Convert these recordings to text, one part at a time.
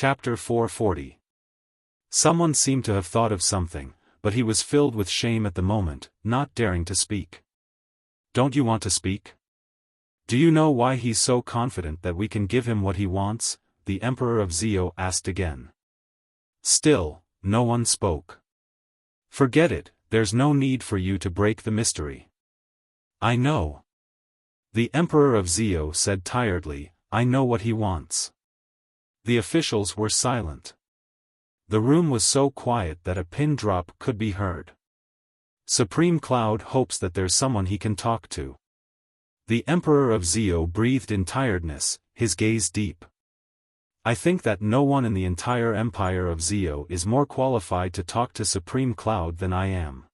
Chapter 440. Someone seemed to have thought of something, but he was filled with shame at the moment, not daring to speak. Don't you want to speak? Do you know why he's so confident that we can give him what he wants? The Emperor of Zio asked again. Still, no one spoke. Forget it, there's no need for you to break the mystery. I know. The Emperor of Zio said tiredly, I know what he wants. The officials were silent. The room was so quiet that a pin drop could be heard. Supreme Cloud hopes that there's someone he can talk to. The Emperor of Zio breathed in tiredness, his gaze deep. I think that no one in the entire Empire of Zio is more qualified to talk to Supreme Cloud than I am.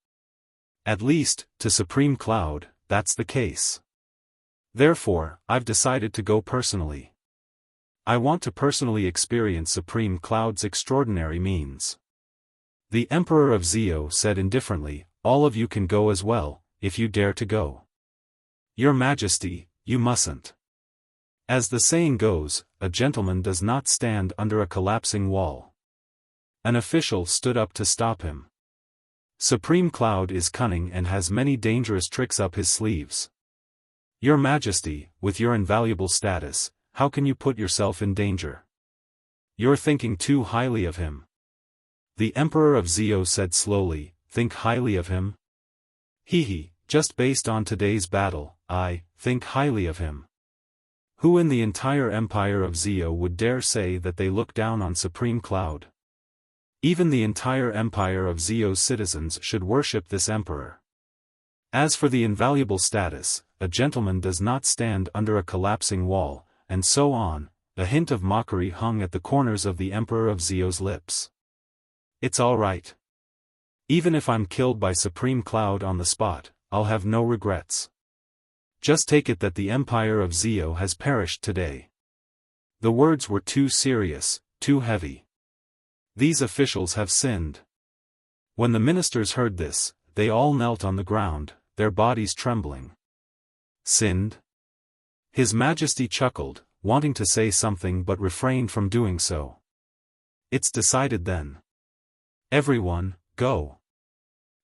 At least, to Supreme Cloud, that's the case. Therefore, I've decided to go personally. I want to personally experience Supreme Cloud's extraordinary means. The Emperor of Zio said indifferently, all of you can go as well, if you dare to go. Your Majesty, you mustn't. As the saying goes, a gentleman does not stand under a collapsing wall. An official stood up to stop him. Supreme Cloud is cunning and has many dangerous tricks up his sleeves. Your Majesty, with your invaluable status, how can you put yourself in danger? You're thinking too highly of him. The Emperor of Zio said slowly, think highly of him? Hee, just based on today's battle, I think highly of him. Who in the entire Empire of Zio would dare say that they look down on Supreme Cloud? Even the entire Empire of Zio's citizens should worship this emperor. As for the invaluable status, a gentleman does not stand under a collapsing wall, and so on. A hint of mockery hung at the corners of the Emperor of Zio's lips. It's all right. Even if I'm killed by Supreme Cloud on the spot, I'll have no regrets. Just take it that the Empire of Zio has perished today. The words were too serious, too heavy. These officials have sinned. When the ministers heard this, they all knelt on the ground, their bodies trembling. Sinned? His Majesty chuckled, wanting to say something but refrained from doing so. It's decided then. Everyone, go.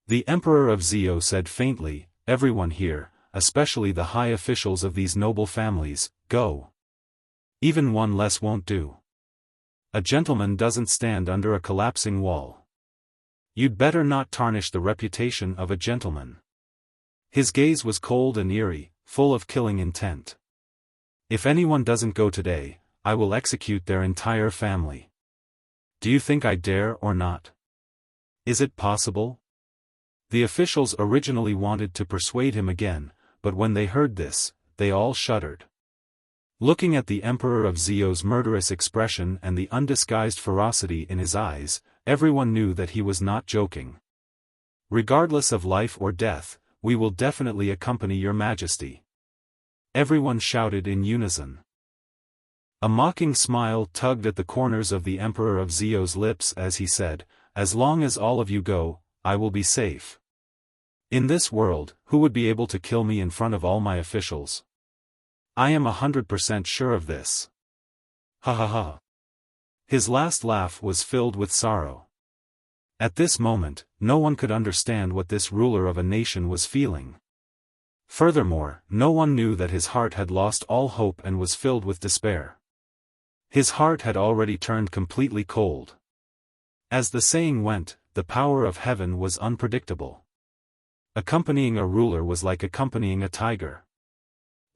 The Emperor of Zio said faintly, everyone here, especially the high officials of these noble families, go. Even one less won't do. A gentleman doesn't stand under a collapsing wall. You'd better not tarnish the reputation of a gentleman. His gaze was cold and eerie, full of killing intent. If anyone doesn't go today, I will execute their entire family. Do you think I dare or not? Is it possible? The officials originally wanted to persuade him again, but when they heard this, they all shuddered. Looking at the Emperor of Zio's murderous expression and the undisguised ferocity in his eyes, everyone knew that he was not joking. Regardless of life or death, we will definitely accompany your Majesty. Everyone shouted in unison. A mocking smile tugged at the corners of the Emperor of Zio's lips as he said, as long as all of you go, I will be safe. In this world, who would be able to kill me in front of all my officials? I am 100% sure of this. Ha ha ha. His last laugh was filled with sorrow. At this moment, no one could understand what this ruler of a nation was feeling. Furthermore, no one knew that his heart had lost all hope and was filled with despair. His heart had already turned completely cold. As the saying went, the power of heaven was unpredictable. Accompanying a ruler was like accompanying a tiger.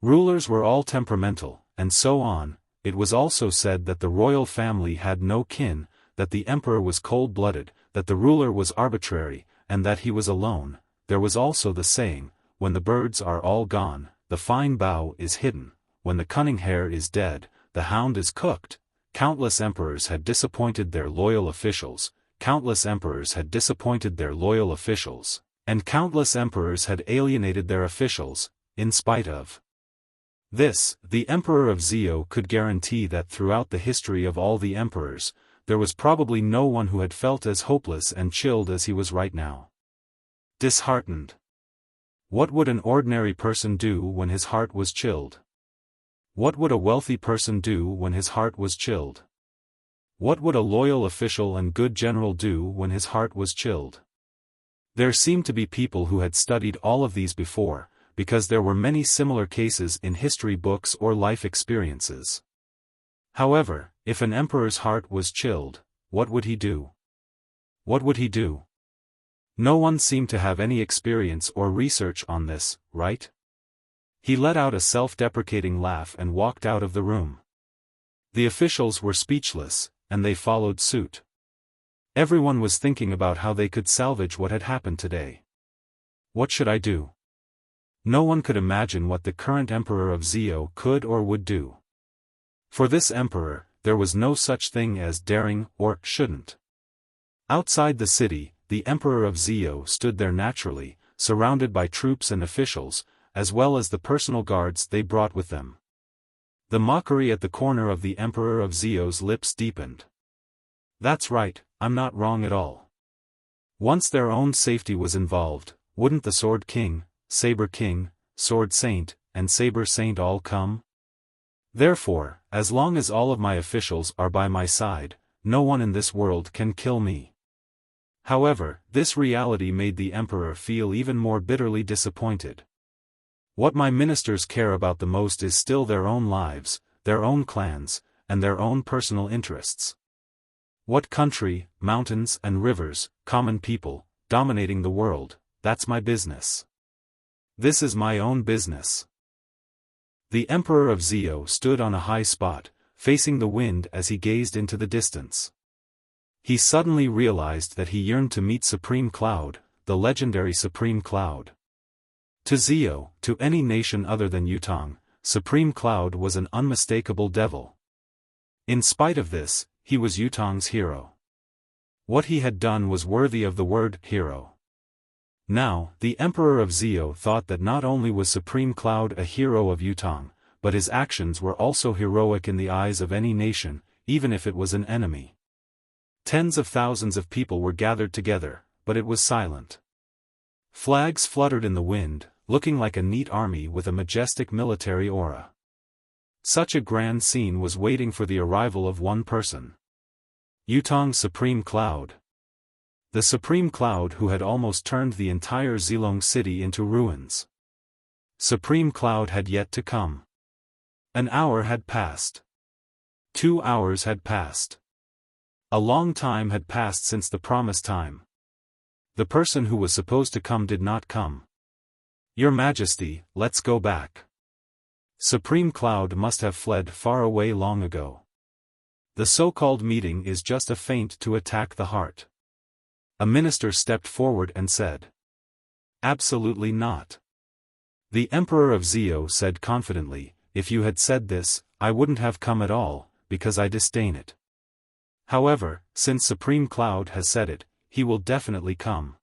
Rulers were all temperamental, and so on. It was also said that the royal family had no kin, that the emperor was cold-blooded, that the ruler was arbitrary, and that he was alone. There was also the saying, when the birds are all gone, the fine bough is hidden, when the cunning hare is dead, the hound is cooked. Countless emperors had disappointed their loyal officials, countless emperors had disappointed their loyal officials, and countless emperors had alienated their officials, in spite of. This, the Emperor of Zio could guarantee that throughout the history of all the emperors, there was probably no one who had felt as hopeless and chilled as he was right now. Disheartened. What would an ordinary person do when his heart was chilled? What would a wealthy person do when his heart was chilled? What would a loyal official and good general do when his heart was chilled? There seemed to be people who had studied all of these before, because there were many similar cases in history books or life experiences. However, if an emperor's heart was chilled, what would he do? What would he do? No one seemed to have any experience or research on this, right? He let out a self-deprecating laugh and walked out of the room. The officials were speechless, and they followed suit. Everyone was thinking about how they could salvage what had happened today. What should I do? No one could imagine what the current emperor of Zhou could or would do. For this emperor, there was no such thing as daring or shouldn't. Outside the city, the emperor of Zhou stood there naturally, surrounded by troops and officials, as well as the personal guards they brought with them. The mockery at the corner of the emperor of Zhou's lips deepened. That's right, I'm not wrong at all. Once their own safety was involved, wouldn't the Sword King, Saber King, Sword Saint, and Saber Saint all come? Therefore, as long as all of my officials are by my side, no one in this world can kill me. However, this reality made the emperor feel even more bitterly disappointed. What my ministers care about the most is still their own lives, their own clans, and their own personal interests. What country, mountains and rivers, common people, dominating the world, that's my business. This is my own business. The emperor of Zhou stood on a high spot, facing the wind as he gazed into the distance. He suddenly realized that he yearned to meet Supreme Cloud, the legendary Supreme Cloud. To Zhou, to any nation other than Yutong, Supreme Cloud was an unmistakable devil. In spite of this, he was Yutong's hero. What he had done was worthy of the word hero. Now, the Emperor of Zhou thought that not only was Supreme Cloud a hero of Yutong, but his actions were also heroic in the eyes of any nation, even if it was an enemy. Tens of thousands of people were gathered together, but it was silent. Flags fluttered in the wind, looking like a neat army with a majestic military aura. Such a grand scene was waiting for the arrival of one person. Yutong's Supreme Cloud. The Supreme Cloud who had almost turned the entire Zilong city into ruins. Supreme Cloud had yet to come. An hour had passed. 2 hours had passed. A long time had passed since the promised time. The person who was supposed to come did not come. Your Majesty, let's go back. Supreme Cloud must have fled far away long ago. The so-called meeting is just a feint to attack the heart. A minister stepped forward and said. Absolutely not. The Emperor of Zhou said confidently, if you had said this, I wouldn't have come at all, because I disdain it. However, since Supreme Cloud has said it, he will definitely come.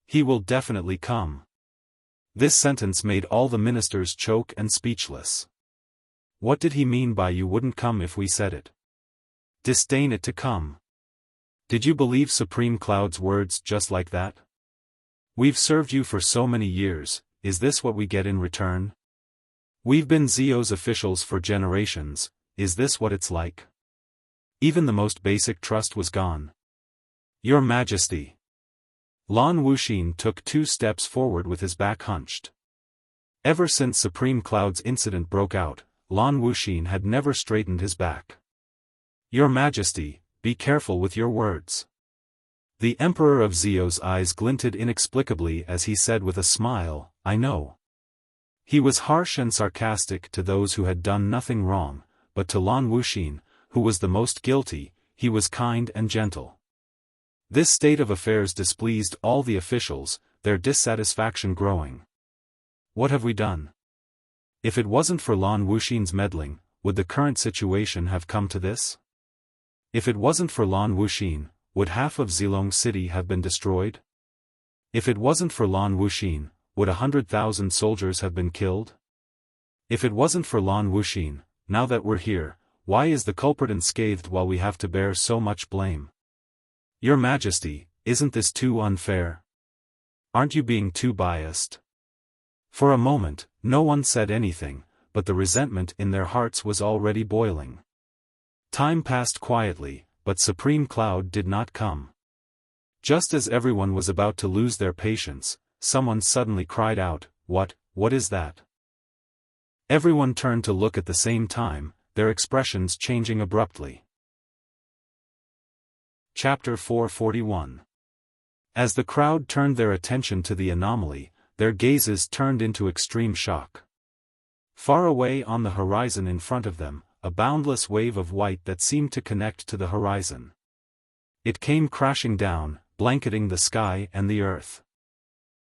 He will definitely come. This sentence made all the ministers choke and speechless. What did he mean by you wouldn't come if we said it? Disdain it to come. Did you believe Supreme Cloud's words just like that? We've served you for so many years, is this what we get in return? We've been Zhou's officials for generations, is this what it's like? Even the most basic trust was gone. Your Majesty. Lan Wuxin took 2 steps forward with his back hunched. Ever since Supreme Cloud's incident broke out, Lan Wuxin had never straightened his back. Your Majesty, be careful with your words. The Emperor of Zhou's eyes glinted inexplicably as he said with a smile, I know. He was harsh and sarcastic to those who had done nothing wrong, but to Lan Wuxin, who was the most guilty, he was kind and gentle. This state of affairs displeased all the officials, their dissatisfaction growing. What have we done? If it wasn't for Lan Wuxin's meddling, would the current situation have come to this? If it wasn't for Lan Wuxin, would half of Zilong City have been destroyed? If it wasn't for Lan Wuxin, would 100,000 soldiers have been killed? If it wasn't for Lan Wuxin, now that we're here, why is the culprit unscathed while we have to bear so much blame? Your Majesty, isn't this too unfair? Aren't you being too biased? For a moment, no one said anything, but the resentment in their hearts was already boiling. Time passed quietly, but Supreme Cloud did not come. Just as everyone was about to lose their patience, someone suddenly cried out, What is that?" Everyone turned to look at the same time, their expressions changing abruptly. Chapter 441. As the crowd turned their attention to the anomaly, their gazes turned into extreme shock. Far away on the horizon in front of them, a boundless wave of white that seemed to connect to the horizon. It came crashing down, blanketing the sky and the earth.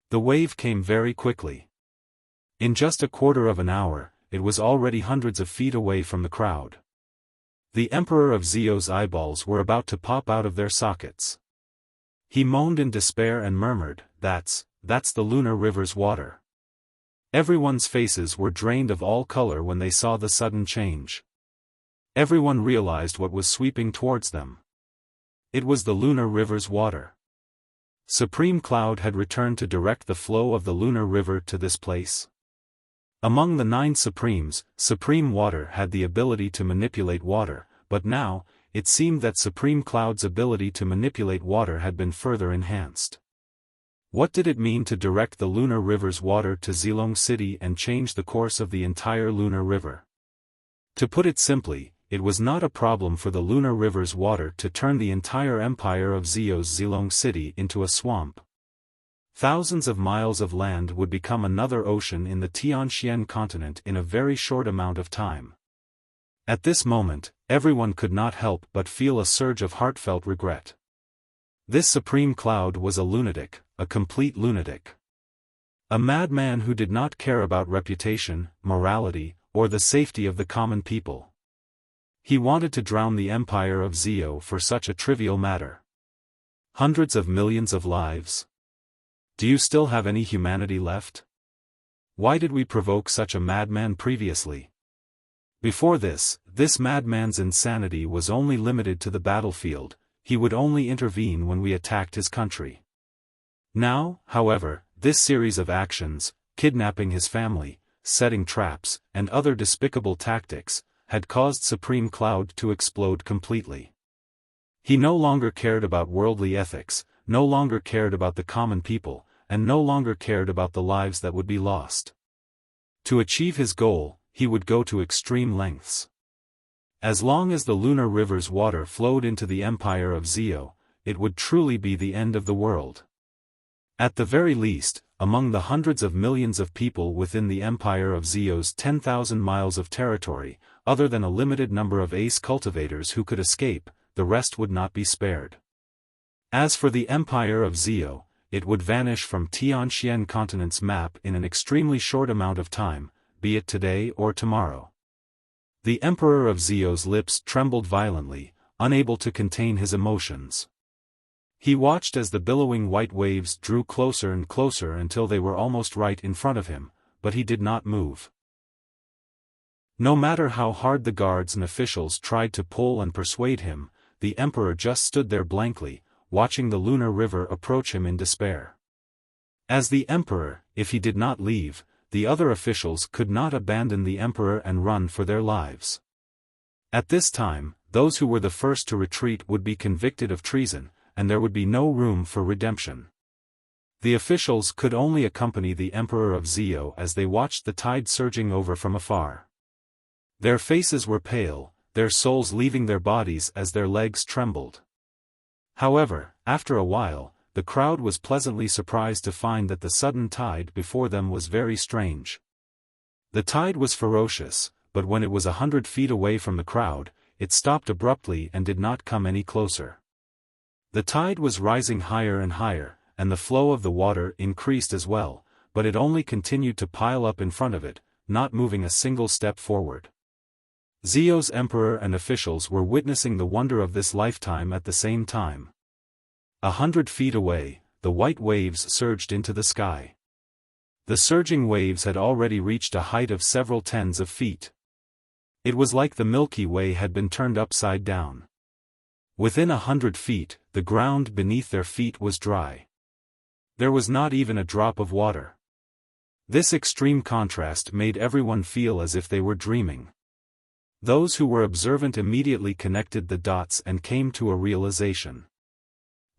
The wave came very quickly. In just a quarter of an hour, it was already hundreds of feet away from the crowd. The Emperor of Zio's eyeballs were about to pop out of their sockets. He moaned in despair and murmured, That's the lunar river's water." Everyone's faces were drained of all color when they saw the sudden change. Everyone realized what was sweeping towards them. It was the lunar river's water. Supreme Cloud had returned to direct the flow of the lunar river to this place. Among the 9 Supremes, Supreme Water had the ability to manipulate water, but now, it seemed that Supreme Cloud's ability to manipulate water had been further enhanced. What did it mean to direct the lunar river's water to Zilong City and change the course of the entire lunar river? To put it simply, it was not a problem for the lunar river's water to turn the entire empire of Zio's Zilong City into a swamp. Thousands of miles of land would become another ocean in the Tianxian continent in a very short amount of time. At this moment, everyone could not help but feel a surge of heartfelt regret. This Supreme Cloud was a lunatic, a complete lunatic. A madman who did not care about reputation, morality, or the safety of the common people. He wanted to drown the empire of Zio for such a trivial matter. Hundreds of millions of lives. Do you still have any humanity left? Why did we provoke such a madman previously? Before this madman's insanity was only limited to the battlefield, he would only intervene when we attacked his country. Now, however, this series of actions, kidnapping his family, setting traps, and other despicable tactics, had caused Supreme Cloud to explode completely. He no longer cared about worldly ethics, no longer cared about the common people, and no longer cared about the lives that would be lost. To achieve his goal, he would go to extreme lengths. As long as the lunar river's water flowed into the empire of Zio, it would truly be the end of the world. At the very least, among the hundreds of millions of people within the empire of Zio's 10,000 miles of territory, other than a limited number of ace cultivators who could escape, the rest would not be spared. As for the empire of Zio, it would vanish from Tianxian continent's map in an extremely short amount of time, be it today or tomorrow. The Emperor of Zio's lips trembled violently, unable to contain his emotions. He watched as the billowing white waves drew closer and closer until they were almost right in front of him, but he did not move. No matter how hard the guards and officials tried to pull and persuade him, the Emperor just stood there blankly, watching the lunar river approach him in despair. As the Emperor, if he did not leave, the other officials could not abandon the Emperor and run for their lives. At this time, those who were the first to retreat would be convicted of treason, and there would be no room for redemption. The officials could only accompany the Emperor of Zio as they watched the tide surging over from afar. Their faces were pale, their souls leaving their bodies as their legs trembled. However, after a while, the crowd was pleasantly surprised to find that the sudden tide before them was very strange. The tide was ferocious, but when it was 100 feet away from the crowd, it stopped abruptly and did not come any closer. The tide was rising higher and higher, and the flow of the water increased as well, but it only continued to pile up in front of it, not moving a single step forward. Zio's emperor and officials were witnessing the wonder of this lifetime at the same time. 100 feet away, the white waves surged into the sky. The surging waves had already reached a height of several tens of feet. It was like the Milky Way had been turned upside down. Within 100 feet, the ground beneath their feet was dry. There was not even a drop of water. This extreme contrast made everyone feel as if they were dreaming. Those who were observant immediately connected the dots and came to a realization.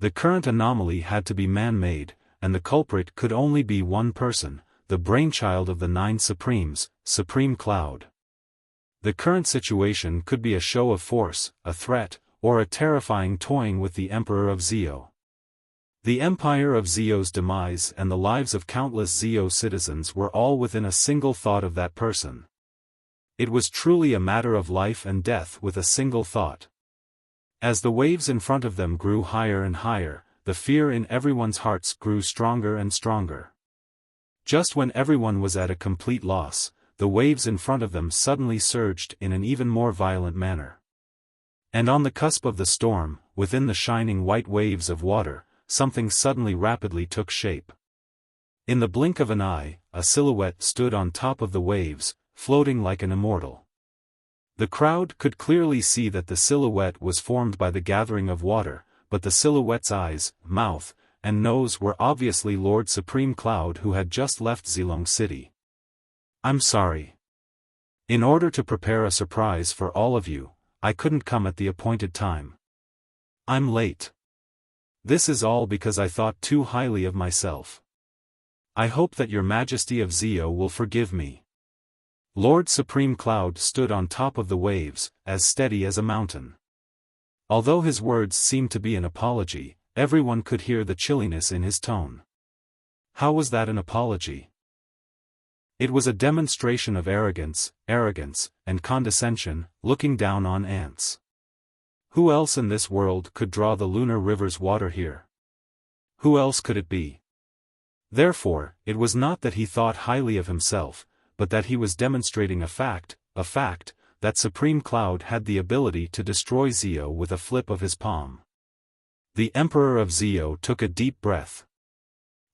The current anomaly had to be man-made, and the culprit could only be one person, the brainchild of the Nine Supremes, Supreme Cloud. The current situation could be a show of force, a threat, or a terrifying toying with the Emperor of Zio. The empire of Zio's demise and the lives of countless Zio citizens were all within a single thought of that person. It was truly a matter of life and death with a single thought. As the waves in front of them grew higher and higher, the fear in everyone's hearts grew stronger and stronger. Just when everyone was at a complete loss, the waves in front of them suddenly surged in an even more violent manner. And on the cusp of the storm, within the shining white waves of water, something suddenly rapidly took shape. In the blink of an eye, a silhouette stood on top of the waves, floating like an immortal. The crowd could clearly see that the silhouette was formed by the gathering of water, but the silhouette's eyes, mouth, and nose were obviously Lord Supreme Cloud, who had just left Zilong City. "I'm sorry. In order to prepare a surprise for all of you, I couldn't come at the appointed time. I'm late. This is all because I thought too highly of myself. I hope that Your Majesty of Zio will forgive me." Lord Supreme Cloud stood on top of the waves, as steady as a mountain. Although his words seemed to be an apology, everyone could hear the chilliness in his tone. How was that an apology? It was a demonstration of arrogance, and condescension, looking down on ants. Who else in this world could draw the lunar river's water here? Who else could it be? Therefore, it was not that he thought highly of himself, but that he was demonstrating a fact, that Supreme Cloud had the ability to destroy Zio with a flip of his palm. The Emperor of Zio took a deep breath.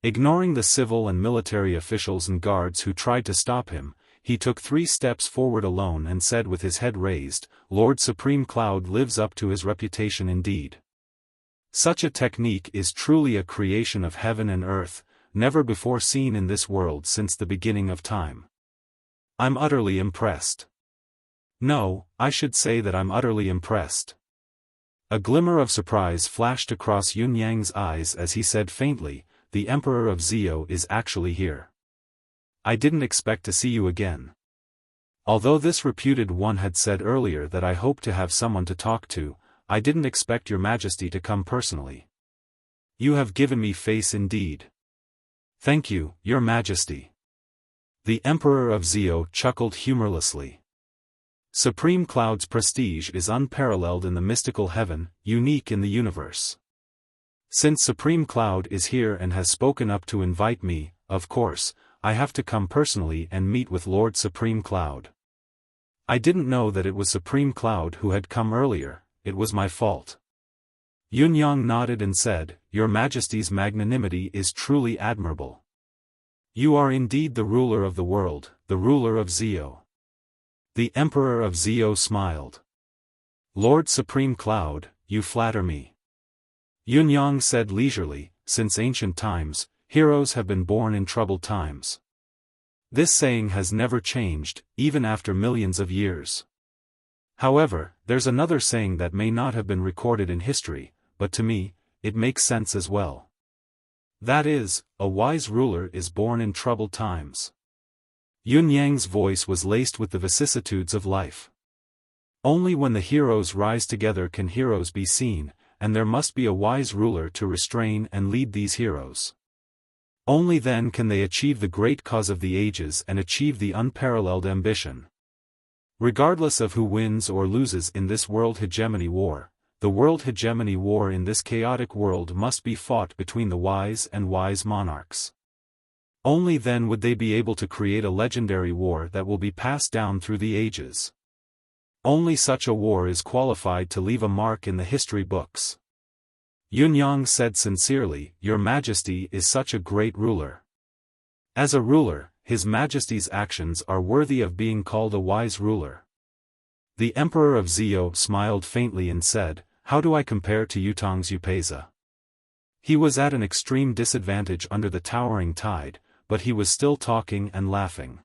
Ignoring the civil and military officials and guards who tried to stop him, he took 3 steps forward alone and said with his head raised, "Lord Supreme Cloud lives up to his reputation indeed. Such a technique is truly a creation of heaven and earth, never before seen in this world since the beginning of time. I'm utterly impressed. No, I should say that I'm utterly impressed." A glimmer of surprise flashed across Yun Yang's eyes as he said faintly, "The Emperor of Zio is actually here. I didn't expect to see you again." Although this reputed one had said earlier that I hoped to have someone to talk to, I didn't expect Your Majesty to come personally. You have given me face indeed. Thank you, Your Majesty. The Emperor of Zio chuckled humorlessly. Supreme Cloud's prestige is unparalleled in the mystical heaven, unique in the universe. Since Supreme Cloud is here and has spoken up to invite me, of course, I have to come personally and meet with Lord Supreme Cloud. I didn't know that it was Supreme Cloud who had come earlier, it was my fault. Yun Yang nodded and said, "Your Majesty's magnanimity is truly admirable. You are indeed the ruler of the world, the ruler of Zio." The Emperor of Zio smiled. "Lord Supreme Cloud, you flatter me." Yun Yang said leisurely, "Since ancient times, heroes have been born in troubled times. This saying has never changed, even after millions of years. However, there's another saying that may not have been recorded in history, but to me, it makes sense as well. That is, a wise ruler is born in troubled times." Yun Yang's voice was laced with the vicissitudes of life. Only when the heroes rise together can heroes be seen, and there must be a wise ruler to restrain and lead these heroes. Only then can they achieve the great cause of the ages and achieve the unparalleled ambition. Regardless of who wins or loses in this world hegemony war, the world hegemony war in this chaotic world must be fought between the wise and wise monarchs. Only then would they be able to create a legendary war that will be passed down through the ages. Only such a war is qualified to leave a mark in the history books. Yun Yang said sincerely, "Your Majesty is such a great ruler. As a ruler, His Majesty's actions are worthy of being called a wise ruler." The Emperor of Zio smiled faintly and said, "How do I compare to Yutong's Upeza?" He was at an extreme disadvantage under the towering tide, but he was still talking and laughing.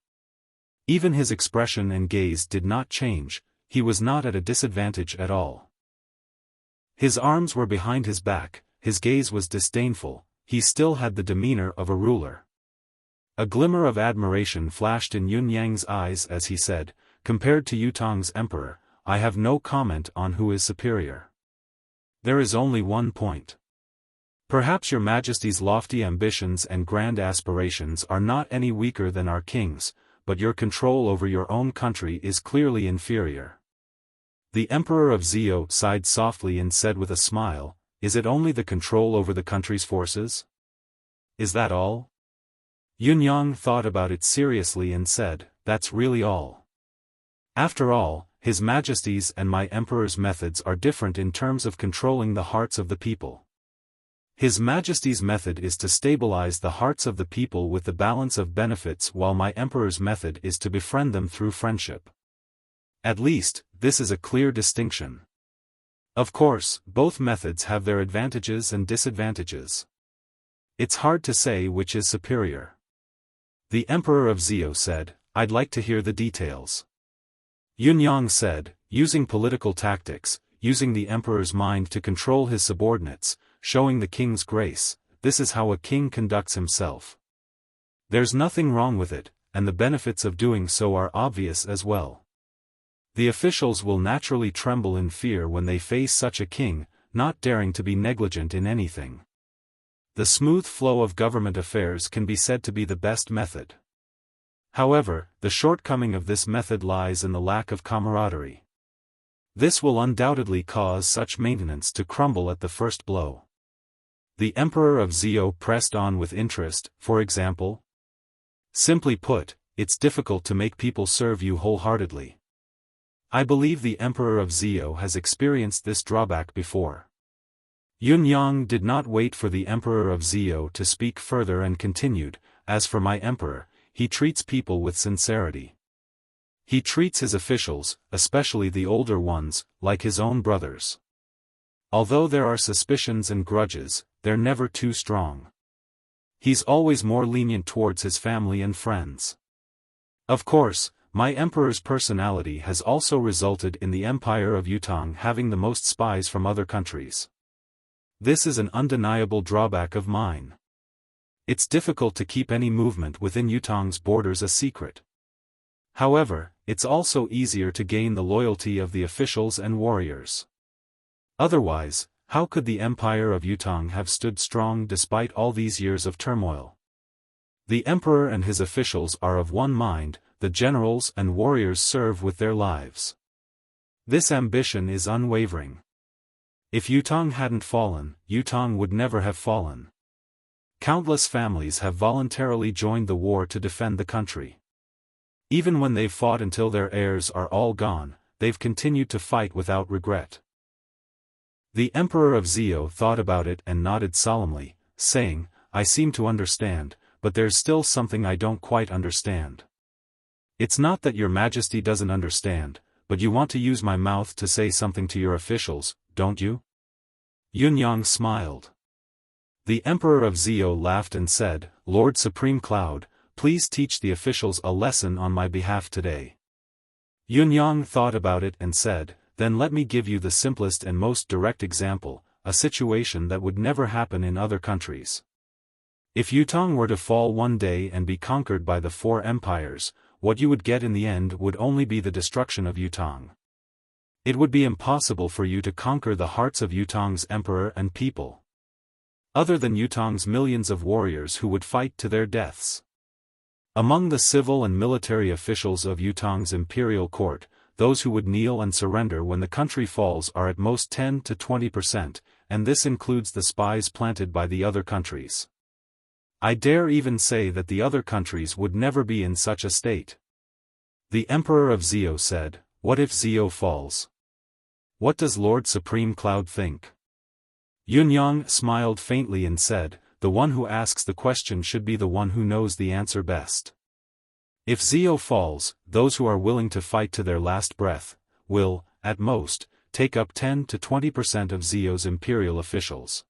Even his expression and gaze did not change, he was not at a disadvantage at all. His arms were behind his back, his gaze was disdainful, he still had the demeanor of a ruler. A glimmer of admiration flashed in Yun Yang's eyes as he said, "Compared to Yutong's emperor, I have no comment on who is superior. There is only one point. Perhaps your Majesty's lofty ambitions and grand aspirations are not any weaker than our king's, but your control over your own country is clearly inferior." The Emperor of Zhou sighed softly and said with a smile, "Is it only the control over the country's forces? Is that all?" Yun Yang thought about it seriously and said, "That's really all. After all, His Majesty's and my Emperor's methods are different in terms of controlling the hearts of the people. His Majesty's method is to stabilize the hearts of the people with the balance of benefits, while my Emperor's method is to befriend them through friendship. At least, this is a clear distinction. Of course, both methods have their advantages and disadvantages. It's hard to say which is superior." The Emperor of Zhou said, "I'd like to hear the details." Yun Yang said, "Using political tactics, using the Emperor's mind to control his subordinates, showing the king's grace, this is how a king conducts himself. There's nothing wrong with it, and the benefits of doing so are obvious as well. The officials will naturally tremble in fear when they face such a king, not daring to be negligent in anything. The smooth flow of government affairs can be said to be the best method. However, the shortcoming of this method lies in the lack of camaraderie. This will undoubtedly cause such maintenance to crumble at the first blow." The Emperor of Zhou pressed on with interest, "For example?" "Simply put, it's difficult to make people serve you wholeheartedly. I believe the Emperor of Zhou has experienced this drawback before." Yun Yang did not wait for the Emperor of Zhou to speak further and continued, "As for my Emperor, he treats people with sincerity. He treats his officials, especially the older ones, like his own brothers. Although there are suspicions and grudges, they're never too strong. He's always more lenient towards his family and friends. Of course, my Emperor's personality has also resulted in the Empire of Yutong having the most spies from other countries. This is an undeniable drawback of mine. It's difficult to keep any movement within Yutong's borders a secret. However, it's also easier to gain the loyalty of the officials and warriors. Otherwise, how could the Empire of Yutong have stood strong despite all these years of turmoil? The Emperor and his officials are of one mind, the generals and warriors serve with their lives. This ambition is unwavering. If Yutong hadn't fallen, Yutong would never have fallen. Countless families have voluntarily joined the war to defend the country. Even when they've fought until their heirs are all gone, they've continued to fight without regret." The Emperor of Zhou thought about it and nodded solemnly, saying, "I seem to understand, but there's still something I don't quite understand. It's not that your Majesty doesn't understand, but you want to use my mouth to say something to your officials, don't you?" Yun Yang smiled. The Emperor of Zhou laughed and said, "Lord Supreme Cloud, please teach the officials a lesson on my behalf today." Yun Yang thought about it and said, "Then let me give you the simplest and most direct example, a situation that would never happen in other countries. If Yutong were to fall one day and be conquered by the four empires, what you would get in the end would only be the destruction of Yutong. It would be impossible for you to conquer the hearts of Yutong's emperor and people. Other than Yutong's millions of warriors who would fight to their deaths. Among the civil and military officials of Yutong's imperial court, those who would kneel and surrender when the country falls are at most 10 to 20%, and this includes the spies planted by the other countries. I dare even say that the other countries would never be in such a state." The Emperor of Zhou said, "What if Zhou falls? What does Lord Supreme Cloud think?" Yun Yang smiled faintly and said, "The one who asks the question should be the one who knows the answer best. If Zhou falls, those who are willing to fight to their last breath, will, at most, take up 10 to 20% of Zhou's imperial officials.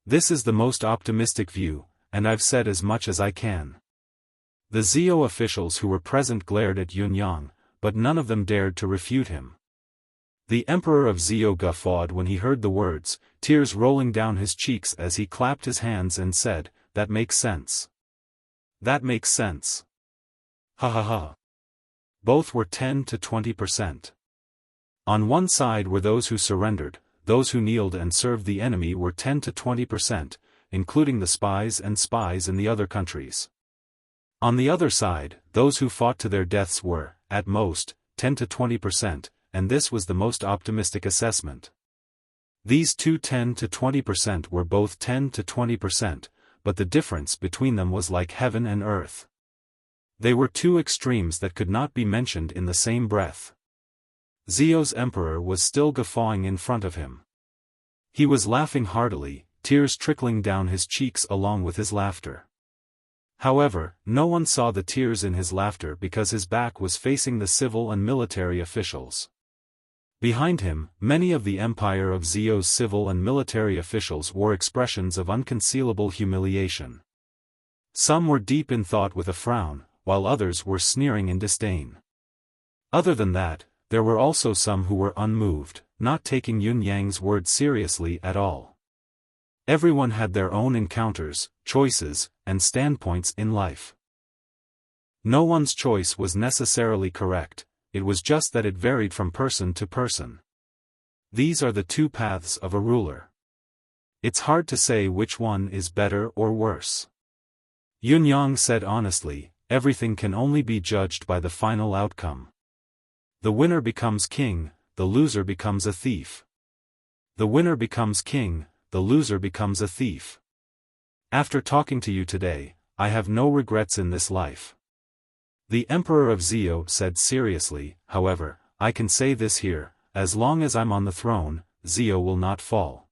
This is the most optimistic view, and I've said as much as I can." The Zhou officials who were present glared at Yun Yang, but none of them dared to refute him. The Emperor of Zhou guffawed when he heard the words, tears rolling down his cheeks as he clapped his hands and said, "That makes sense. That makes sense. Ha ha ha." Both were 10 to 20%. On one side were those who surrendered, those who kneeled and served the enemy were 10 to 20%, including the spies in the other countries. On the other side, those who fought to their deaths were, at most, 10 to 20%, and this was the most optimistic assessment. These two 10 to 20% were both 10 to 20%, but the difference between them was like heaven and earth. They were two extremes that could not be mentioned in the same breath. Zhou's emperor was still guffawing in front of him. He was laughing heartily, tears trickling down his cheeks along with his laughter. However, no one saw the tears in his laughter because his back was facing the civil and military officials. Behind him, many of the empire of Zhou's civil and military officials wore expressions of unconcealable humiliation. Some were deep in thought with a frown, while others were sneering in disdain. Other than that, there were also some who were unmoved, not taking Yun Yang's words seriously at all. Everyone had their own encounters, choices, and standpoints in life. No one's choice was necessarily correct, it was just that it varied from person to person. These are the two paths of a ruler. It's hard to say which one is better or worse. Yun Yang said honestly, everything can only be judged by the final outcome. The winner becomes king, the loser becomes a thief. The winner becomes king, the loser becomes a thief. After talking to you today, I have no regrets in this life. The Emperor of Zhou said seriously, however, I can say this here, as long as I'm on the throne, Zhou will not fall.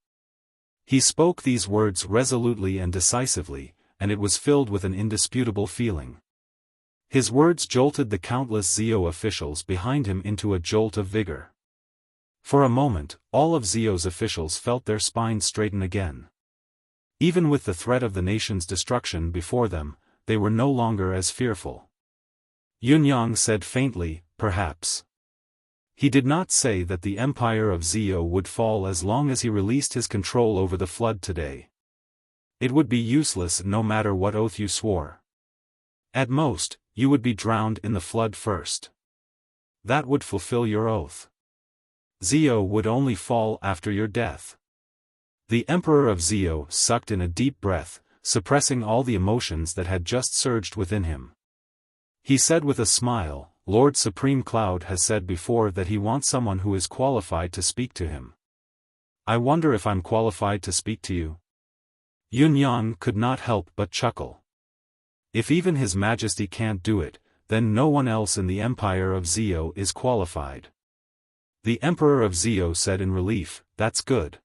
He spoke these words resolutely and decisively, and it was filled with an indisputable feeling. His words jolted the countless Zhou officials behind him into a jolt of vigor. For a moment, all of Zhou's officials felt their spines straighten again. Even with the threat of the nation's destruction before them, they were no longer as fearful. Yun Yang said faintly, perhaps. He did not say that the empire of Zhou would fall as long as he released his control over the flood today. It would be useless no matter what oath you swore. At most, you would be drowned in the flood first. That would fulfill your oath. Zhou would only fall after your death. The Emperor of Zhou sucked in a deep breath, suppressing all the emotions that had just surged within him. He said with a smile, Lord Supreme Cloud has said before that he wants someone who is qualified to speak to him. I wonder if I'm qualified to speak to you? Yun Yang could not help but chuckle. If even His Majesty can't do it, then no one else in the Empire of Zhou is qualified. The Emperor of Zhou said in relief, that's good.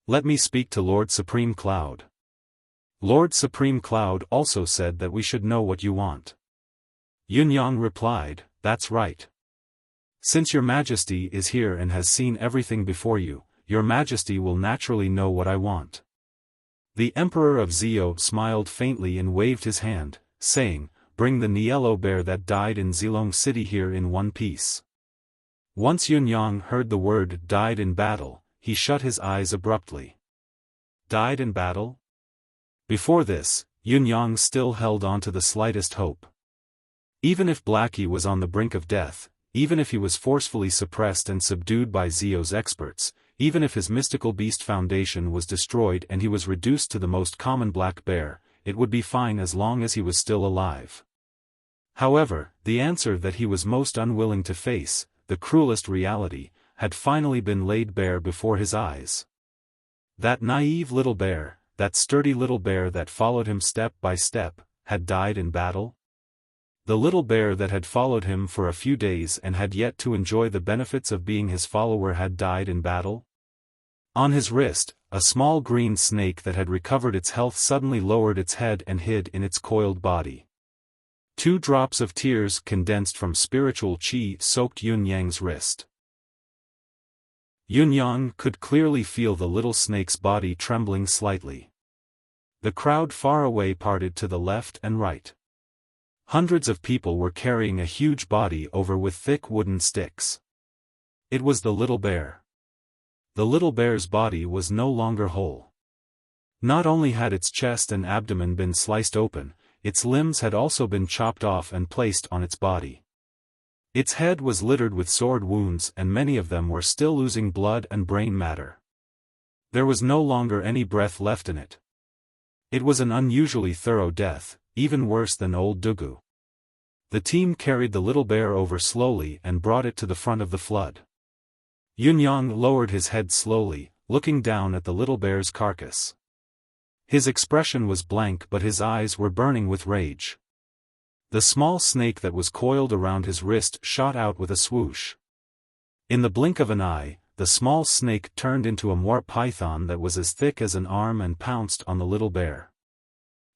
Let me speak to Lord Supreme Cloud. Lord Supreme Cloud also said that we should know what you want. Yun Yang replied, that's right. Since Your Majesty is here and has seen everything before you, Your Majesty will naturally know what I want. The Emperor of Zhou smiled faintly and waved his hand, saying, bring the yellow bear that died in Zilong City here in one piece. Once Yun Yang heard the word died in battle, he shut his eyes abruptly. Died in battle? Before this, Yun Yang still held on to the slightest hope. Even if Blackie was on the brink of death, even if he was forcefully suppressed and subdued by Zhou's experts, even if his mystical beast foundation was destroyed and he was reduced to the most common black bear, it would be fine as long as he was still alive. However, the answer that he was most unwilling to face, the cruelest reality, had finally been laid bare before his eyes. That naive little bear, that sturdy little bear that followed him step by step, had died in battle? The little bear that had followed him for a few days and had yet to enjoy the benefits of being his follower had died in battle? On his wrist, a small green snake that had recovered its health suddenly lowered its head and hid in its coiled body. 2 drops of tears condensed from spiritual qi soaked Yun Yang's wrist. Yun Yang could clearly feel the little snake's body trembling slightly. The crowd far away parted to the left and right. Hundreds of people were carrying a huge body over with thick wooden sticks. It was the little bear. The little bear's body was no longer whole. Not only had its chest and abdomen been sliced open, its limbs had also been chopped off and placed on its body. Its head was littered with sword wounds and many of them were still losing blood and brain matter. There was no longer any breath left in it. It was an unusually thorough death, even worse than old Dugu. The team carried the little bear over slowly and brought it to the front of the flood. Yunyang lowered his head slowly, looking down at the little bear's carcass. His expression was blank but his eyes were burning with rage. The small snake that was coiled around his wrist shot out with a swoosh. In the blink of an eye, the small snake turned into a moor python that was as thick as an arm and pounced on the little bear.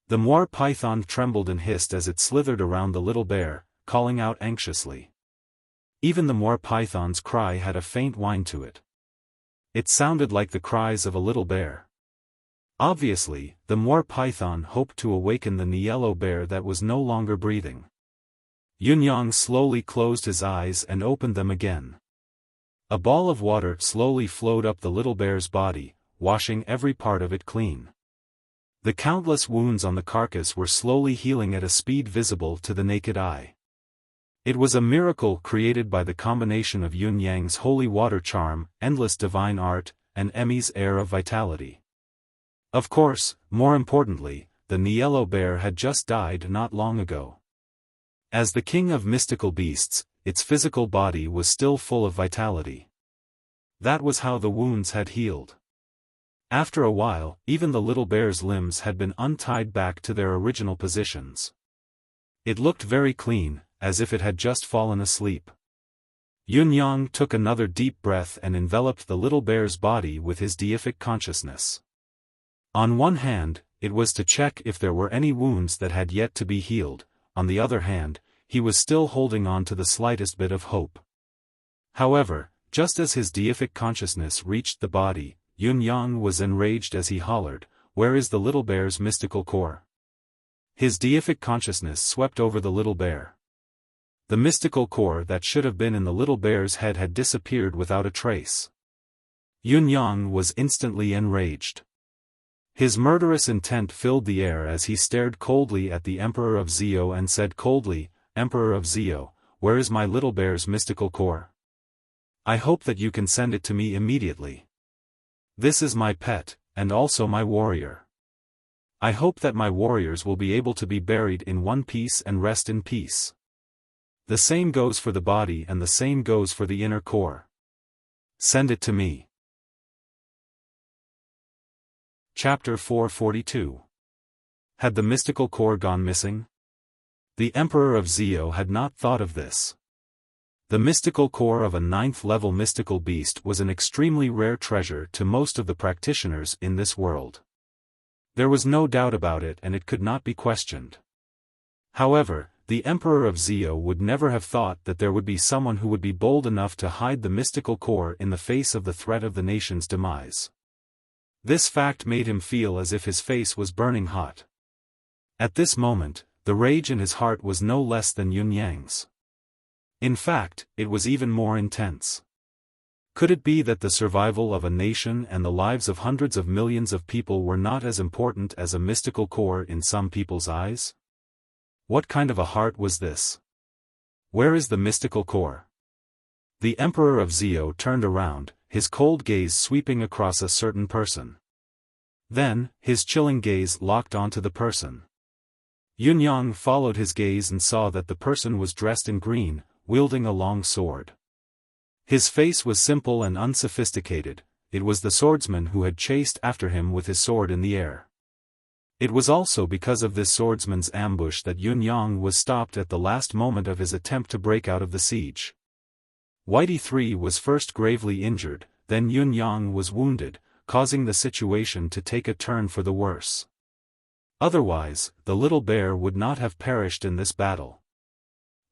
The moor python trembled and hissed as it slithered around the little bear, calling out anxiously. Even the moor python's cry had a faint whine to it. It sounded like the cries of a little bear. Obviously, the moor python hoped to awaken the yellow bear that was no longer breathing. Yunyang slowly closed his eyes and opened them again. A ball of water slowly flowed up the little bear's body, washing every part of it clean. The countless wounds on the carcass were slowly healing at a speed visible to the naked eye. It was a miracle created by the combination of Yunyang's holy water charm, endless divine art, and Emmy's air of vitality. Of course, more importantly, the yellow bear had just died not long ago. As the king of mystical beasts, its physical body was still full of vitality. That was how the wounds had healed. After a while, even the little bear's limbs had been untied back to their original positions. It looked very clean, as if it had just fallen asleep. Yunyang took another deep breath and enveloped the little bear's body with his deific consciousness. On one hand, it was to check if there were any wounds that had yet to be healed, on the other hand, he was still holding on to the slightest bit of hope. However, just as his deific consciousness reached the body, Yunyang was enraged as he hollered, "Where is the little bear's mystical core?" His deific consciousness swept over the little bear. The mystical core that should have been in the little bear's head had disappeared without a trace. Yunyang was instantly enraged. His murderous intent filled the air as he stared coldly at the Emperor of Zio and said coldly, "Emperor of Zio, where is my little bear's mystical core? I hope that you can send it to me immediately. This is my pet, and also my warrior. I hope that my warriors will be able to be buried in one piece and rest in peace. The same goes for the body and the same goes for the inner core. Send it to me." Chapter 442. Had the mystical core gone missing? The Emperor of Zio had not thought of this. The mystical core of a 9th-level mystical beast was an extremely rare treasure to most of the practitioners in this world. There was no doubt about it and it could not be questioned. However, the Emperor of Zio would never have thought that there would be someone who would be bold enough to hide the mystical core in the face of the threat of the nation's demise. This fact made him feel as if his face was burning hot. At this moment, the rage in his heart was no less than Yunyang's. In fact, it was even more intense. Could it be that the survival of a nation and the lives of hundreds of millions of people were not as important as a mystical core in some people's eyes? What kind of a heart was this? Where is the mystical core? The Emperor of Zio turned around, his cold gaze sweeping across a certain person. Then, his chilling gaze locked onto the person. Yunyang followed his gaze and saw that the person was dressed in green, wielding a long sword. His face was simple and unsophisticated, it was the swordsman who had chased after him with his sword in the air. It was also because of this swordsman's ambush that Yunyang was stopped at the last moment of his attempt to break out of the siege. Whitey III was first gravely injured, then Yunyang was wounded, causing the situation to take a turn for the worse. Otherwise, the little bear would not have perished in this battle.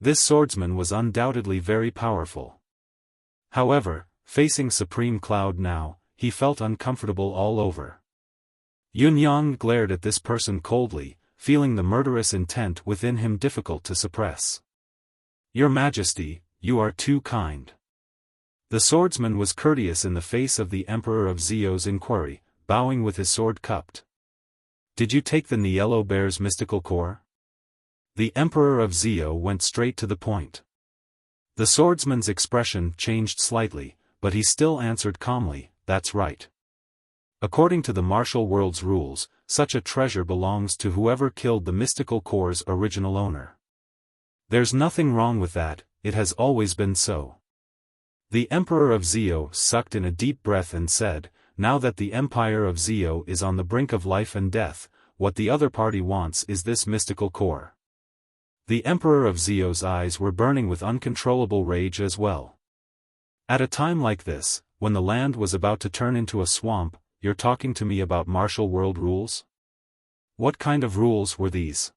This swordsman was undoubtedly very powerful. However, facing Supreme Cloud now, he felt uncomfortable all over. Yunyang glared at this person coldly, feeling the murderous intent within him difficult to suppress. "Your Majesty, you are too kind." The swordsman was courteous in the face of the Emperor of Zio's inquiry, bowing with his sword cupped. "Did you take the Yellow Bear's mystical core?" The Emperor of Zio went straight to the point. The swordsman's expression changed slightly, but he still answered calmly, "That's right. According to the martial world's rules, such a treasure belongs to whoever killed the mystical core's original owner. There's nothing wrong with that, it has always been so." The Emperor of Zio sucked in a deep breath and said, "Now that the Empire of Zio is on the brink of life and death, what the other party wants is this mystical core." The Emperor of Zio's eyes were burning with uncontrollable rage as well. "At a time like this, when the land was about to turn into a swamp, you're talking to me about martial world rules? What kind of rules were these?"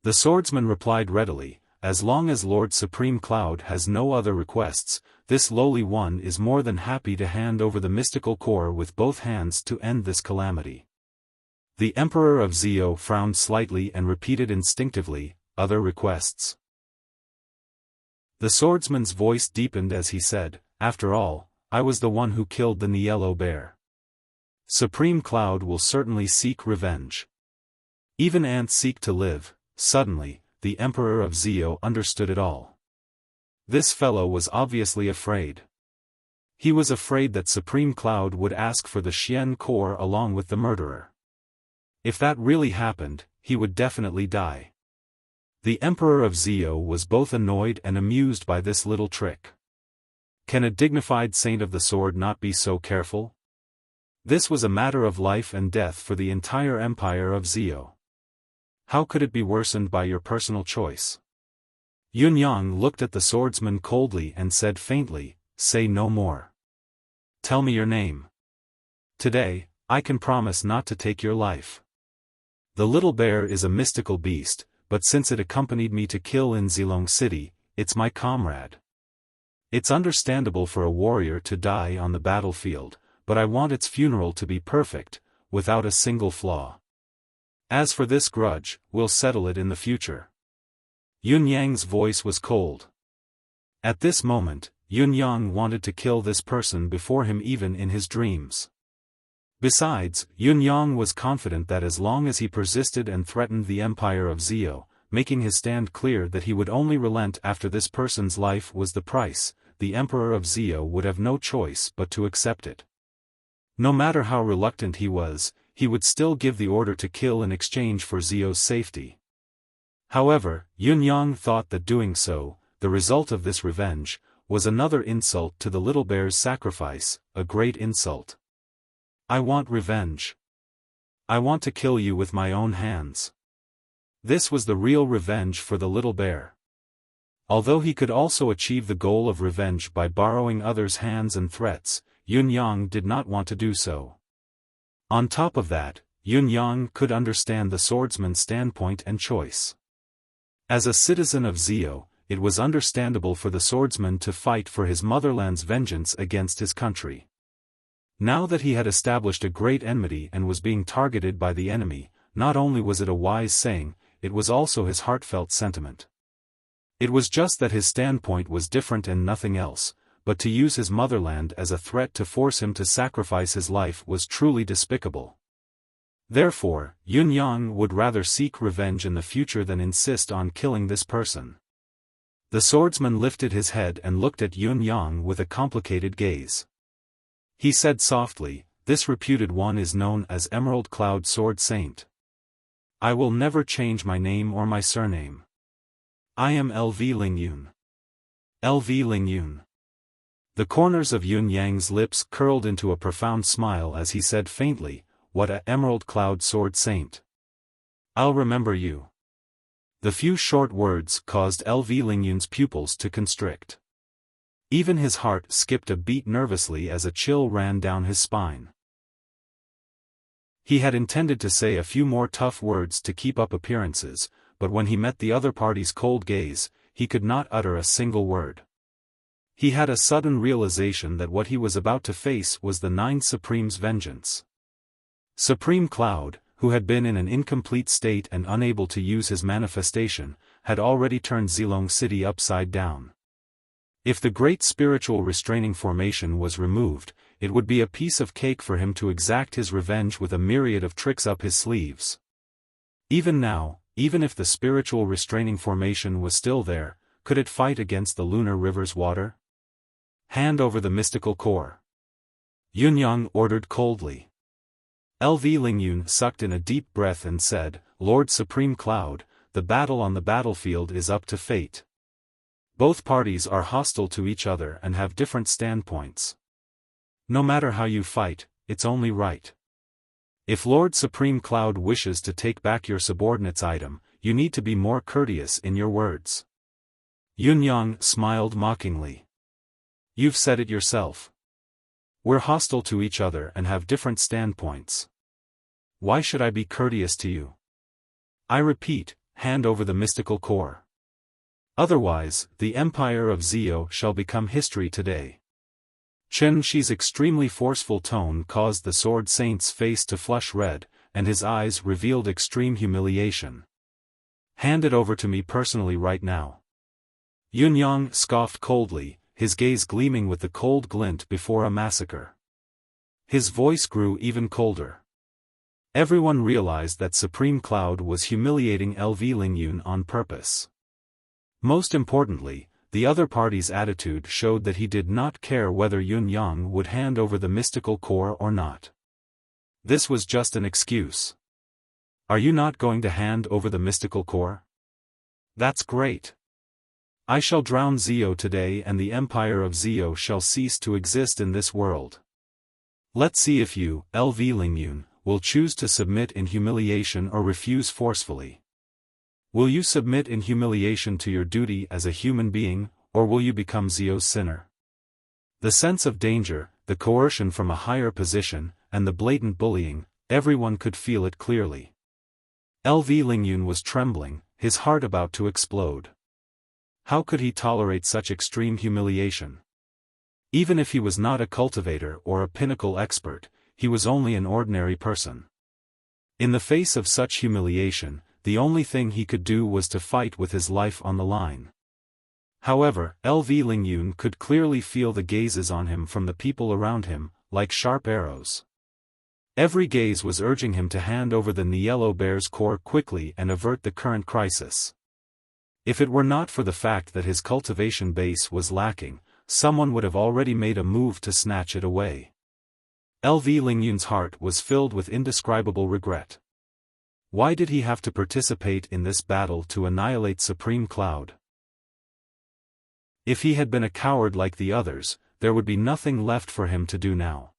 The swordsman replied readily, "As long as Lord Supreme Cloud has no other requests, this lowly one is more than happy to hand over the mystical core with both hands to end this calamity." The Emperor of Zio frowned slightly and repeated instinctively, "Other requests?" The swordsman's voice deepened as he said, "After all, I was the one who killed the Yellow Bear. Supreme Cloud will certainly seek revenge. Even ants seek to live." Suddenly, the Emperor of Zio understood it all. This fellow was obviously afraid. He was afraid that Supreme Cloud would ask for the Xian core along with the murderer. If that really happened, he would definitely die. The Emperor of Zio was both annoyed and amused by this little trick. Can a dignified saint of the sword not be so careful? This was a matter of life and death for the entire Empire of Zio. How could it be worsened by your personal choice? Yunyang looked at the swordsman coldly and said faintly, "Say no more. Tell me your name. Today, I can promise not to take your life. The little bear is a mystical beast, but since it accompanied me to kill in Zilong City, it's my comrade. It's understandable for a warrior to die on the battlefield, but I want its funeral to be perfect, without a single flaw. As for this grudge, we'll settle it in the future." Yunyang's voice was cold. At this moment, Yunyang wanted to kill this person before him even in his dreams. Besides, Yunyang was confident that as long as he persisted and threatened the Empire of Zio, making his stand clear that he would only relent after this person's life was the price, the Emperor of Zio would have no choice but to accept it. No matter how reluctant he would still give the order to kill in exchange for Zio's safety. However, Yunyang thought that doing so, the result of this revenge, was another insult to the little bear's sacrifice, a great insult. "I want revenge. I want to kill you with my own hands." This was the real revenge for the little bear. Although he could also achieve the goal of revenge by borrowing others' hands and threats, Yunyang did not want to do so. On top of that, Yunyang could understand the swordsman's standpoint and choice. As a citizen of Zio, it was understandable for the swordsman to fight for his motherland's vengeance against his country. Now that he had established a great enmity and was being targeted by the enemy, not only was it a wise saying, it was also his heartfelt sentiment. It was just that his standpoint was different and nothing else, but to use his motherland as a threat to force him to sacrifice his life was truly despicable. Therefore, Yunyang would rather seek revenge in the future than insist on killing this person. The swordsman lifted his head and looked at Yunyang with a complicated gaze. He said softly, "This reputed one is known as Emerald Cloud Sword Saint. I will never change my name or my surname. I am LV Lingyun. LV Lingyun." The corners of Yunyang's lips curled into a profound smile as he said faintly, "What a Emerald Cloud Sword Saint. I'll remember you." The few short words caused LV Lingyun's pupils to constrict. Even his heart skipped a beat nervously as a chill ran down his spine. He had intended to say a few more tough words to keep up appearances, but when he met the other party's cold gaze, he could not utter a single word. He had a sudden realization that what he was about to face was the Nine Supremes' vengeance. Supreme Cloud, who had been in an incomplete state and unable to use his manifestation, had already turned Zilong City upside down. If the great spiritual restraining formation was removed, it would be a piece of cake for him to exact his revenge with a myriad of tricks up his sleeves. Even now, even if the spiritual restraining formation was still there, could it fight against the lunar river's water? Hand over the mystical core. Yunyang ordered coldly. LV Lingyun sucked in a deep breath and said, Lord Supreme Cloud, the battle on the battlefield is up to fate. Both parties are hostile to each other and have different standpoints. No matter how you fight, it's only right. If Lord Supreme Cloud wishes to take back your subordinate's item, you need to be more courteous in your words. Yunyang smiled mockingly. You've said it yourself. We're hostile to each other and have different standpoints. Why should I be courteous to you? I repeat, hand over the mystical core. Otherwise, the empire of Zio shall become history today. Chen Shi's extremely forceful tone caused the Sword Saint's face to flush red, and his eyes revealed extreme humiliation. Hand it over to me personally right now. Yunyang scoffed coldly, his gaze gleaming with the cold glint before a massacre. His voice grew even colder. Everyone realized that Supreme Cloud was humiliating LV Lingyun on purpose. Most importantly, the other party's attitude showed that he did not care whether Yunyang would hand over the mystical core or not. This was just an excuse. Are you not going to hand over the mystical core? That's great. I shall drown Zio today and the empire of Zio shall cease to exist in this world. Let's see if you, LV Lingyun, will choose to submit in humiliation or refuse forcefully. Will you submit in humiliation to your duty as a human being, or will you become Zio's sinner? The sense of danger, the coercion from a higher position, and the blatant bullying, everyone could feel it clearly. LV Lingyun was trembling, his heart about to explode. How could he tolerate such extreme humiliation? Even if he was not a cultivator or a pinnacle expert, he was only an ordinary person. In the face of such humiliation, the only thing he could do was to fight with his life on the line. However, LV Lingyun could clearly feel the gazes on him from the people around him, like sharp arrows. Every gaze was urging him to hand over the Niello Bear's core quickly and avert the current crisis. If it were not for the fact that his cultivation base was lacking, someone would have already made a move to snatch it away. LV Lingyun's heart was filled with indescribable regret. Why did he have to participate in this battle to annihilate Supreme Cloud? If he had been a coward like the others, there would be nothing left for him to do now.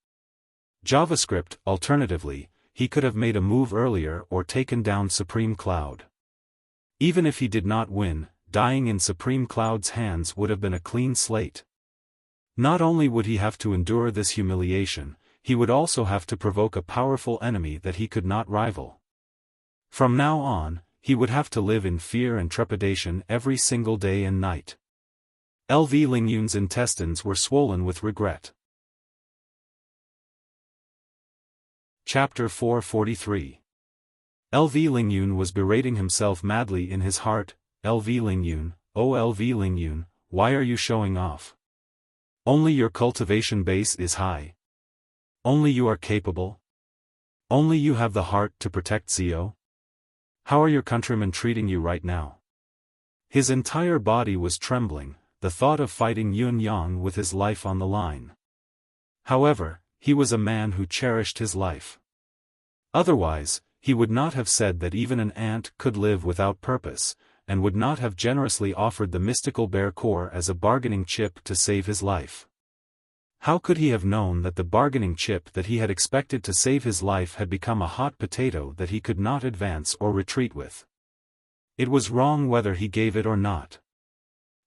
JavaScript, alternatively, he could have made a move earlier or taken down Supreme Cloud. Even if he did not win, dying in Supreme Cloud's hands would have been a clean slate. Not only would he have to endure this humiliation, he would also have to provoke a powerful enemy that he could not rival. From now on, he would have to live in fear and trepidation every single day and night. LV Lingyun's intestines were swollen with regret. Chapter 443. LV Lingyun was berating himself madly in his heart. LV Lingyun, oh LV Lingyun, why are you showing off? Only your cultivation base is high. Only you are capable. Only you have the heart to protect Zio. How are your countrymen treating you right now? His entire body was trembling, the thought of fighting Yunyang with his life on the line. However, he was a man who cherished his life. Otherwise, he would not have said that even an ant could live without purpose, and would not have generously offered the mystical bear core as a bargaining chip to save his life. How could he have known that the bargaining chip that he had expected to save his life had become a hot potato that he could not advance or retreat with? It was wrong whether he gave it or not.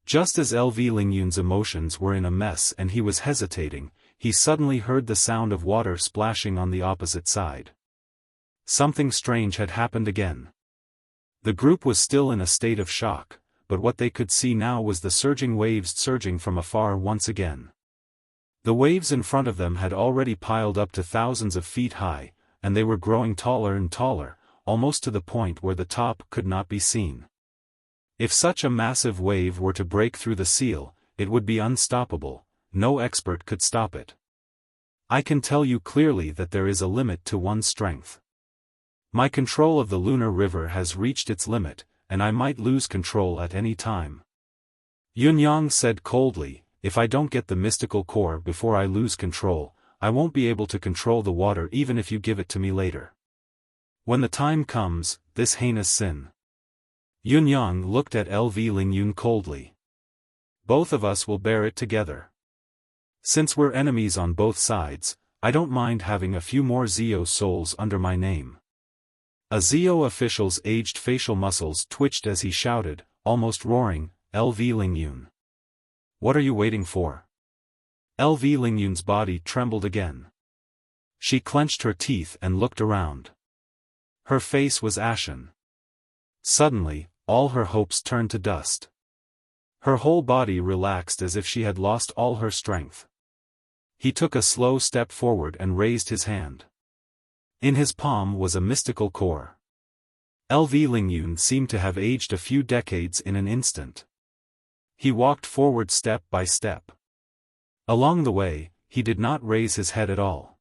Just as LV Lingyun's emotions were in a mess and he was hesitating, he suddenly heard the sound of water splashing on the opposite side. Something strange had happened again. The group was still in a state of shock, but what they could see now was the surging waves surging from afar once again. The waves in front of them had already piled up to thousands of feet high, and they were growing taller and taller, almost to the point where the top could not be seen. If such a massive wave were to break through the seal, it would be unstoppable, no expert could stop it. I can tell you clearly that there is a limit to one's strength. My control of the lunar river has reached its limit, and I might lose control at any time. Yunyang said coldly, if I don't get the mystical core before I lose control, I won't be able to control the water even if you give it to me later. When the time comes, this heinous sin. Yunyang looked at LV Lingyun coldly. Both of us will bear it together. Since we're enemies on both sides, I don't mind having a few more Zio souls under my name. A Zio official's aged facial muscles twitched as he shouted, almost roaring, LV Lingyun. What are you waiting for? LV Lingyun's body trembled again. She clenched her teeth and looked around. Her face was ashen. Suddenly, all her hopes turned to dust. Her whole body relaxed as if she had lost all her strength. He took a slow step forward and raised his hand. In his palm was a mystical core. LV Lingyun seemed to have aged a few decades in an instant. He walked forward step by step. Along the way, he did not raise his head at all.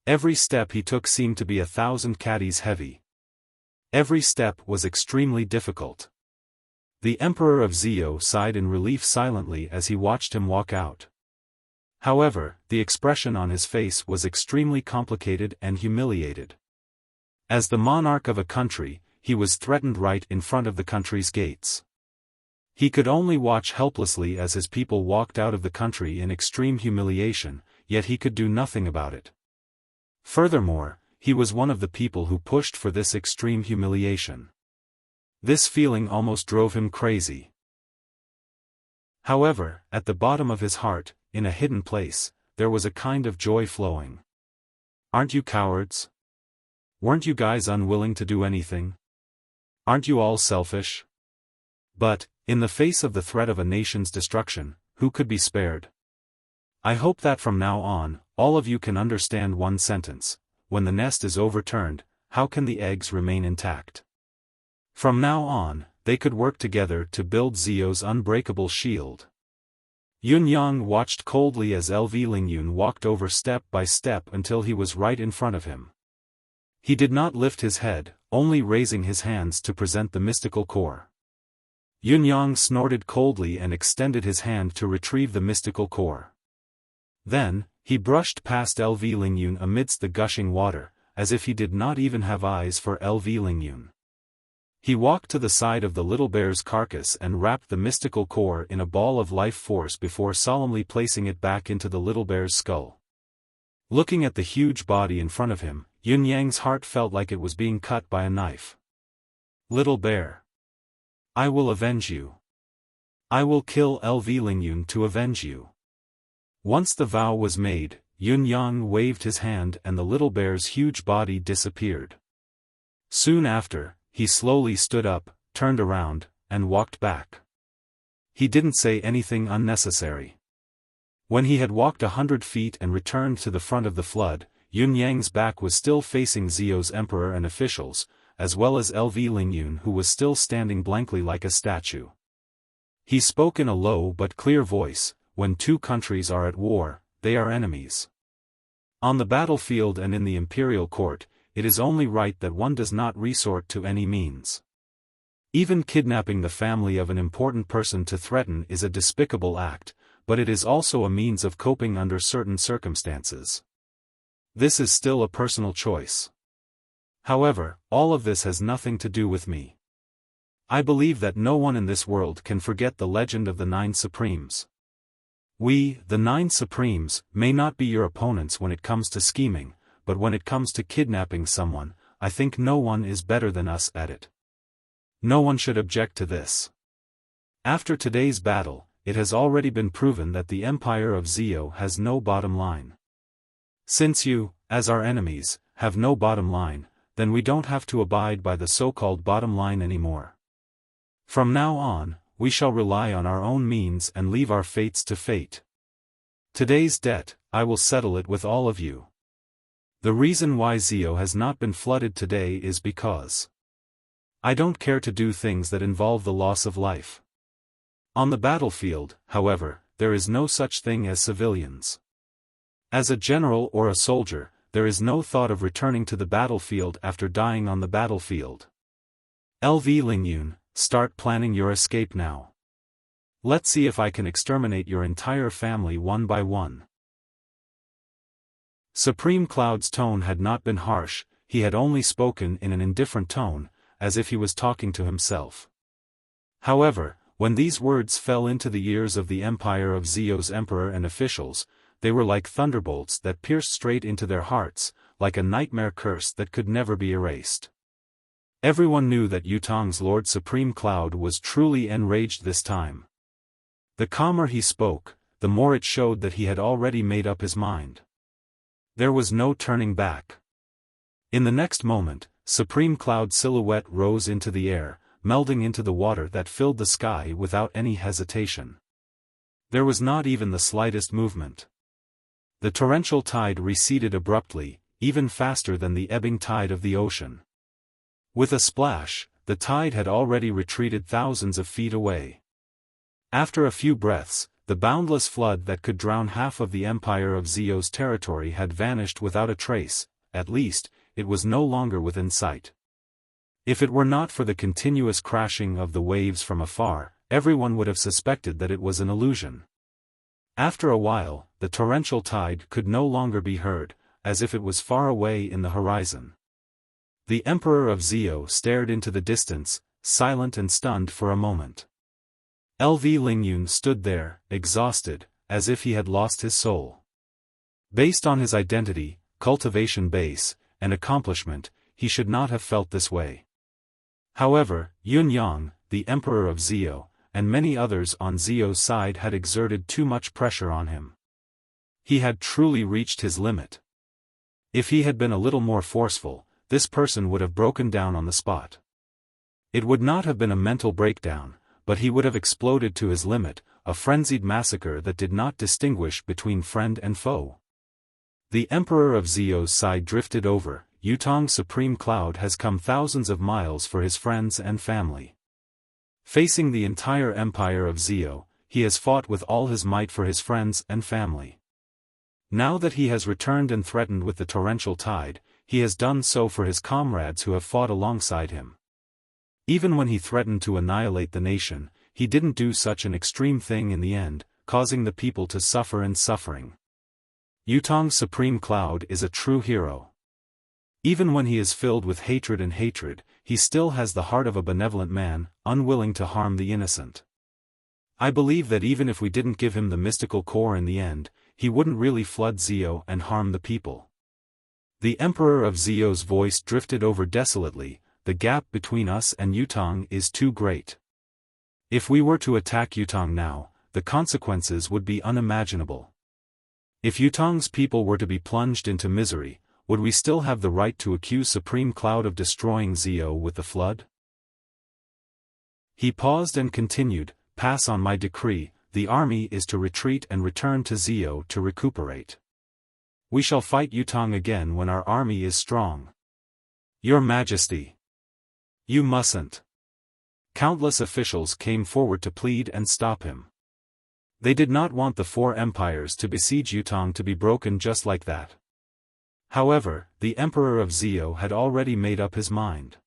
Every step he took seemed to be 1,000 caddies heavy. Every step was extremely difficult. The Emperor of Zio sighed in relief silently as he watched him walk out. However, the expression on his face was extremely complicated and humiliated. As the monarch of a country, he was threatened right in front of the country's gates. He could only watch helplessly as his people walked out of the country in extreme humiliation, yet he could do nothing about it. Furthermore, he was one of the people who pushed for this extreme humiliation. This feeling almost drove him crazy. However, at the bottom of his heart, in a hidden place, there was a kind of joy flowing. Aren't you cowards? Weren't you guys unwilling to do anything? Aren't you all selfish? But, in the face of the threat of a nation's destruction, who could be spared? I hope that from now on, all of you can understand one sentence: when the nest is overturned, how can the eggs remain intact? From now on, they could work together to build Zio's unbreakable shield. Yunyang watched coldly as LV Lingyun walked over step by step until he was right in front of him. He did not lift his head, only raising his hands to present the mystical core. Yunyang snorted coldly and extended his hand to retrieve the mystical core. Then, he brushed past LV Lingyun amidst the gushing water, as if he did not even have eyes for LV Lingyun. He walked to the side of the little bear's carcass and wrapped the mystical core in a ball of life force before solemnly placing it back into the little bear's skull. Looking at the huge body in front of him, Yunyang's heart felt like it was being cut by a knife. Little bear. I will avenge you. I will kill LV Lingyun to avenge you. Once the vow was made, Yunyang waved his hand and the little bear's huge body disappeared. Soon after, he slowly stood up, turned around, and walked back. He didn't say anything unnecessary. When he had walked 100 feet and returned to the front of the flood, Yunyang's back was still facing Zio's emperor and officials, as well as LV Lingyun, who was still standing blankly like a statue. He spoke in a low but clear voice: when two countries are at war, they are enemies. On the battlefield and in the imperial court, it is only right that one does not resort to any means. Even kidnapping the family of an important person to threaten is a despicable act, but it is also a means of coping under certain circumstances. This is still a personal choice. However, all of this has nothing to do with me. I believe that no one in this world can forget the legend of the 9 Supremes. We, the 9 Supremes, may not be your opponents when it comes to scheming, but when it comes to kidnapping someone, I think no one is better than us at it. No one should object to this. After today's battle, it has already been proven that the Empire of Zio has no bottom line. Since you, as our enemies, have no bottom line, then we don't have to abide by the so-called bottom line anymore. From now on, we shall rely on our own means and leave our fates to fate. Today's debt, I will settle it with all of you. The reason why Zio has not been flooded today is because I don't care to do things that involve the loss of life. On the battlefield, however, there is no such thing as civilians. As a general or a soldier, there is no thought of returning to the battlefield after dying on the battlefield. LV Lingyun, start planning your escape now. Let's see if I can exterminate your entire family one by one. Supreme Cloud's tone had not been harsh, he had only spoken in an indifferent tone, as if he was talking to himself. However, when these words fell into the ears of the Empire of Zio's emperor and officials, they were like thunderbolts that pierced straight into their hearts, like a nightmare curse that could never be erased. Everyone knew that Yutong's Lord Supreme Cloud was truly enraged this time. The calmer he spoke, the more it showed that he had already made up his mind. There was no turning back. In the next moment, Supreme Cloud's silhouette rose into the air, melding into the water that filled the sky without any hesitation. There was not even the slightest movement. The torrential tide receded abruptly, even faster than the ebbing tide of the ocean. With a splash, the tide had already retreated thousands of feet away. After a few breaths, the boundless flood that could drown half of the Empire of Zio's territory had vanished without a trace, at least, it was no longer within sight. If it were not for the continuous crashing of the waves from afar, everyone would have suspected that it was an illusion. After a while, the torrential tide could no longer be heard, as if it was far away in the horizon. The Emperor of Zio stared into the distance, silent and stunned for a moment. LV Lingyun stood there, exhausted, as if he had lost his soul. Based on his identity, cultivation base, and accomplishment, he should not have felt this way. However, Yun Yang, the Emperor of Zio, and many others on Zio's side had exerted too much pressure on him. He had truly reached his limit. If he had been a little more forceful, this person would have broken down on the spot. It would not have been a mental breakdown, but he would have exploded to his limit, a frenzied massacre that did not distinguish between friend and foe. The Emperor of Zio's side drifted over. Yutong's Supreme Cloud has come thousands of miles for his friends and family. Facing the entire Empire of Zio, he has fought with all his might for his friends and family. Now that he has returned and threatened with the torrential tide, he has done so for his comrades who have fought alongside him. Even when he threatened to annihilate the nation, he didn't do such an extreme thing in the end, causing the people to suffer and suffering. Yutong's Supreme Cloud is a true hero. Even when he is filled with hatred, he still has the heart of a benevolent man, unwilling to harm the innocent. I believe that even if we didn't give him the mystical core in the end, he wouldn't really flood Zio and harm the people. The Emperor of Zio's voice drifted over desolately. The gap between us and Yutong is too great. If we were to attack Yutong now, the consequences would be unimaginable. If Yutong's people were to be plunged into misery, would we still have the right to accuse Supreme Cloud of destroying Zio with the flood? He paused and continued, pass on my decree, the army is to retreat and return to Zio to recuperate. We shall fight Yutong again when our army is strong. Your Majesty. You mustn't. Countless officials came forward to plead and stop him. They did not want the four empires to besiege Yutong to be broken just like that. However, the Emperor of Zio had already made up his mind.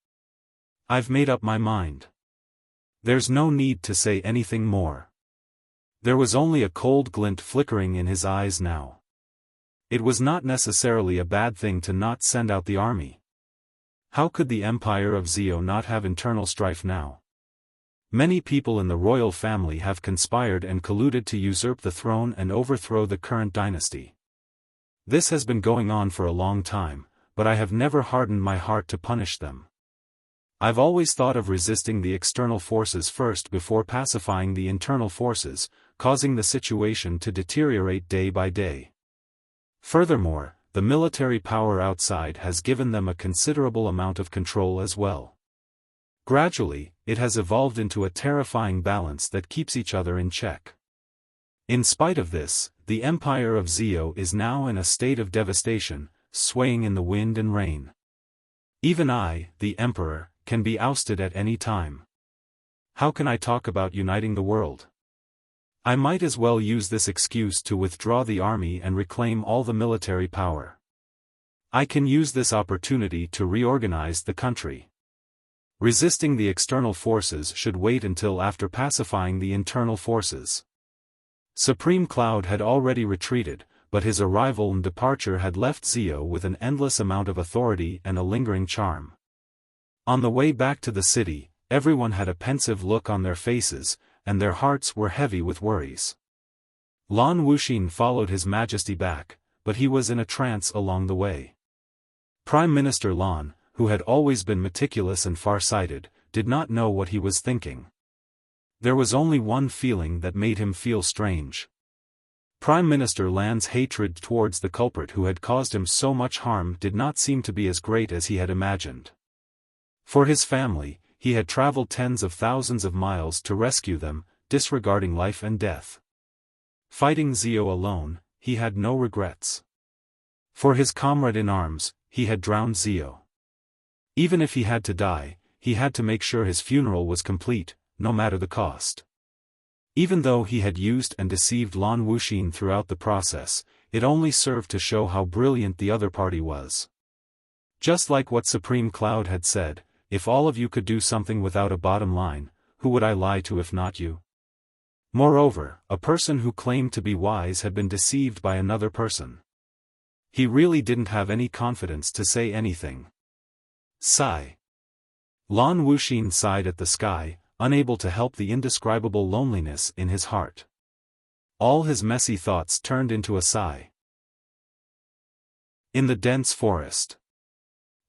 I've made up my mind. There's no need to say anything more. There was only a cold glint flickering in his eyes now. It was not necessarily a bad thing to not send out the army. How could the Empire of Zio not have internal strife now? Many people in the royal family have conspired and colluded to usurp the throne and overthrow the current dynasty. This has been going on for a long time, but I have never hardened my heart to punish them. I've always thought of resisting the external forces first before pacifying the internal forces, causing the situation to deteriorate day by day. Furthermore, the military power outside has given them a considerable amount of control as well. Gradually, it has evolved into a terrifying balance that keeps each other in check. In spite of this, the Empire of Zio is now in a state of devastation, swaying in the wind and rain. Even I, the emperor, can be ousted at any time. How can I talk about uniting the world? I might as well use this excuse to withdraw the army and reclaim all the military power. I can use this opportunity to reorganize the country. Resisting the external forces should wait until after pacifying the internal forces. Supreme Cloud had already retreated, but his arrival and departure had left Xiao with an endless amount of authority and a lingering charm. On the way back to the city, everyone had a pensive look on their faces, and their hearts were heavy with worries. Lan Wuxia followed His Majesty back, but he was in a trance along the way. Prime Minister Lan, who had always been meticulous and far-sighted, did not know what he was thinking. There was only one feeling that made him feel strange. Prime Minister Lan's hatred towards the culprit who had caused him so much harm did not seem to be as great as he had imagined. For his family, he had traveled tens of thousands of miles to rescue them, disregarding life and death. Fighting Xiao alone, he had no regrets. For his comrade in arms, he had drowned Xiao. Even if he had to die, he had to make sure his funeral was complete, no matter the cost. Even though he had used and deceived Lan Wuxia throughout the process, it only served to show how brilliant the other party was. Just like what Supreme Cloud had said, if all of you could do something without a bottom line, who would I lie to if not you? Moreover, a person who claimed to be wise had been deceived by another person. He really didn't have any confidence to say anything. Sigh. Lan Wuxia sighed at the sky, unable to help the indescribable loneliness in his heart. All his messy thoughts turned into a sigh. In the dense forest.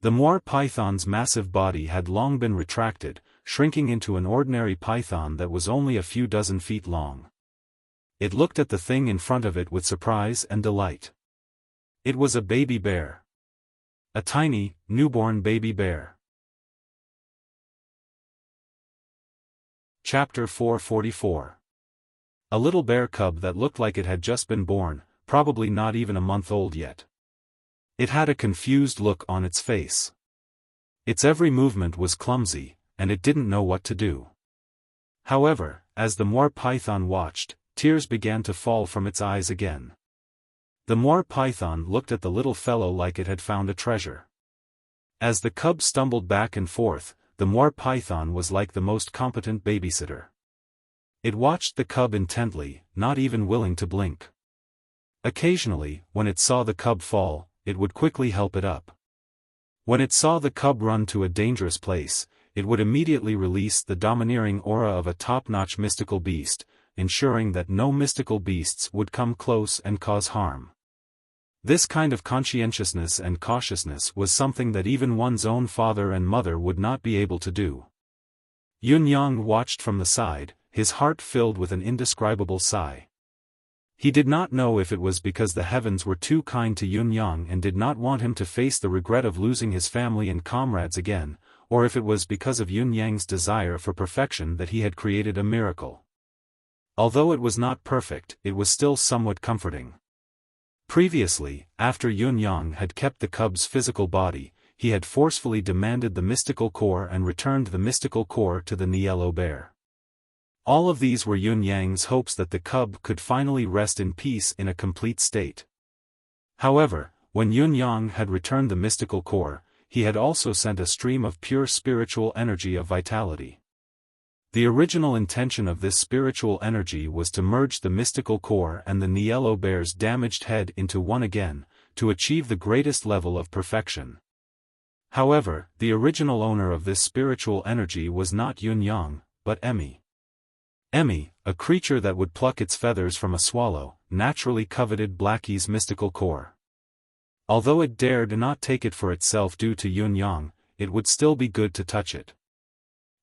The Moor python's massive body had long been retracted, shrinking into an ordinary python that was only a few dozen feet long. It looked at the thing in front of it with surprise and delight. It was a baby bear. A tiny, newborn baby bear. Chapter 444. A little bear cub that looked like it had just been born, probably not even a month old yet. It had a confused look on its face. Its every movement was clumsy, and it didn't know what to do. However, as the Moor python watched, tears began to fall from its eyes again. The Moor python looked at the little fellow like it had found a treasure. As the cub stumbled back and forth, the Moor python was like the most competent babysitter. It watched the cub intently, not even willing to blink. Occasionally, when it saw the cub fall, it would quickly help it up. When it saw the cub run to a dangerous place, it would immediately release the domineering aura of a top-notch mystical beast, ensuring that no mystical beasts would come close and cause harm. This kind of conscientiousness and cautiousness was something that even one's own father and mother would not be able to do. Yunyang watched from the side, his heart filled with an indescribable sigh. He did not know if it was because the heavens were too kind to Yunyang and did not want him to face the regret of losing his family and comrades again, or if it was because of Yunyang's desire for perfection that he had created a miracle. Although it was not perfect, it was still somewhat comforting. Previously, after Yunyang had kept the cub's physical body, he had forcefully demanded the mystical core and returned the mystical core to the yellow bear. All of these were Yunyang's hopes that the cub could finally rest in peace in a complete state. However, when Yunyang had returned the mystical core, he had also sent a stream of pure spiritual energy of vitality. The original intention of this spiritual energy was to merge the mystical core and the yellow bear's damaged head into one again, to achieve the greatest level of perfection. However, the original owner of this spiritual energy was not Yunyang, but Emmy. Emmy, a creature that would pluck its feathers from a swallow, naturally coveted Blackie's mystical core. Although it dared not take it for itself due to Yunyang, it would still be good to touch it.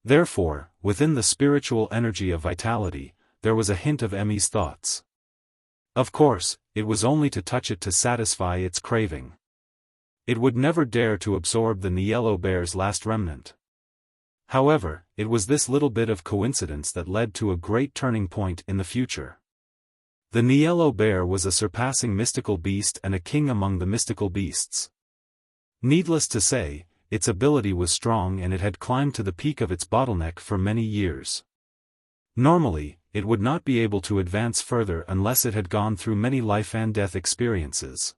Therefore, within the spiritual energy of vitality, there was a hint of Emmy's thoughts. Of course, it was only to touch it to satisfy its craving. It would never dare to absorb the yellow bear's last remnant. However, it was this little bit of coincidence that led to a great turning point in the future. The yellow bear was a surpassing mystical beast and a king among the mystical beasts. Needless to say, its ability was strong and it had climbed to the peak of its bottleneck for many years. Normally, it would not be able to advance further unless it had gone through many life and death experiences.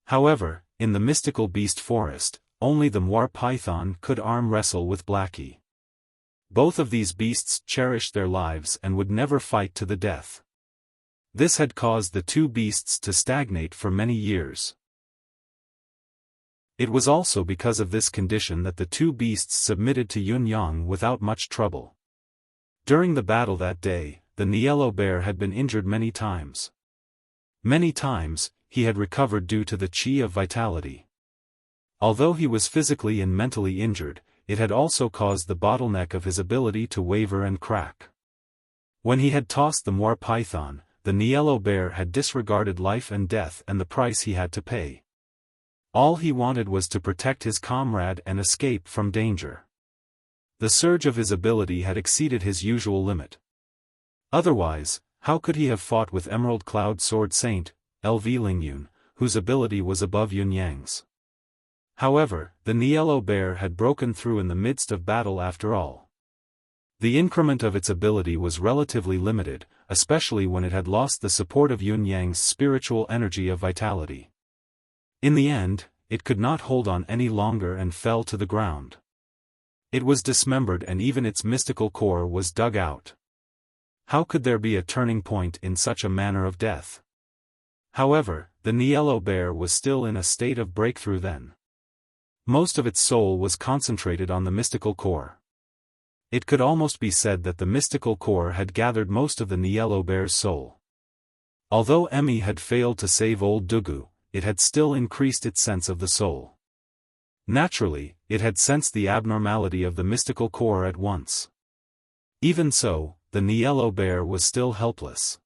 However, in the mystical beast forest, only the Moir python could arm wrestle with Blackie. Both of these beasts cherished their lives and would never fight to the death. This had caused the two beasts to stagnate for many years. It was also because of this condition that the two beasts submitted to Yun Yang without much trouble. During the battle that day, the yellow bear had been injured many times. Many times, he had recovered due to the qi of vitality. Although he was physically and mentally injured, it had also caused the bottleneck of his ability to waver and crack. When he had tossed the Moir python, the yellow bear had disregarded life and death and the price he had to pay. All he wanted was to protect his comrade and escape from danger. The surge of his ability had exceeded his usual limit. Otherwise, how could he have fought with Emerald Cloud Sword Saint, LV Lingyun, whose ability was above Yun Yang's? However, the yellow bear had broken through in the midst of battle after all. The increment of its ability was relatively limited, especially when it had lost the support of Yun Yang's spiritual energy of vitality. In the end, it could not hold on any longer and fell to the ground. It was dismembered and even its mystical core was dug out. How could there be a turning point in such a manner of death? However, the yellow bear was still in a state of breakthrough then. Most of its soul was concentrated on the mystical core. It could almost be said that the mystical core had gathered most of the yellow bear's soul. Although Emmy had failed to save old Dugu, it had still increased its sense of the soul. Naturally, it had sensed the abnormality of the mystical core at once. Even so, the yellow bear was still helpless.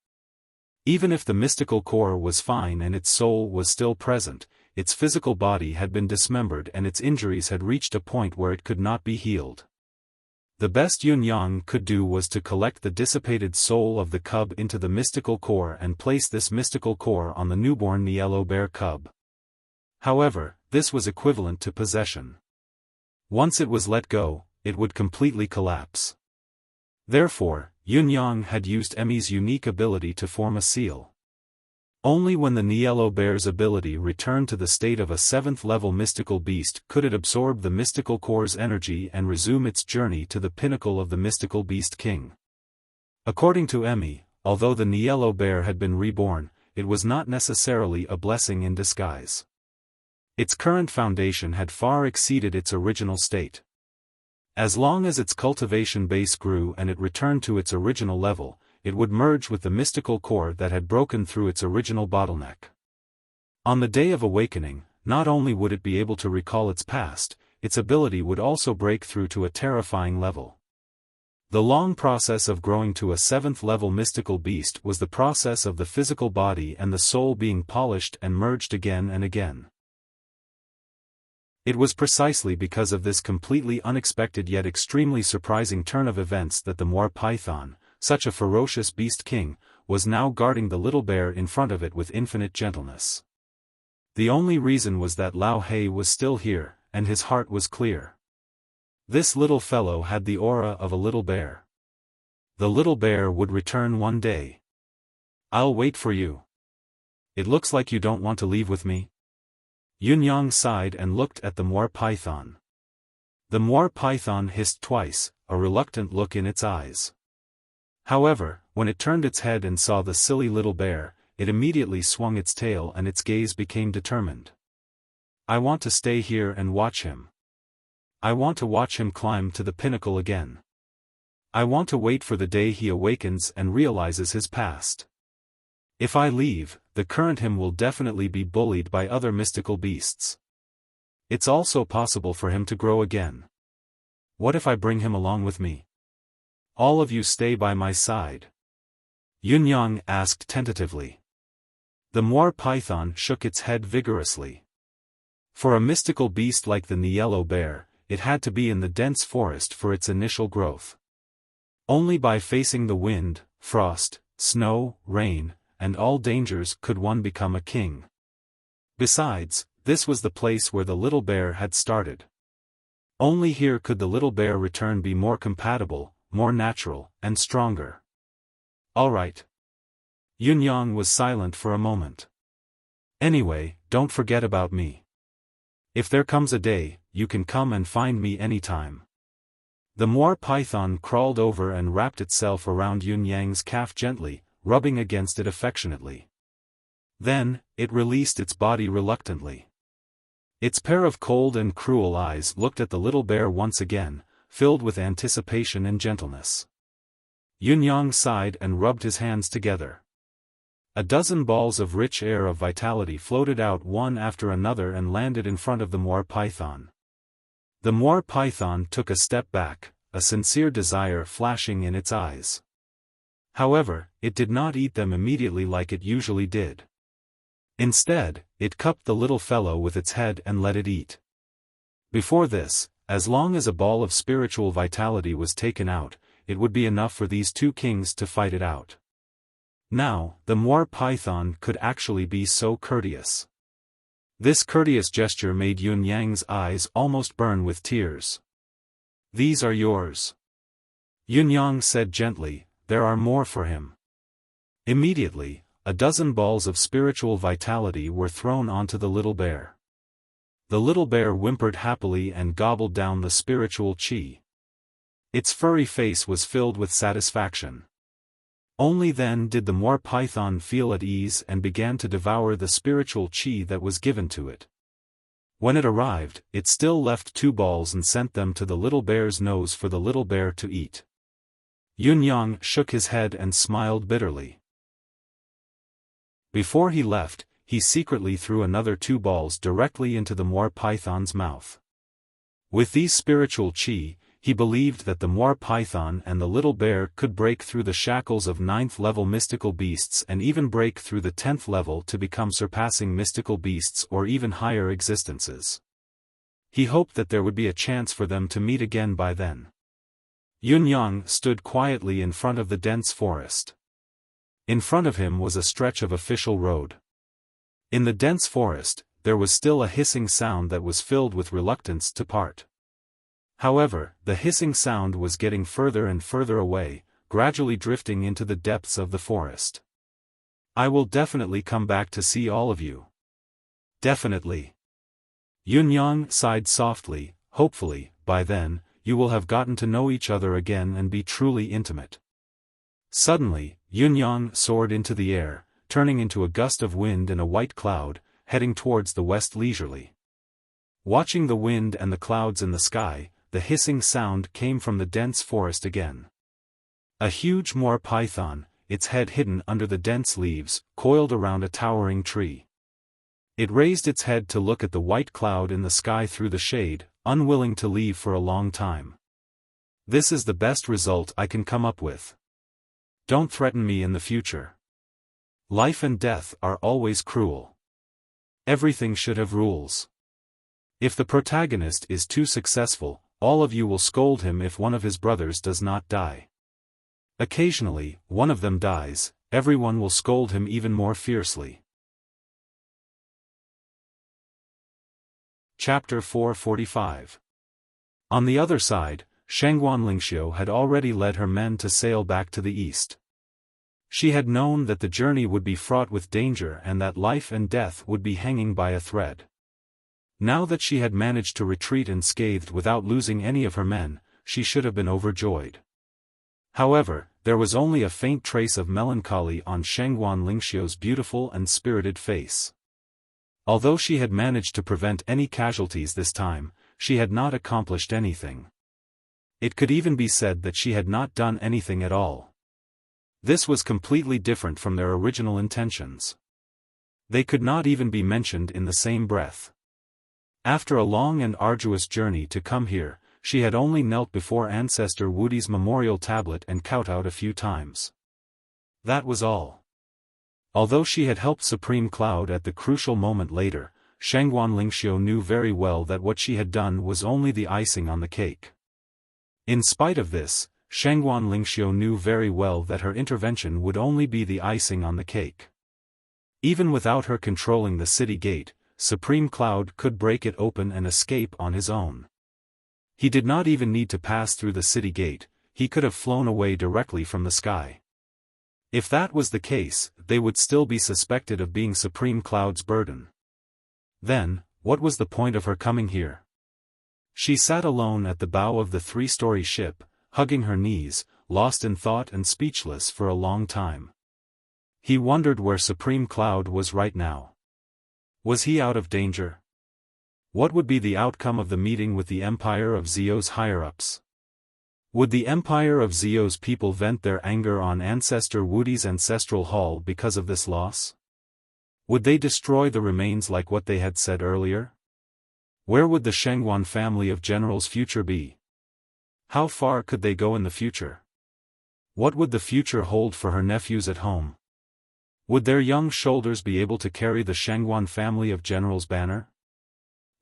Even if the mystical core was fine and its soul was still present, its physical body had been dismembered and its injuries had reached a point where it could not be healed. The best Yun Yang could do was to collect the dissipated soul of the cub into the mystical core and place this mystical core on the newborn yellow bear cub. However, this was equivalent to possession. Once it was let go, it would completely collapse. Therefore, Yun Yang had used Emmy's unique ability to form a seal. Only when the yellow bear's ability returned to the state of a 7th-level mystical beast could it absorb the mystical core's energy and resume its journey to the pinnacle of the mystical beast king. According to Emmy, although the yellow bear had been reborn, it was not necessarily a blessing in disguise. Its current foundation had far exceeded its original state. As long as its cultivation base grew and it returned to its original level, it would merge with the mystical core that had broken through its original bottleneck. On the day of awakening, not only would it be able to recall its past, its ability would also break through to a terrifying level. The long process of growing to a 7th-level mystical beast was the process of the physical body and the soul being polished and merged again and again. It was precisely because of this completely unexpected yet extremely surprising turn of events that the Moir python, such a ferocious beast king, was now guarding the little bear in front of it with infinite gentleness. The only reason was that Lao He was still here, and his heart was clear. This little fellow had the aura of a little bear. The little bear would return one day. I'll wait for you. It looks like you don't want to leave with me. Yun Yang sighed and looked at the Moir python. The Moir python hissed twice, a reluctant look in its eyes. However, when it turned its head and saw the silly little bear, it immediately swung its tail and its gaze became determined. I want to stay here and watch him. I want to watch him climb to the pinnacle again. I want to wait for the day he awakens and realizes his past. If I leave, the current him will definitely be bullied by other mystical beasts. It's also possible for him to grow again. What if I bring him along with me? All of you stay by my side. Yun Yang asked tentatively. The Moir python shook its head vigorously. For a mystical beast like the yellow bear, it had to be in the dense forest for its initial growth. Only by facing the wind, frost, snow, rain, and all dangers could one become a king. Besides, this was the place where the little bear had started. Only here could the little bear return be more compatible, more natural, and stronger. All right. Yunyang was silent for a moment. Anyway, don't forget about me. If there comes a day, you can come and find me anytime. The moor python crawled over and wrapped itself around Yunyang's calf gently, rubbing against it affectionately. Then, it released its body reluctantly. Its pair of cold and cruel eyes looked at the little bear once again, filled with anticipation and gentleness. Yunyang sighed and rubbed his hands together. A dozen balls of rich air of vitality floated out one after another and landed in front of the moor python. The moor python took a step back, a sincere desire flashing in its eyes. However, it did not eat them immediately like it usually did. Instead, it cupped the little fellow with its head and let it eat. Before this, as long as a ball of spiritual vitality was taken out, it would be enough for these two kings to fight it out. Now, the moor python could actually be so courteous. This courteous gesture made Yunyang's eyes almost burn with tears. "These are yours." Yunyang said gently, "There are more for him." Immediately, a dozen balls of spiritual vitality were thrown onto the little bear. The little bear whimpered happily and gobbled down the spiritual qi. Its furry face was filled with satisfaction. Only then did the moor python feel at ease and began to devour the spiritual qi that was given to it. When it arrived, it still left 2 balls and sent them to the little bear's nose for the little bear to eat. Yunyang shook his head and smiled bitterly. Before he left, he secretly threw another 2 balls directly into the moor python's mouth. With these spiritual qi, he believed that the moor python and the little bear could break through the shackles of 9th-level mystical beasts and even break through the 10th level to become surpassing mystical beasts or even higher existences. He hoped that there would be a chance for them to meet again by then. Yunyang stood quietly in front of the dense forest. In front of him was a stretch of official road. In the dense forest, there was still a hissing sound that was filled with reluctance to part. However, the hissing sound was getting further and further away, gradually drifting into the depths of the forest. "I will definitely come back to see all of you." "Definitely." Yunyang sighed softly, hopefully, by then, you will have gotten to know each other again and be truly intimate. Suddenly, Yunyang soared into the air, turning into a gust of wind and a white cloud, heading towards the west leisurely. Watching the wind and the clouds in the sky, the hissing sound came from the dense forest again. A huge moor python, its head hidden under the dense leaves, coiled around a towering tree. It raised its head to look at the white cloud in the sky through the shade, unwilling to leave for a long time. "This is the best result I can come up with. Don't threaten me in the future. Life and death are always cruel. Everything should have rules. If the protagonist is too successful, all of you will scold him if one of his brothers does not die. Occasionally, one of them dies, everyone will scold him even more fiercely." Chapter 445. On the other side, Shangguan Lingxiu had already led her men to sail back to the east. She had known that the journey would be fraught with danger and that life and death would be hanging by a thread. Now that she had managed to retreat unscathed without losing any of her men, she should have been overjoyed. However, there was only a faint trace of melancholy on Shangguan Lingxiu's beautiful and spirited face. Although she had managed to prevent any casualties this time, she had not accomplished anything. It could even be said that she had not done anything at all. This was completely different from their original intentions. They could not even be mentioned in the same breath. After a long and arduous journey to come here, she had only knelt before Ancestor Wudi's memorial tablet and kowtowed a few times. That was all. Although she had helped Supreme Cloud at the crucial moment later, Shangguan Lingxiu knew very well that what she had done was only the icing on the cake. In spite of this, Shangguan Lingxiu knew very well that her intervention would only be the icing on the cake. Even without her controlling the city gate, Supreme Cloud could break it open and escape on his own. He did not even need to pass through the city gate, he could have flown away directly from the sky. If that was the case, they would still be suspected of being Supreme Cloud's burden. Then, what was the point of her coming here? She sat alone at the bow of the 3-story ship, hugging her knees, lost in thought and speechless for a long time. He wondered where Supreme Cloud was right now. Was he out of danger? What would be the outcome of the meeting with the Empire of Zio's higher-ups? Would the Empire of Zio's people vent their anger on Ancestor Wudi's ancestral hall because of this loss? Would they destroy the remains like what they had said earlier? Where would the Shengguan family of generals' future be? How far could they go in the future? What would the future hold for her nephews at home? Would their young shoulders be able to carry the Shengguan family of generals' banner?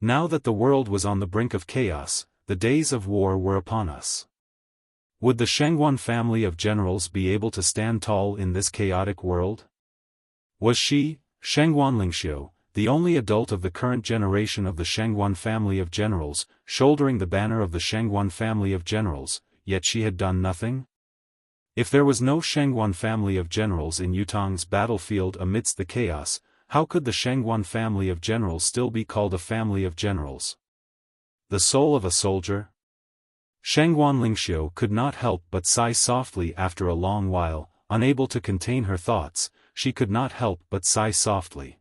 Now that the world was on the brink of chaos, the days of war were upon us. Would the Shengguan family of generals be able to stand tall in this chaotic world? Was she, Shengguan Lingxiu, the only adult of the current generation of the Shengguan family of generals, shouldering the banner of the Shengguan family of generals, yet she had done nothing? If there was no Shengguan family of generals in Yutong's battlefield amidst the chaos, how could the Shengguan family of generals still be called a family of generals? The soul of a soldier? Shengguan Lingxiu could not help but sigh softly after a long while, unable to contain her thoughts, she could not help but sigh softly.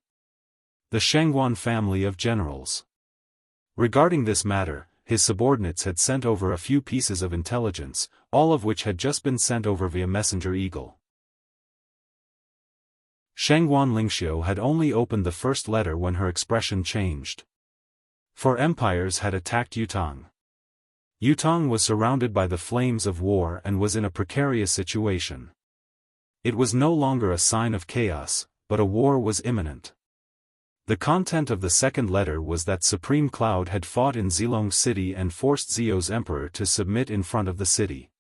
The Shengguan family of generals. Regarding this matter, his subordinates had sent over a few pieces of intelligence, all of which had just been sent over via messenger eagle. Shengguan Lingxiu had only opened the first letter when her expression changed. Four empires had attacked Yutong. Yutong was surrounded by the flames of war and was in a precarious situation. It was no longer a sign of chaos, but a war was imminent. The content of the second letter was that Supreme Cloud had fought in Zilong City and forced Zio's emperor to submit in front of the city.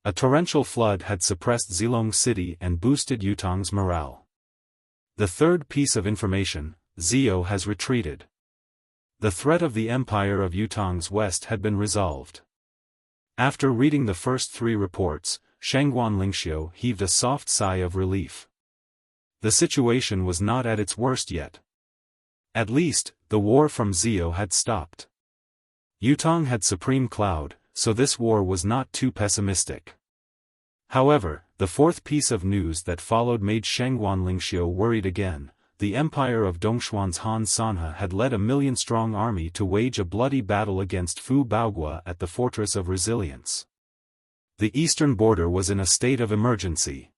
A torrential flood had suppressed Zilong City and boosted Yutong's morale. The third piece of information, Zio has retreated. The threat of the Empire of Yutong's west had been resolved. After reading the first 3 reports, Shengguan Lingxiu heaved a soft sigh of relief. The situation was not at its worst yet. At least, the war from Zio had stopped. Yutong had Supreme Cloud, so this war was not too pessimistic. However, the fourth piece of news that followed made Shengguan Lingxiu worried again. The Empire of Dongxuan's Han Sanhe had led a 1,000,000-strong army to wage a bloody battle against Fu Baogua at the Fortress of Resilience. The eastern border was in a state of emergency.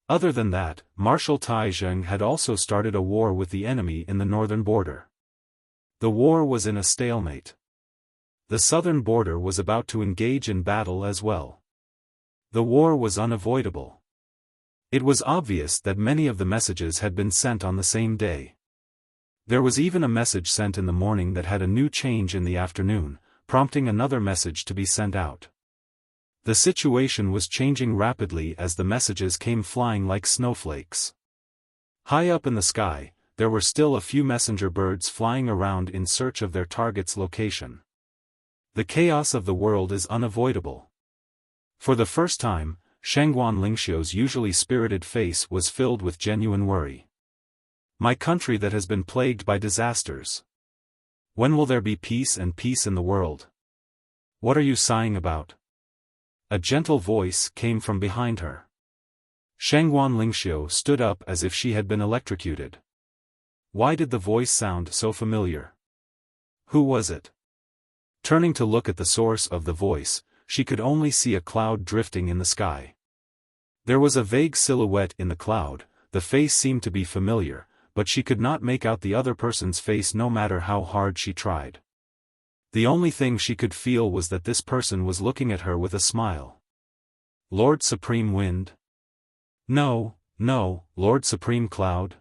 Other than that, Marshal Tai Zheng had also started a war with the enemy in the northern border. The war was in a stalemate. The southern border was about to engage in battle as well. The war was unavoidable. It was obvious that many of the messages had been sent on the same day. There was even a message sent in the morning that had a new change in the afternoon, prompting another message to be sent out. The situation was changing rapidly as the messages came flying like snowflakes. High up in the sky, there were still a few messenger birds flying around in search of their target's location. The chaos of the world is unavoidable. For the first time, Shengguan Lingxiu's usually spirited face was filled with genuine worry. My country that has been plagued by disasters. When will there be peace in the world? What are you sighing about? A gentle voice came from behind her. Shengguan Lingxiu stood up as if she had been electrocuted. Why did the voice sound so familiar? Who was it? Turning to look at the source of the voice, she could only see a cloud drifting in the sky. There was a vague silhouette in the cloud, the face seemed to be familiar, but she could not make out the other person's face no matter how hard she tried. The only thing she could feel was that this person was looking at her with a smile. Lord Supreme Wind? No, Lord Supreme Cloud?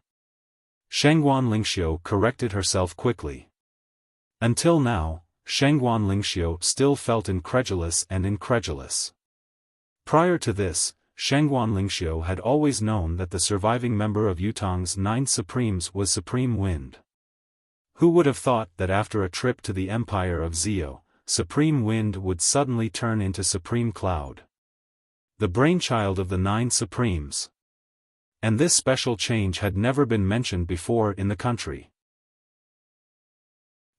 Shengguan Lingxiu corrected herself quickly. Until now, Shengguan Lingxiu still felt incredulous. Prior to this, Shangguan Lingxiu had always known that the surviving member of Yutong's 9 Supremes was Supreme Wind. Who would have thought that after a trip to the Empire of Zio, Supreme Wind would suddenly turn into Supreme Cloud? The brainchild of the 9 Supremes. And this special change had never been mentioned before in the country.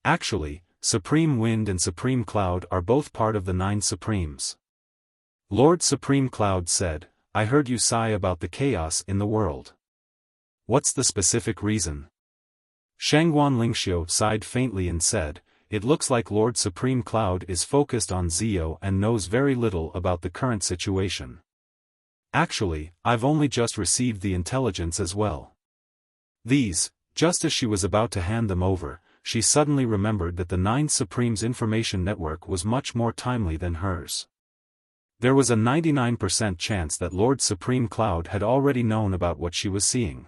Actually, Supreme Wind and Supreme Cloud are both part of the 9 Supremes. Lord Supreme Cloud said, "I heard you sigh about the chaos in the world. What's the specific reason?" Shangguan Lingxiu sighed faintly and said, "It looks like Lord Supreme Cloud is focused on Zio and knows very little about the current situation. Actually, I've only just received the intelligence as well." Just as she was about to hand them over, she suddenly remembered that the 9 Supremes' information network was much more timely than hers. There was a 99% chance that Lord Supreme Cloud had already known about what she was seeing.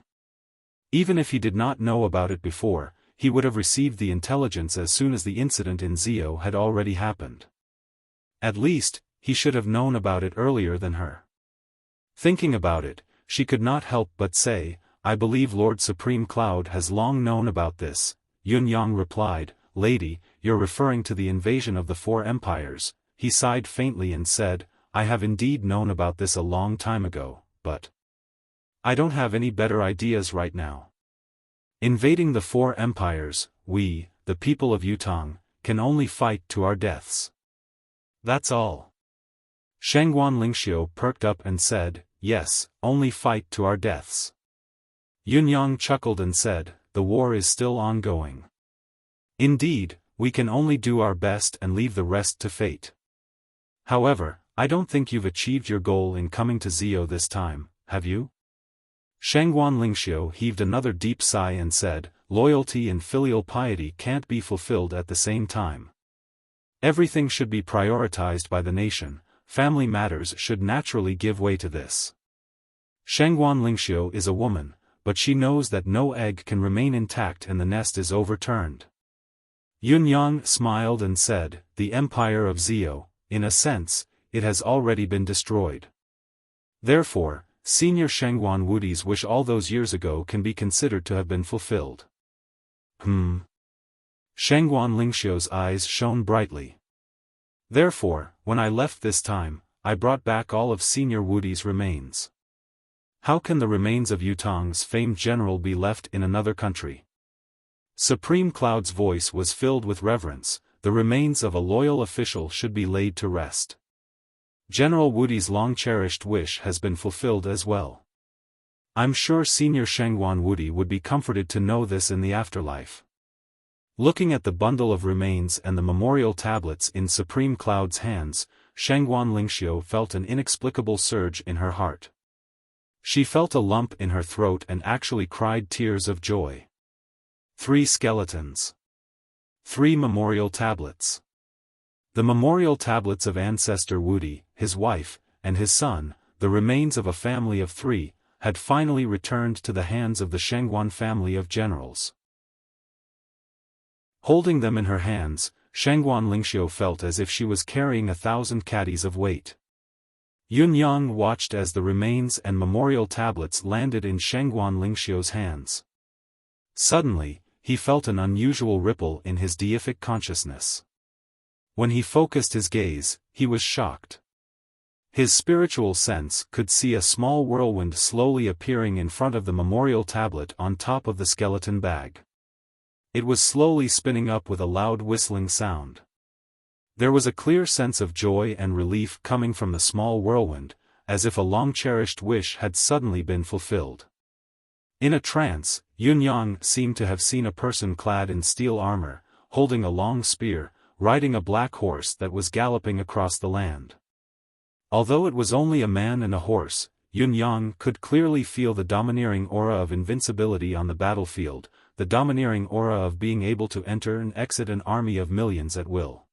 Even if he did not know about it before, he would have received the intelligence as soon as the incident in Zio had already happened. At least, he should have known about it earlier than her. Thinking about it, she could not help but say, "I believe Lord Supreme Cloud has long known about this." Yun Yang replied, "Lady, you're referring to the invasion of the 4 empires." He sighed faintly and said, "I have indeed known about this a long time ago, but I don't have any better ideas right now. Invading the 4 empires, we, the people of Yutong, can only fight to our deaths. That's all." Shangguan Lingxiu perked up and said, "Yes, only fight to our deaths." Yun Yang chuckled and said, "The war is still ongoing. Indeed, we can only do our best and leave the rest to fate. However, I don't think you've achieved your goal in coming to Zio this time, have you?" Shangguan Lingxiu heaved another deep sigh and said, "Loyalty and filial piety can't be fulfilled at the same time. Everything should be prioritized by the nation, family matters should naturally give way to this. Shangguan Lingxiu is a woman, but she knows that no egg can remain intact and the nest is overturned." Yun Yang smiled and said, "The Empire of Zio, in a sense, it has already been destroyed. Therefore, Senior Shangguan Wudi's wish all those years ago can be considered to have been fulfilled." Shangguan Lingxiu's eyes shone brightly. "Therefore, when I left this time, I brought back all of Senior Wudi's remains. How can the remains of Yutong's famed general be left in another country?" Supreme Cloud's voice was filled with reverence. "The remains of a loyal official should be laid to rest. General Wudi's long-cherished wish has been fulfilled as well. I'm sure Senior Shangguan Wudi would be comforted to know this in the afterlife." Looking at the bundle of remains and the memorial tablets in Supreme Cloud's hands, Shangguan Lingxiu felt an inexplicable surge in her heart. She felt a lump in her throat and actually cried tears of joy. 3 skeletons. 3 memorial tablets. The memorial tablets of Ancestor Wudi, his wife, and his son, the remains of a family of 3, had finally returned to the hands of the Shangguan family of generals. Holding them in her hands, Shangguan Lingxiu felt as if she was carrying 1,000 caddies of weight. Yun Yang watched as the remains and memorial tablets landed in Shangguan Lingxiu's hands. Suddenly, he felt an unusual ripple in his deific consciousness. When he focused his gaze, he was shocked. His spiritual sense could see a small whirlwind slowly appearing in front of the memorial tablet on top of the skeleton bag. It was slowly spinning up with a loud whistling sound. There was a clear sense of joy and relief coming from the small whirlwind, as if a long-cherished wish had suddenly been fulfilled. In a trance, Yun Yang seemed to have seen a person clad in steel armor, holding a long spear, riding a black horse that was galloping across the land. Although it was only a man and a horse, Yun Yang could clearly feel the domineering aura of invincibility on the battlefield, the domineering aura of being able to enter and exit an army of millions at will.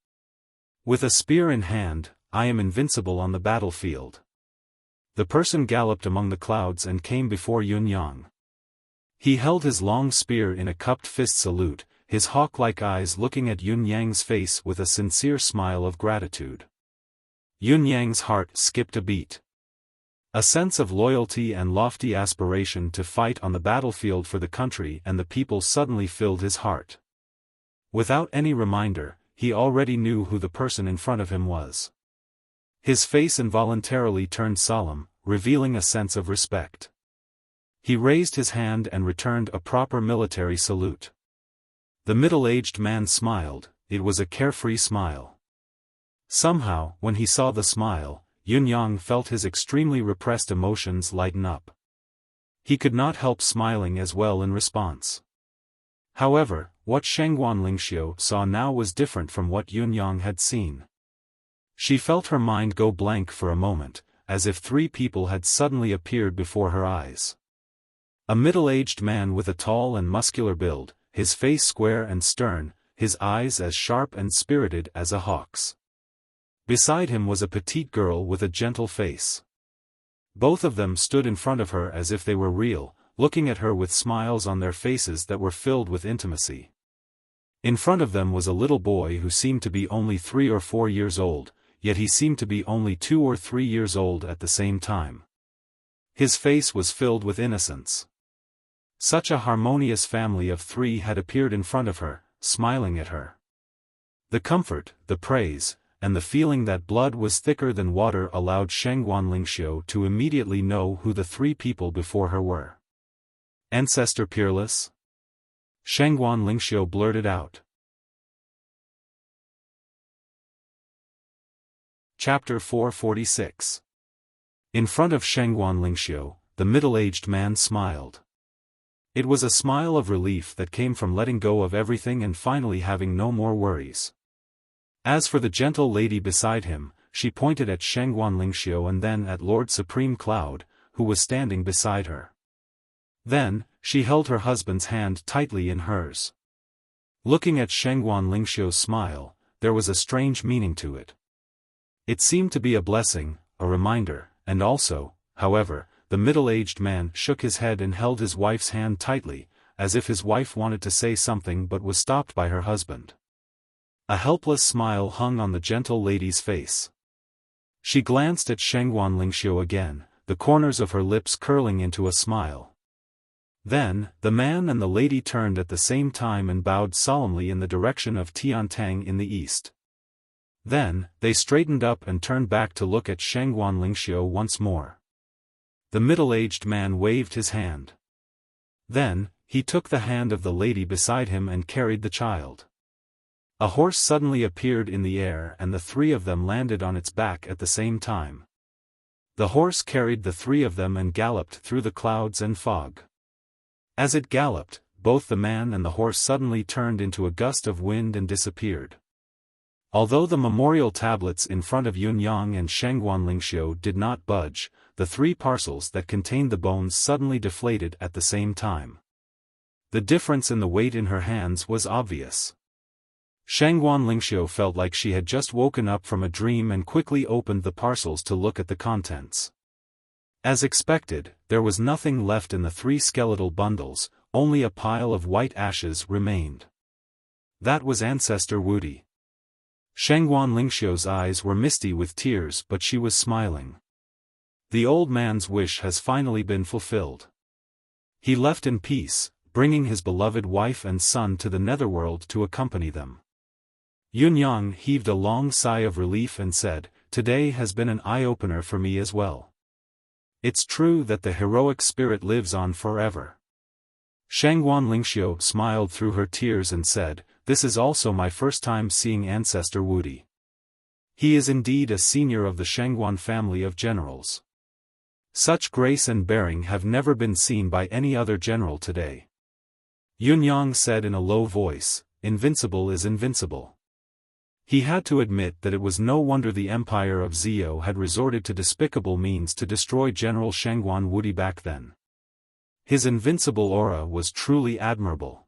With a spear in hand, I am invincible on the battlefield. The person galloped among the clouds and came before Yun Yang. He held his long spear in a cupped fist salute, his hawk-like eyes looking at Yun Yang's face with a sincere smile of gratitude. Yun Yang's heart skipped a beat. A sense of loyalty and lofty aspiration to fight on the battlefield for the country and the people suddenly filled his heart. Without any reminder, he already knew who the person in front of him was. His face involuntarily turned solemn, revealing a sense of respect. He raised his hand and returned a proper military salute. The middle-aged man smiled. It was a carefree smile. Somehow, when he saw the smile, Yunyang felt his extremely repressed emotions lighten up. He could not help smiling as well in response. However, what Shengguan Lingxiu saw now was different from what Yunyang had seen. She felt her mind go blank for a moment, as if three people had suddenly appeared before her eyes. A middle-aged man with a tall and muscular build, his face square and stern, his eyes as sharp and spirited as a hawk's. Beside him was a petite girl with a gentle face. Both of them stood in front of her as if they were real, looking at her with smiles on their faces that were filled with intimacy. In front of them was a little boy who seemed to be only 3 or 4 years old, yet he seemed to be only 2 or 3 years old at the same time. His face was filled with innocence. Such a harmonious family of 3 had appeared in front of her, smiling at her. The comfort, the praise, and the feeling that blood was thicker than water allowed Shengguan Lingxiu to immediately know who the 3 people before her were. Ancestor peerless? Shengguan Lingxiu blurted out. Chapter 446. In front of Shengguan Lingxiu, the middle-aged man smiled. It was a smile of relief that came from letting go of everything and finally having no more worries. As for the gentle lady beside him, she pointed at Shengguan Lingxiu and then at Lord Supreme Cloud, who was standing beside her. Then, she held her husband's hand tightly in hers. Looking at Shengguan Lingxiu's smile, there was a strange meaning to it. It seemed to be a blessing, a reminder, and also, however, the middle-aged man shook his head and held his wife's hand tightly, as if his wife wanted to say something but was stopped by her husband. A helpless smile hung on the gentle lady's face. She glanced at Shengguan Lingxiu again, the corners of her lips curling into a smile. Then, the man and the lady turned at the same time and bowed solemnly in the direction of Tiantang in the east. Then, they straightened up and turned back to look at Shengguan Lingxiu once more. The middle-aged man waved his hand. Then, he took the hand of the lady beside him and carried the child. A horse suddenly appeared in the air and the 3 of them landed on its back at the same time. The horse carried the 3 of them and galloped through the clouds and fog. As it galloped, both the man and the horse suddenly turned into a gust of wind and disappeared. Although the memorial tablets in front of Yunyang and Shengguan Lingxiu did not budge, the 3 parcels that contained the bones suddenly deflated at the same time. The difference in the weight in her hands was obvious. Shengguan Lingxiu felt like she had just woken up from a dream and quickly opened the parcels to look at the contents. As expected, there was nothing left in the 3 skeletal bundles, only a pile of white ashes remained. That was Ancestor Wudi. Shengguan Lingxiu's eyes were misty with tears but she was smiling. The old man's wish has finally been fulfilled. He left in peace, bringing his beloved wife and son to the netherworld to accompany them. Yunyang heaved a long sigh of relief and said, "Today has been an eye-opener for me as well. It's true that the heroic spirit lives on forever." Shengguan Lingxiu smiled through her tears and said, "This is also my first time seeing Ancestor Wudi. He is indeed a senior of the Shengguan family of generals. Such grace and bearing have never been seen by any other general today." Yunyang said in a low voice, "Invincible is invincible." He had to admit that it was no wonder the empire of Zhou had resorted to despicable means to destroy General Shengguan Wudi back then. His invincible aura was truly admirable.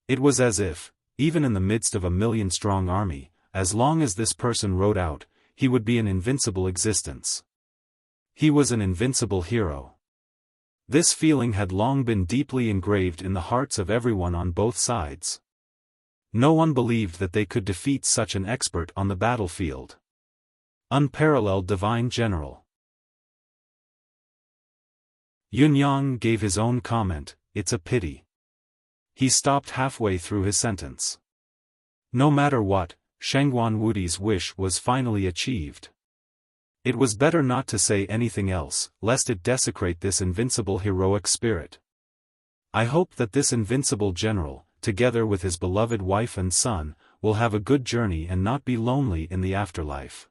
It was as if, even in the midst of a 1,000,000-strong army, as long as this person rode out, he would be an invincible existence. He was an invincible hero. This feeling had long been deeply engraved in the hearts of everyone on both sides. No one believed that they could defeat such an expert on the battlefield. Unparalleled divine general. Yunyang gave his own comment, "It's a pity." He stopped halfway through his sentence. No matter what, Shangguan Wudi's wish was finally achieved. It was better not to say anything else, lest it desecrate this invincible heroic spirit. I hope that this invincible general, together with his beloved wife and son, will have a good journey and not be lonely in the afterlife.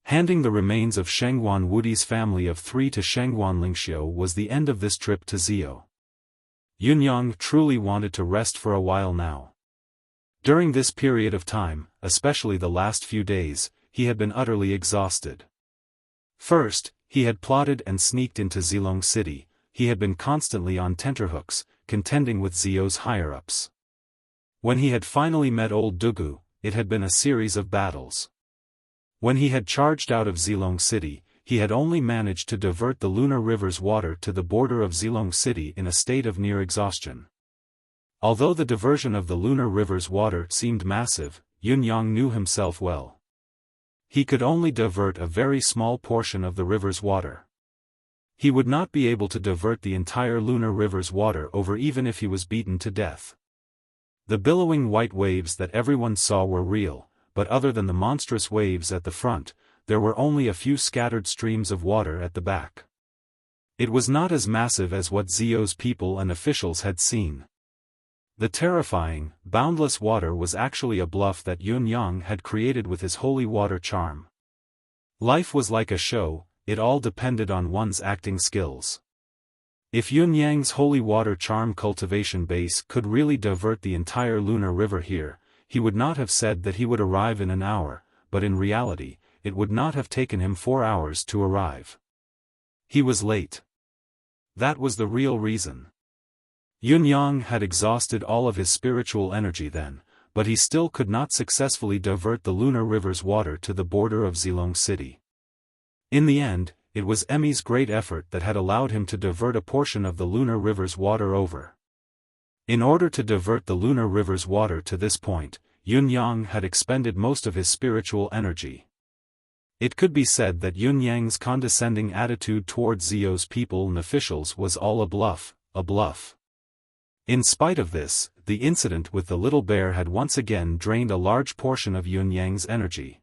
Handing the remains of Shangguan Wudi's family of 3 to Shangguan Lingxiu was the end of this trip to Zhou. Yunyang truly wanted to rest for a while now. During this period of time, especially the last few days, he had been utterly exhausted. First, he had plotted and sneaked into Zilong City. He had been constantly on tenterhooks, contending with Zhou's higher-ups. When he had finally met old Dugu, it had been a series of battles. When he had charged out of Zilong City, he had only managed to divert the Lunar River's water to the border of Zilong City in a state of near exhaustion. Although the diversion of the Lunar River's water seemed massive, Yunyang knew himself well. He could only divert a very small portion of the river's water. He would not be able to divert the entire Lunar River's water over even if he was beaten to death. The billowing white waves that everyone saw were real, but other than the monstrous waves at the front, there were only a few scattered streams of water at the back. It was not as massive as what Zhou's people and officials had seen. The terrifying, boundless water was actually a bluff that Yunyang had created with his holy water charm. Life was like a show, it all depended on one's acting skills. If Yunyang's holy water charm cultivation base could really divert the entire Lunar River here, he would not have said that he would arrive in an hour, but in reality, it would not have taken him 4 hours to arrive. He was late. That was the real reason. Yunyang had exhausted all of his spiritual energy then, but he still could not successfully divert the Lunar River's water to the border of Zilong City. In the end, it was Emmy's great effort that had allowed him to divert a portion of the Lunar River's water over. In order to divert the Lunar River's water to this point, Yunyang had expended most of his spiritual energy. It could be said that Yunyang's condescending attitude towards Zhou's people and officials was all a bluff, a bluff. In spite of this, the incident with the little bear had once again drained a large portion of Yunyang's energy.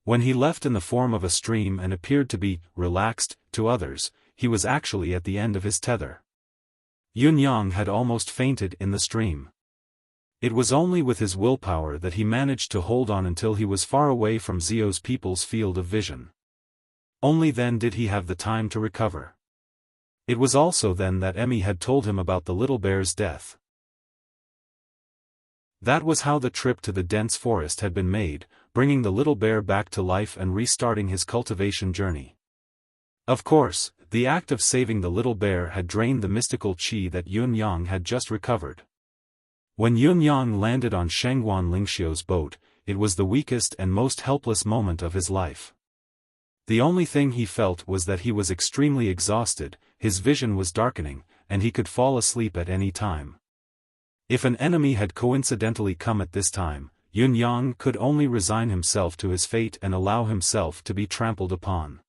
When he left in the form of a stream and appeared to be relaxed to others, he was actually at the end of his tether. Yunyang had almost fainted in the stream. It was only with his willpower that he managed to hold on until he was far away from Zhou's people's field of vision. Only then did he have the time to recover. It was also then that Emmy had told him about the little bear's death. That was how the trip to the dense forest had been made, bringing the little bear back to life and restarting his cultivation journey. Of course, the act of saving the little bear had drained the mystical qi that Yunyang had just recovered. When Yunyang landed on Shangguan Lingxiu's boat, it was the weakest and most helpless moment of his life. The only thing he felt was that he was extremely exhausted, his vision was darkening, and he could fall asleep at any time. If an enemy had coincidentally come at this time, Yunyang could only resign himself to his fate and allow himself to be trampled upon.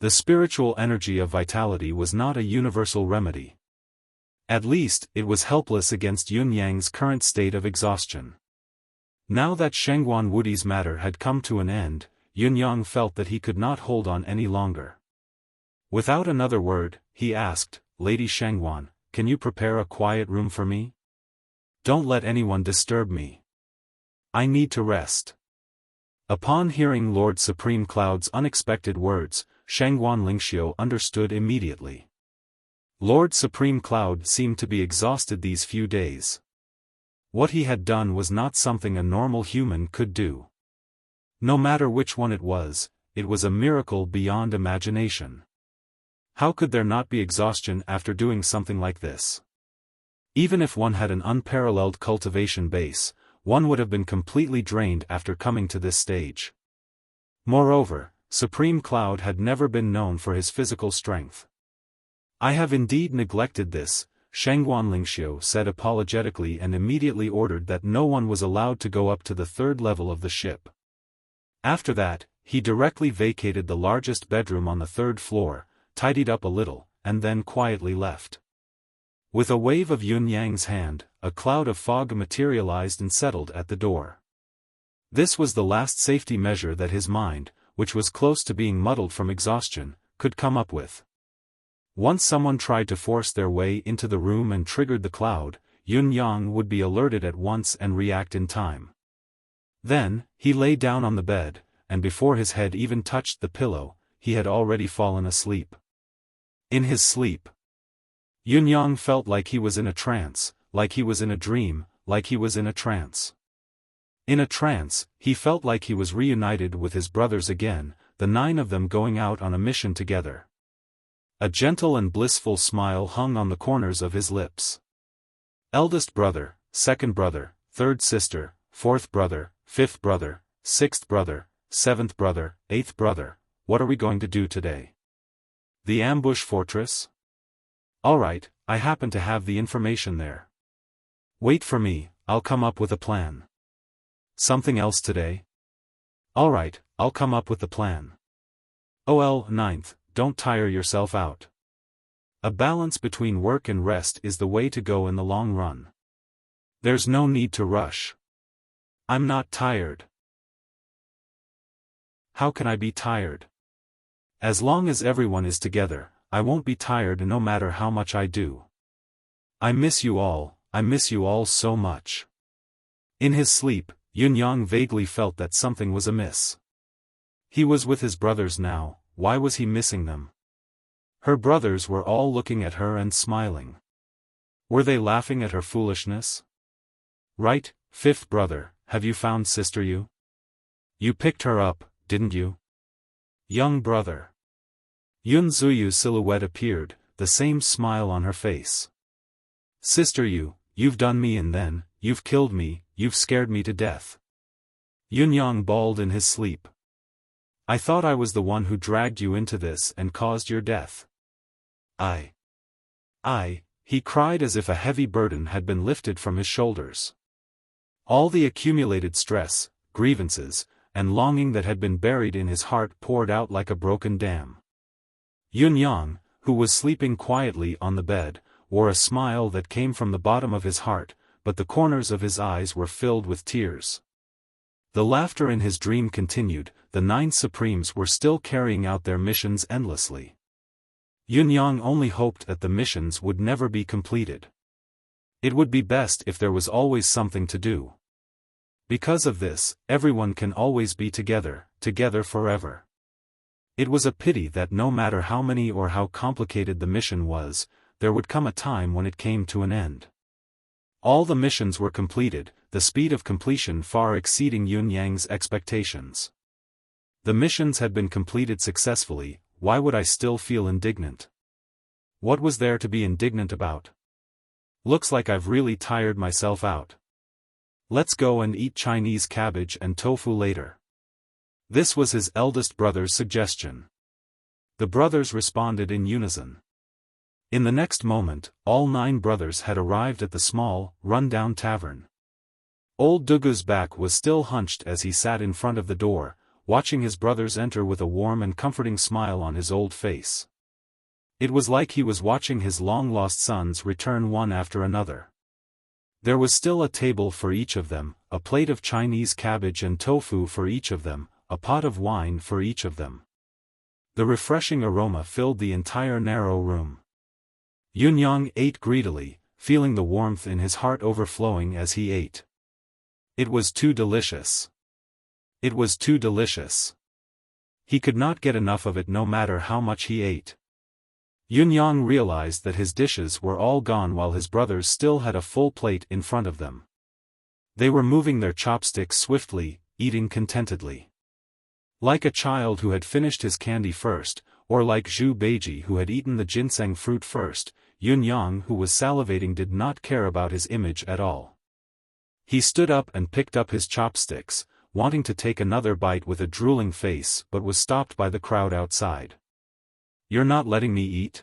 The spiritual energy of vitality was not a universal remedy. At least, it was helpless against Yunyang's current state of exhaustion. Now that Shangguan Wudi's matter had come to an end, Yunyang felt that he could not hold on any longer. Without another word, he asked, "Lady Shangguan, can you prepare a quiet room for me? Don't let anyone disturb me. I need to rest." Upon hearing Lord Supreme Cloud's unexpected words, Shangguan Lingxiu understood immediately. Lord Supreme Cloud seemed to be exhausted these few days. What he had done was not something a normal human could do. No matter which one it was a miracle beyond imagination. How could there not be exhaustion after doing something like this? Even if one had an unparalleled cultivation base, one would have been completely drained after coming to this stage. Moreover, Supreme Cloud had never been known for his physical strength. "I have indeed neglected this," Shangguan Lingxiu said apologetically and immediately ordered that no one was allowed to go up to the 3rd level of the ship. After that, he directly vacated the largest bedroom on the 3rd floor, tidied up a little, and then quietly left. With a wave of Yun Yang's hand, a cloud of fog materialized and settled at the door. This was the last safety measure that his mind, which was close to being muddled from exhaustion, could come up with. Once someone tried to force their way into the room and triggered the cloud, Yun Yang would be alerted at once and react in time. Then, he lay down on the bed, and before his head even touched the pillow, he had already fallen asleep. In his sleep, Yun Yang felt like he was in a trance, like he was in a dream, like he was in a trance. In a trance, he felt like he was reunited with his brothers again, the 9 of them going out on a mission together. A gentle and blissful smile hung on the corners of his lips. Eldest brother, second brother, third sister, fourth brother, fifth brother, sixth brother, seventh brother, eighth brother, what are we going to do today? The ambush fortress? Alright, I happen to have the information there. Wait for me, I'll come up with a plan. Something else today? Alright, I'll come up with the plan. Ninth, don't tire yourself out. A balance between work and rest is the way to go in the long run. There's no need to rush. I'm not tired. How can I be tired? As long as everyone is together, I won't be tired no matter how much I do. I miss you all so much. In his sleep, Yun Yang vaguely felt that something was amiss. He was with his brothers now, why was he missing them? Her brothers were all looking at her and smiling. Were they laughing at her foolishness? Right, fifth brother, have you found sister Yu? You picked her up, didn't you? Young brother. Yun Zuyu's silhouette appeared, the same smile on her face. Sister Yu, you've done me in then, you've killed me, you've scared me to death. Yun Yang bawled in his sleep. I thought I was the one who dragged you into this and caused your death. He cried as if a heavy burden had been lifted from his shoulders. All the accumulated stress, grievances, and longing that had been buried in his heart poured out like a broken dam. Yun Yang, who was sleeping quietly on the bed, wore a smile that came from the bottom of his heart, but the corners of his eyes were filled with tears. The laughter in his dream continued, the 9 Supremes were still carrying out their missions endlessly. Yun Yang only hoped that the missions would never be completed. It would be best if there was always something to do. Because of this, everyone can always be together forever. It was a pity that no matter how many or how complicated the mission was, there would come a time when it came to an end. All the missions were completed, the speed of completion far exceeding Yun Yang's expectations. The missions had been completed successfully, why would I still feel indignant? What was there to be indignant about? Looks like I've really tired myself out. Let's go and eat Chinese cabbage and tofu later. This was his eldest brother's suggestion. The brothers responded in unison. In the next moment, all 9 brothers had arrived at the small, run-down tavern. Old Dugu's back was still hunched as he sat in front of the door, watching his brothers enter with a warm and comforting smile on his old face. It was like he was watching his long-lost sons return one after another. There was still a table for each of them, a plate of Chinese cabbage and tofu for each of them, a pot of wine for each of them. The refreshing aroma filled the entire narrow room. Yun Yang ate greedily, feeling the warmth in his heart overflowing as he ate. It was too delicious. It was too delicious. He could not get enough of it no matter how much he ate. Yun Yang realized that his dishes were all gone while his brothers still had a full plate in front of them. They were moving their chopsticks swiftly, eating contentedly. Like a child who had finished his candy first, or like Zhu Beiji who had eaten the ginseng fruit first, Yun Yang who was salivating did not care about his image at all. He stood up and picked up his chopsticks, wanting to take another bite with a drooling face but was stopped by the crowd outside. You're not letting me eat?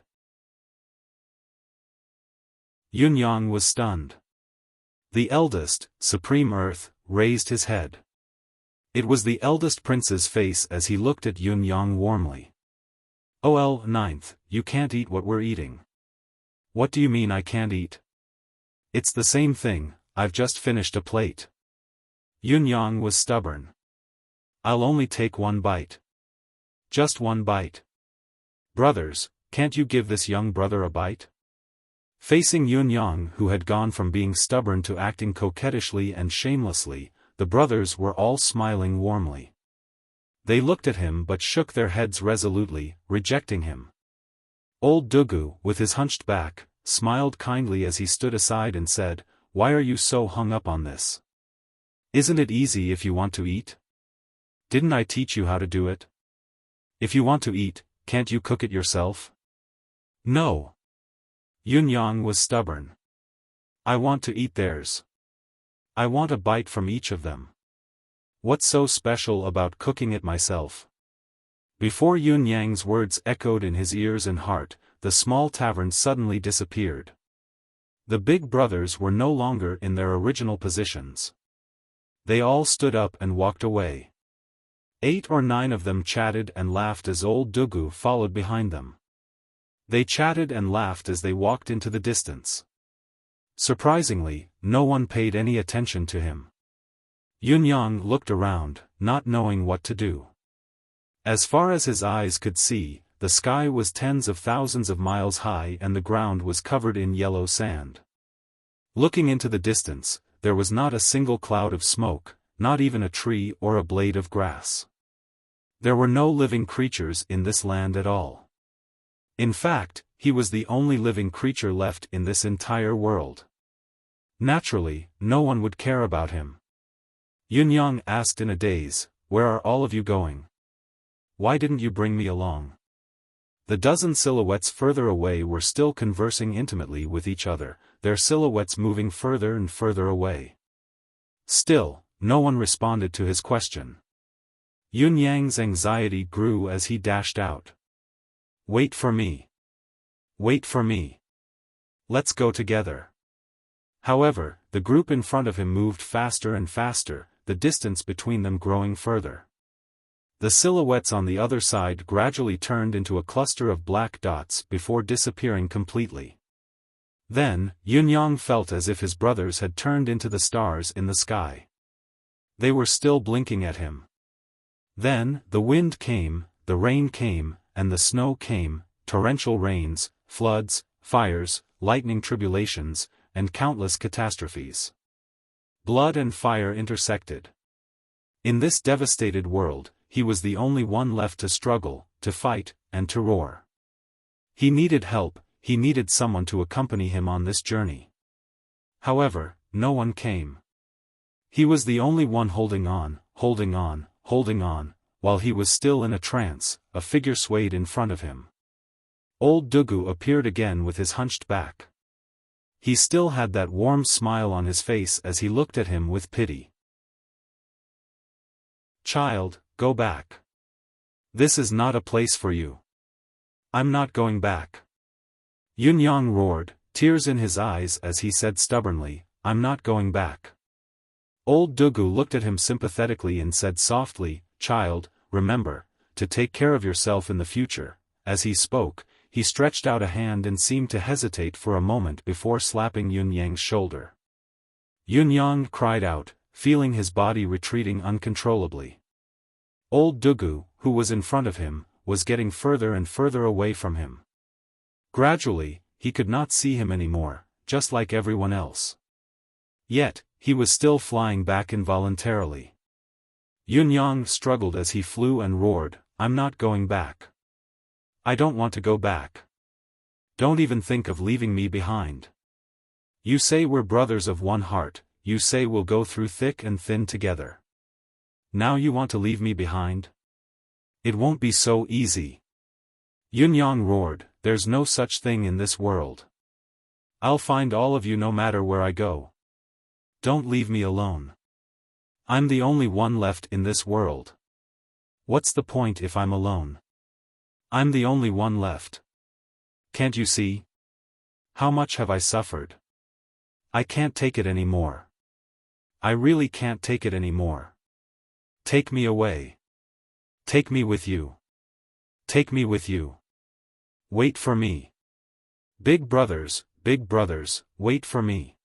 Yun Yang was stunned. The eldest, Supreme Earth, raised his head. It was the eldest prince's face as he looked at Yun Yang warmly. OL 9th, you can't eat what we're eating. What do you mean I can't eat? It's the same thing, I've just finished a plate. Yun Yang was stubborn. I'll only take one bite. Just one bite. Brothers, can't you give this young brother a bite? Facing Yun Yang, who had gone from being stubborn to acting coquettishly and shamelessly, the brothers were all smiling warmly. They looked at him but shook their heads resolutely, rejecting him. Old Dugu, with his hunched back, smiled kindly as he stood aside and said, "Why are you so hung up on this? Isn't it easy if you want to eat? Didn't I teach you how to do it? If you want to eat, can't you cook it yourself?" No. Yun Yang was stubborn. I want to eat theirs. I want a bite from each of them. What's so special about cooking it myself? Before Yun Yang's words echoed in his ears and heart, the small tavern suddenly disappeared. The big brothers were no longer in their original positions. They all stood up and walked away. 8 or 9 of them chatted and laughed as old Dugu followed behind them. They chatted and laughed as they walked into the distance. Surprisingly, no one paid any attention to him. Yun Yang looked around, not knowing what to do. As far as his eyes could see, the sky was tens of thousands of miles high and the ground was covered in yellow sand. Looking into the distance, there was not a single cloud of smoke, not even a tree or a blade of grass. There were no living creatures in this land at all. In fact, he was the only living creature left in this entire world. Naturally, no one would care about him. Yun Yang asked in a daze, "Where are all of you going? Why didn't you bring me along?" The dozen silhouettes further away were still conversing intimately with each other, their silhouettes moving further and further away. Still, no one responded to his question. Yun Yang's anxiety grew as he dashed out. "Wait for me. Wait for me. Let's go together." However, the group in front of him moved faster and faster, the distance between them growing further. The silhouettes on the other side gradually turned into a cluster of black dots before disappearing completely. Then, Yun Yang felt as if his brothers had turned into the stars in the sky. They were still blinking at him. Then, the wind came, the rain came, and the snow came, torrential rains, floods, fires, lightning tribulations, and countless catastrophes. Blood and fire intersected. In this devastated world, he was the only one left to struggle, to fight, and to roar. He needed help, he needed someone to accompany him on this journey. However, no one came. He was the only one holding on, holding on, holding on, while he was still in a trance. A figure swayed in front of him. Old Dugu appeared again with his hunched back. He still had that warm smile on his face as he looked at him with pity. "Child, go back. This is not a place for you." "I'm not going back." Yun Yang roared, tears in his eyes as he said stubbornly, "I'm not going back." Old Dugu looked at him sympathetically and said softly, "Child, remember, to take care of yourself in the future." As he spoke, he stretched out a hand and seemed to hesitate for a moment before slapping Yun Yang's shoulder. Yun Yang cried out, feeling his body retreating uncontrollably. Old Dugu, who was in front of him, was getting further and further away from him. Gradually, he could not see him anymore, just like everyone else. Yet, he was still flying back involuntarily. Yun Yang struggled as he flew and roared, "I'm not going back. I don't want to go back. Don't even think of leaving me behind. You say we're brothers of one heart, you say we'll go through thick and thin together. Now you want to leave me behind? It won't be so easy." Yun Yang roared, "There's no such thing in this world. I'll find all of you no matter where I go. Don't leave me alone. I'm the only one left in this world. What's the point if I'm alone? I'm the only one left. Can't you see? How much have I suffered? I can't take it anymore. I really can't take it anymore. Take me away. Take me with you. Take me with you." Wait for me. Big brothers, wait for me.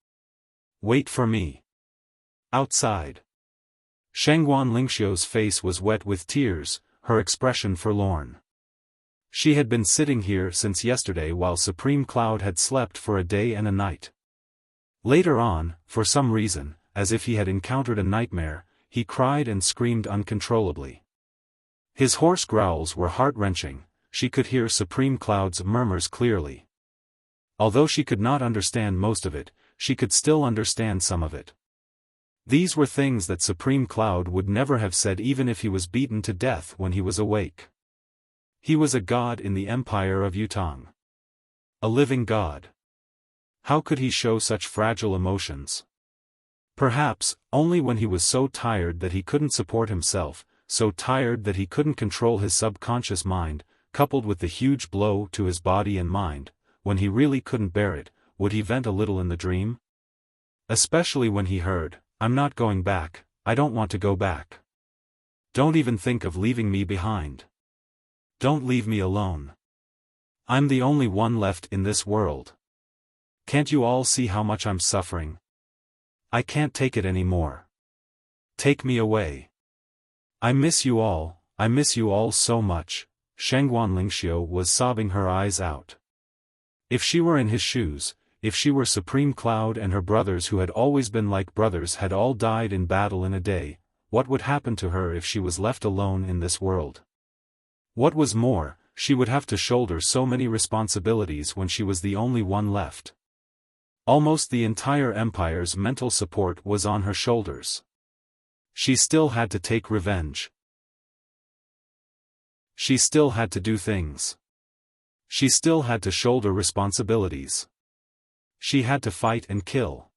Wait for me. Outside. Shangguan Lingxiu's face was wet with tears, her expression forlorn. She had been sitting here since yesterday while Supreme Cloud had slept for a day and a night. Later on, for some reason, as if he had encountered a nightmare, he cried and screamed uncontrollably. His hoarse growls were heart-wrenching. She could hear Supreme Cloud's murmurs clearly. Although she could not understand most of it, she could still understand some of it. These were things that Supreme Cloud would never have said even if he was beaten to death when he was awake. He was a god in the empire of Yutang. A living god. How could he show such fragile emotions? Perhaps, only when he was so tired that he couldn't support himself, so tired that he couldn't control his subconscious mind, coupled with the huge blow to his body and mind, when he really couldn't bear it, would he vent a little in the dream? Especially when he heard, "I'm not going back, I don't want to go back. Don't even think of leaving me behind. Don't leave me alone. I'm the only one left in this world. Can't you all see how much I'm suffering? I can't take it anymore. Take me away. I miss you all so much." Shangguan Lingxiu was sobbing her eyes out. If she were in his shoes, if she were Supreme Cloud and her brothers who had always been like brothers had all died in battle in a day, what would happen to her if she was left alone in this world? What was more, she would have to shoulder so many responsibilities when she was the only one left. Almost the entire empire's mental support was on her shoulders. She still had to take revenge. She still had to do things. She still had to shoulder responsibilities. She had to fight and kill.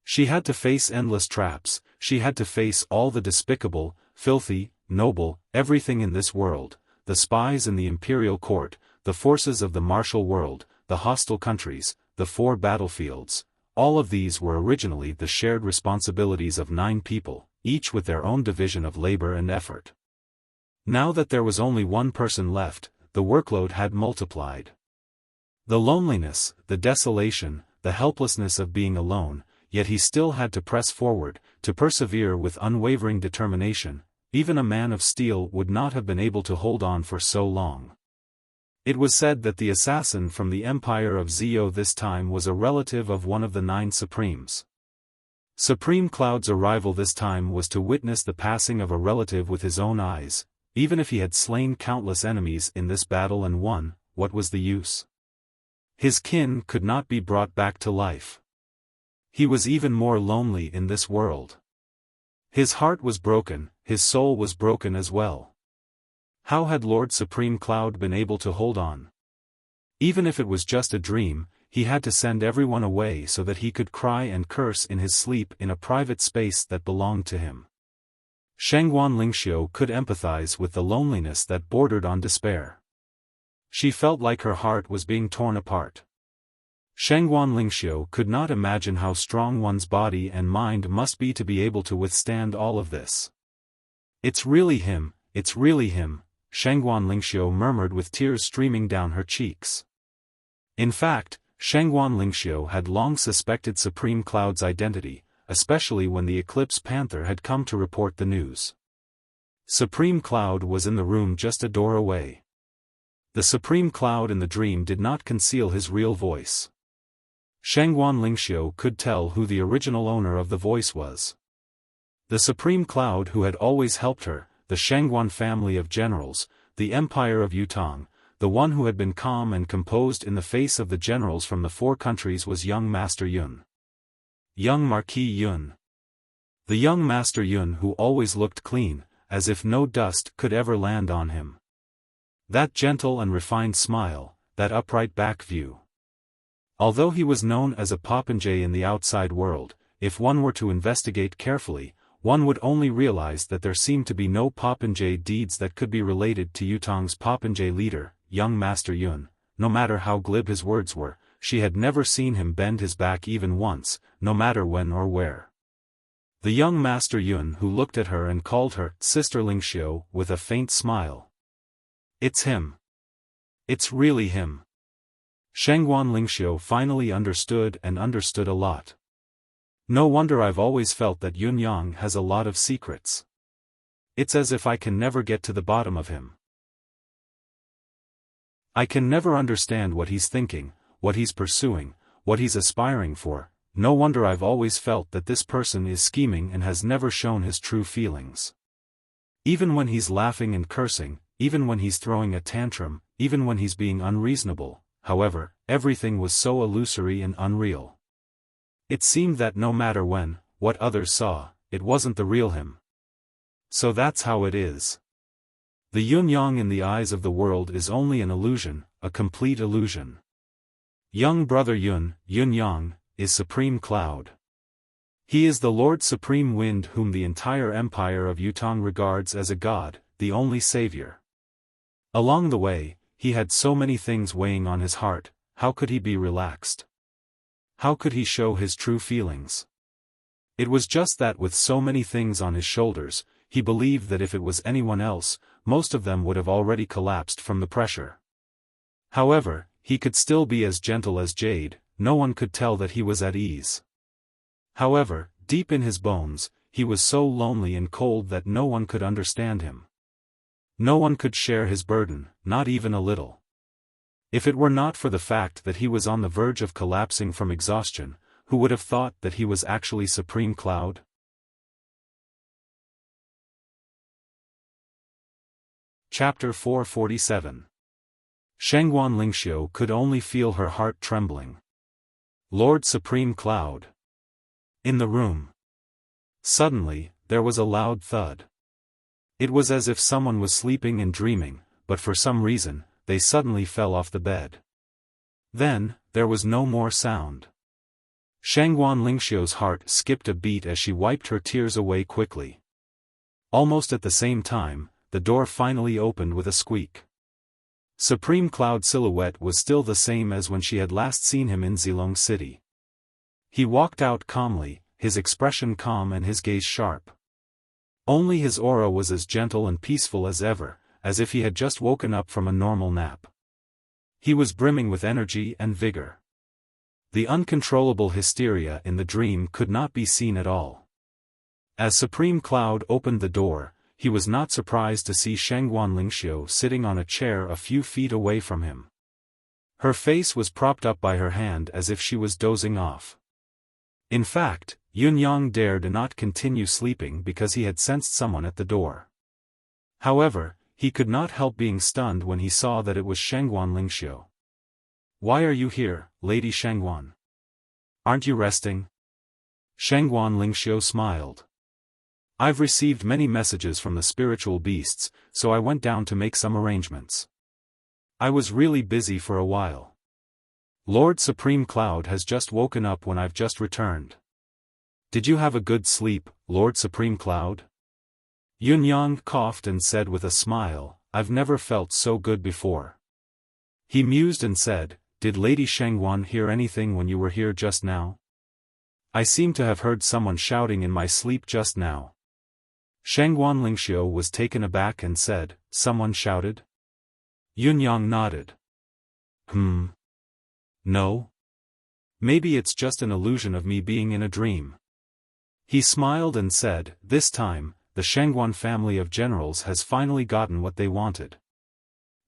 She had to face endless traps, she had to face all the despicable, filthy, noble, everything in this world, the spies in the imperial court, the forces of the martial world, the hostile countries, the 4 battlefields. All of these were originally the shared responsibilities of 9 people, each with their own division of labor and effort. Now that there was only one person left, the workload had multiplied. The loneliness, the desolation, the helplessness of being alone, yet he still had to press forward, to persevere with unwavering determination. Even a man of steel would not have been able to hold on for so long. It was said that the assassin from the Empire of Zio this time was a relative of one of the 9 Supremes. Supreme Cloud's arrival this time was to witness the passing of a relative with his own eyes. Even if he had slain countless enemies in this battle and won, what was the use? His kin could not be brought back to life. He was even more lonely in this world. His heart was broken, his soul was broken as well. How had Lord Supreme Cloud been able to hold on? Even if it was just a dream, he had to send everyone away so that he could cry and curse in his sleep in a private space that belonged to him. Shangguan Lingxiu could empathize with the loneliness that bordered on despair. She felt like her heart was being torn apart. Shangguan Lingxiu could not imagine how strong one's body and mind must be to be able to withstand all of this. It's really him, Shangguan Lingxiu murmured with tears streaming down her cheeks. In fact, Shangguan Lingxiu had long suspected Supreme Cloud's identity, especially when the Eclipse Panther had come to report the news. Supreme Cloud was in the room just a door away. The Supreme Cloud in the dream did not conceal his real voice. Shangguan Lingxiu could tell who the original owner of the voice was. The Supreme Cloud who had always helped her, the Shangguan family of generals, the Empire of Yutang, the one who had been calm and composed in the face of the generals from the 4 countries was young Master Yun. Young Marquis Yun. The young Master Yun who always looked clean, as if no dust could ever land on him. That gentle and refined smile, that upright back view. Although he was known as a popinjay in the outside world, if one were to investigate carefully, one would only realize that there seemed to be no popinjay deeds that could be related to Yutang's popinjay leader, young Master Yun. No matter how glib his words were, she had never seen him bend his back even once, no matter when or where. The young Master Yun who looked at her and called her Sister Lingxiu with a faint smile. It's him. It's really him. Shangguan Lingxiu finally understood, and understood a lot. No wonder I've always felt that Yun Yang has a lot of secrets. It's as if I can never get to the bottom of him. I can never understand what he's thinking, what he's pursuing, what he's aspiring for. No wonder I've always felt that this person is scheming and has never shown his true feelings. Even when he's laughing and cursing, even when he's throwing a tantrum, even when he's being unreasonable, however, everything was so illusory and unreal. It seemed that no matter what others saw, it wasn't the real him. So that's how it is. The Yun Yang in the eyes of the world is only an illusion, a complete illusion. Young brother Yun Yang, is Supreme Cloud. He is the Lord Supreme Wind whom the entire empire of Yutong regards as a god, the only savior. Along the way, he had so many things weighing on his heart. How could he be relaxed? How could he show his true feelings? It was just that with so many things on his shoulders, he believed that if it was anyone else, most of them would have already collapsed from the pressure. However, he could still be as gentle as jade, no one could tell that he was at ease. However, deep in his bones, he was so lonely and cold that no one could understand him. No one could share his burden, not even a little. If it were not for the fact that he was on the verge of collapsing from exhaustion, who would have thought that he was actually Supreme Cloud? Chapter 447. Shangguan Lingxiu could only feel her heart trembling. Lord Supreme Cloud. In the room. Suddenly, there was a loud thud. It was as if someone was sleeping and dreaming, but for some reason, they suddenly fell off the bed. Then, there was no more sound. Shangguan Lingxiu's heart skipped a beat as she wiped her tears away quickly. Almost at the same time, the door finally opened with a squeak. Supreme Cloud's silhouette was still the same as when she had last seen him in Zilong City. He walked out calmly, his expression calm and his gaze sharp. Only his aura was as gentle and peaceful as ever, as if he had just woken up from a normal nap. He was brimming with energy and vigor. The uncontrollable hysteria in the dream could not be seen at all. As Supreme Cloud opened the door, he was not surprised to see Shangguan Lingxiu sitting on a chair a few feet away from him. Her face was propped up by her hand as if she was dozing off. In fact, Yun Yang dared not continue sleeping because he had sensed someone at the door. However, he could not help being stunned when he saw that it was Shangguan Lingxiu. "Why are you here, Lady Shangguan? Aren't you resting?" Shangguan Lingxiu smiled. "I've received many messages from the spiritual beasts, so I went down to make some arrangements. I was really busy for a while. Lord Supreme Cloud has just woken up when I've just returned. Did you have a good sleep, Lord Supreme Cloud?" Yun Yang coughed and said with a smile, "I've never felt so good before." He mused and said, "Did Lady Shangguan hear anything when you were here just now? I seem to have heard someone shouting in my sleep just now." Shangguan Lingxiu was taken aback and said, "Someone shouted?" Yun Yang nodded. No. Maybe it's just an illusion of me being in a dream." He smiled and said, "This time, the Shangguan family of generals has finally gotten what they wanted.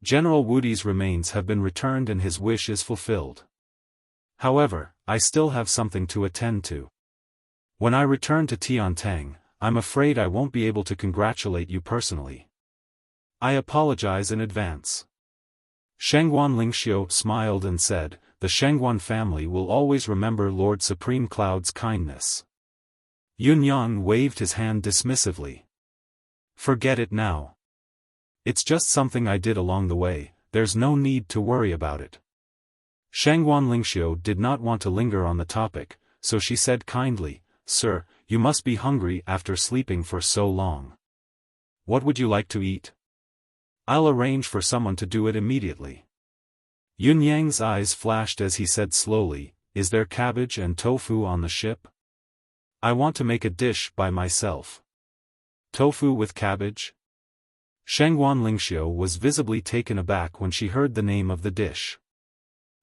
General Wudi's remains have been returned and his wish is fulfilled. However, I still have something to attend to. When I return to Tiantang, I'm afraid I won't be able to congratulate you personally. I apologize in advance." Shangguan Lingxiu smiled and said, "The Shangguan family will always remember Lord Supreme Cloud's kindness." Yun Yang waved his hand dismissively. "Forget it now. It's just something I did along the way, there's no need to worry about it." Shangguan Lingxiu did not want to linger on the topic, so she said kindly, "Sir, you must be hungry after sleeping for so long. What would you like to eat? I'll arrange for someone to do it immediately." Yun Yang's eyes flashed as he said slowly, "Is there cabbage and tofu on the ship? I want to make a dish by myself." "Tofu with cabbage?" Shangguan Lingxiu was visibly taken aback when she heard the name of the dish.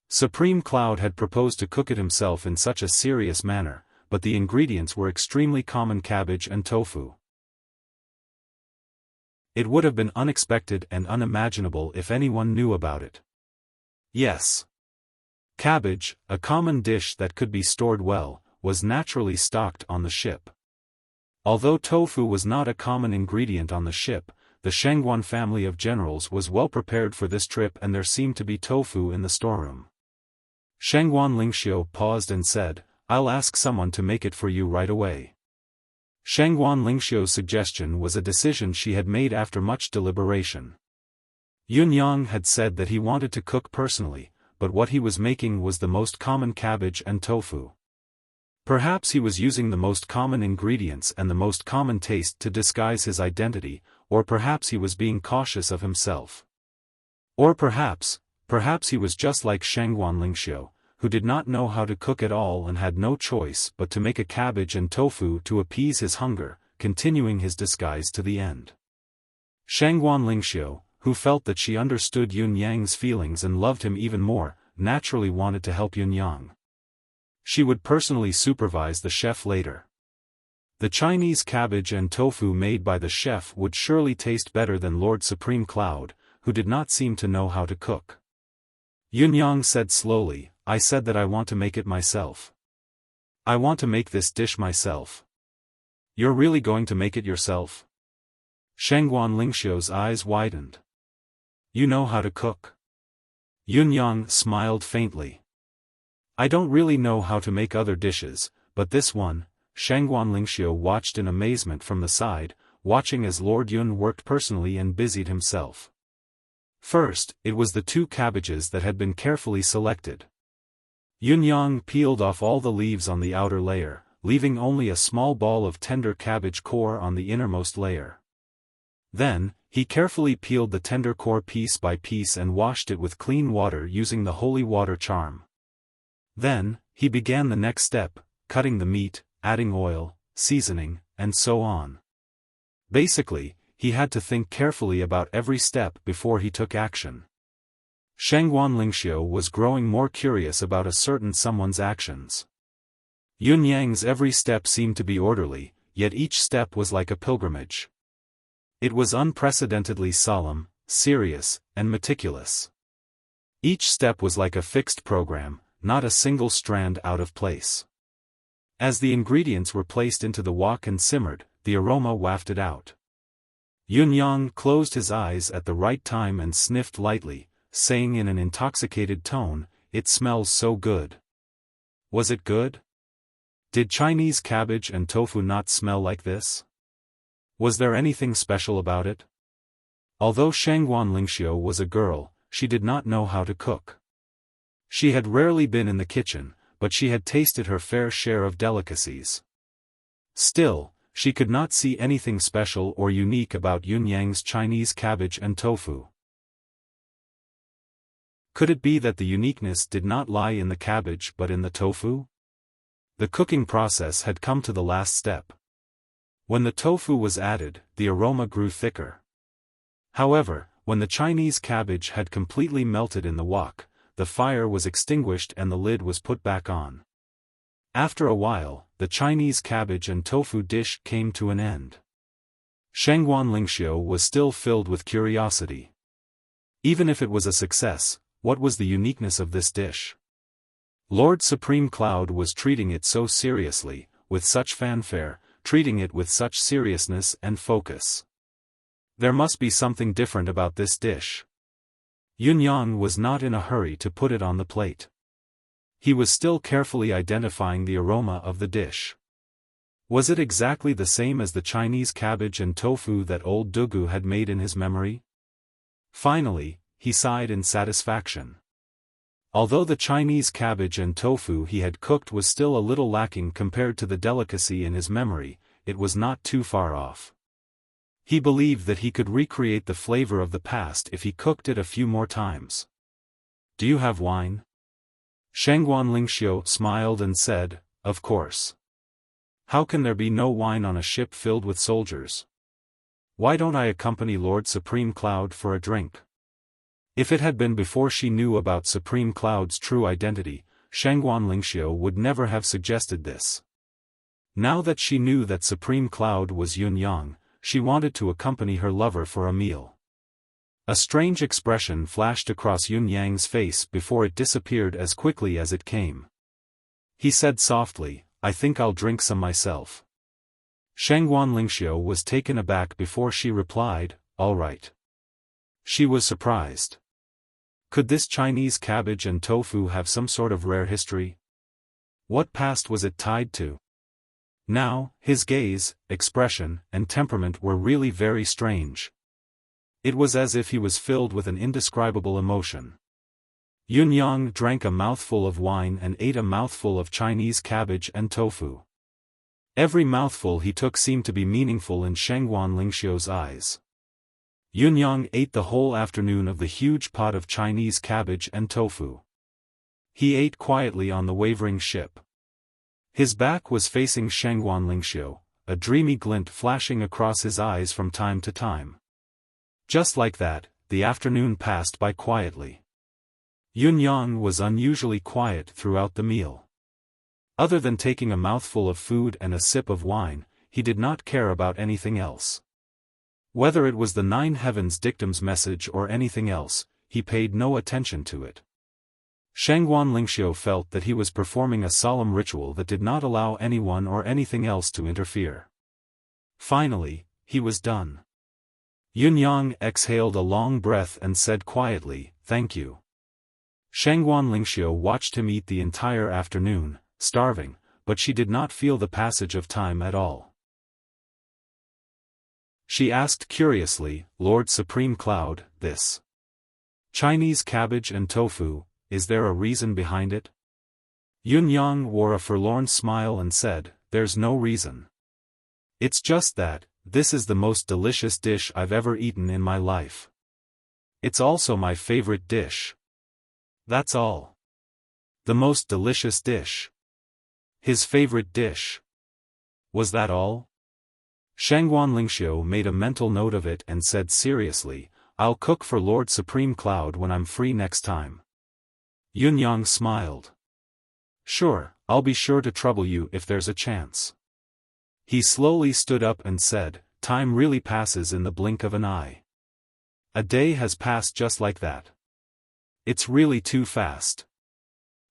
Supreme Cloud had proposed to cook it himself in such a serious manner, but the ingredients were extremely common: cabbage and tofu. It would have been unexpected and unimaginable if anyone knew about it. Yes. Cabbage, a common dish that could be stored well, was naturally stocked on the ship. Although tofu was not a common ingredient on the ship, the Shangguan family of generals was well prepared for this trip, and there seemed to be tofu in the storeroom. Shangguan Lingxiu paused and said, "I'll ask someone to make it for you right away." Shangguan Lingxiu's suggestion was a decision she had made after much deliberation. Yun Yang had said that he wanted to cook personally, but what he was making was the most common cabbage and tofu. Perhaps he was using the most common ingredients and the most common taste to disguise his identity, or perhaps he was being cautious of himself. Or perhaps he was just like Shangguan Lingxiu, who did not know how to cook at all and had no choice but to make a cabbage and tofu to appease his hunger, continuing his disguise to the end. Shangguan Lingxiu, who felt that she understood Yun Yang's feelings and loved him even more, naturally wanted to help Yun Yang. She would personally supervise the chef later. The Chinese cabbage and tofu made by the chef would surely taste better than Lord Supreme Cloud, who did not seem to know how to cook. Yun Yang said slowly, "I said that I want to make it myself. I want to make this dish myself." "You're really going to make it yourself?" Shangguan Lingxiu's eyes widened. "You know how to cook?" Yun Yang smiled faintly. "I don't really know how to make other dishes, but this one." Shangguan Lingxiu watched in amazement from the side, watching as Lord Yun worked personally and busied himself. First, it was the 2 cabbages that had been carefully selected. Yun Yang peeled off all the leaves on the outer layer, leaving only a small ball of tender cabbage core on the innermost layer. Then, he carefully peeled the tender core piece by piece and washed it with clean water using the holy water charm. Then, he began the next step, cutting the meat, adding oil, seasoning, and so on. Basically, he had to think carefully about every step before he took action. Shangguan Lingxiu was growing more curious about a certain someone's actions. Yun Yang's every step seemed to be orderly, yet each step was like a pilgrimage. It was unprecedentedly solemn, serious, and meticulous. Each step was like a fixed program, not a single strand out of place. As the ingredients were placed into the wok and simmered, the aroma wafted out. Yun Yang closed his eyes at the right time and sniffed lightly, saying in an intoxicated tone, "It smells so good." Was it good? Did Chinese cabbage and tofu not smell like this? Was there anything special about it? Although Shangguan Lingxiu was a girl, she did not know how to cook. She had rarely been in the kitchen, but she had tasted her fair share of delicacies. Still, she could not see anything special or unique about Yun Yang's Chinese cabbage and tofu. Could it be that the uniqueness did not lie in the cabbage but in the tofu? The cooking process had come to the last step. When the tofu was added, the aroma grew thicker. However, when the Chinese cabbage had completely melted in the wok, the fire was extinguished and the lid was put back on. After a while, the Chinese cabbage and tofu dish came to an end. Shangguan Lingxiu was still filled with curiosity. Even if it was a success, what was the uniqueness of this dish? Lord Supreme Cloud was treating it so seriously, with such fanfare, treating it with such seriousness and focus. There must be something different about this dish. Yun Yang was not in a hurry to put it on the plate. He was still carefully identifying the aroma of the dish. Was it exactly the same as the Chinese cabbage and tofu that old Dugu had made in his memory? Finally, he sighed in satisfaction. Although the Chinese cabbage and tofu he had cooked was still a little lacking compared to the delicacy in his memory, it was not too far off. He believed that he could recreate the flavor of the past if he cooked it a few more times. "Do you have wine?" Shangguan Lingxiu smiled and said, "Of course. How can there be no wine on a ship filled with soldiers?" Why don't I accompany Lord Supreme Cloud for a drink? If it had been before she knew about Supreme Cloud's true identity, Shangguan Lingxiu would never have suggested this. Now that she knew that Supreme Cloud was Yun Yang, she wanted to accompany her lover for a meal. A strange expression flashed across Yun Yang's face before it disappeared as quickly as it came. He said softly, "I think I'll drink some myself." Shangguan Lingxiu was taken aback before she replied, "All right." She was surprised. Could this Chinese cabbage and tofu have some sort of rare history? What past was it tied to? Now, his gaze, expression, and temperament were really very strange. It was as if he was filled with an indescribable emotion. Yun Yang drank a mouthful of wine and ate a mouthful of Chinese cabbage and tofu. Every mouthful he took seemed to be meaningful in Shangguan Lingxiu's eyes. Yun Yang ate the whole afternoon of the huge pot of Chinese cabbage and tofu. He ate quietly on the wavering ship. His back was facing Shangguan Lingxiu, a dreamy glint flashing across his eyes from time to time. Just like that, the afternoon passed by quietly. Yun Yang was unusually quiet throughout the meal. Other than taking a mouthful of food and a sip of wine, he did not care about anything else. Whether it was the Nine Heavens dictum's message or anything else, he paid no attention to it. Shangguan Lingxiu felt that he was performing a solemn ritual that did not allow anyone or anything else to interfere. Finally, he was done. Yun Yang exhaled a long breath and said quietly, "Thank you." Shangguan Lingxiu watched him eat the entire afternoon, starving, but she did not feel the passage of time at all. She asked curiously, "Lord Supreme Cloud, this Chinese cabbage and tofu, is there a reason behind it?" Yun Yang wore a forlorn smile and said, "There's no reason. It's just that, this is the most delicious dish I've ever eaten in my life. It's also my favorite dish. That's all. The most delicious dish. His favorite dish. Was that all?" Shangguan Lingxiu made a mental note of it and said seriously, "I'll cook for Lord Supreme Cloud when I'm free next time." Yun Yang smiled. "Sure, I'll be sure to trouble you if there's a chance." He slowly stood up and said, "Time really passes in the blink of an eye. A day has passed just like that. It's really too fast.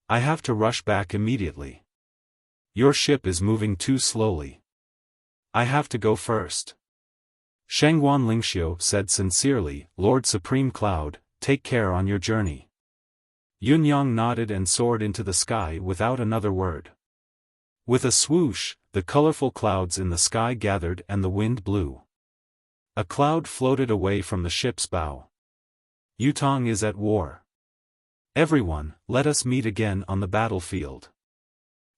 I have to rush back immediately. Your ship is moving too slowly. I have to go first." Shangguan Lingxiu said sincerely, "Lord Supreme Cloud, take care on your journey." Yun Yang nodded and soared into the sky without another word. With a swoosh, the colorful clouds in the sky gathered and the wind blew. A cloud floated away from the ship's bow. "Yutong is at war. Everyone, let us meet again on the battlefield."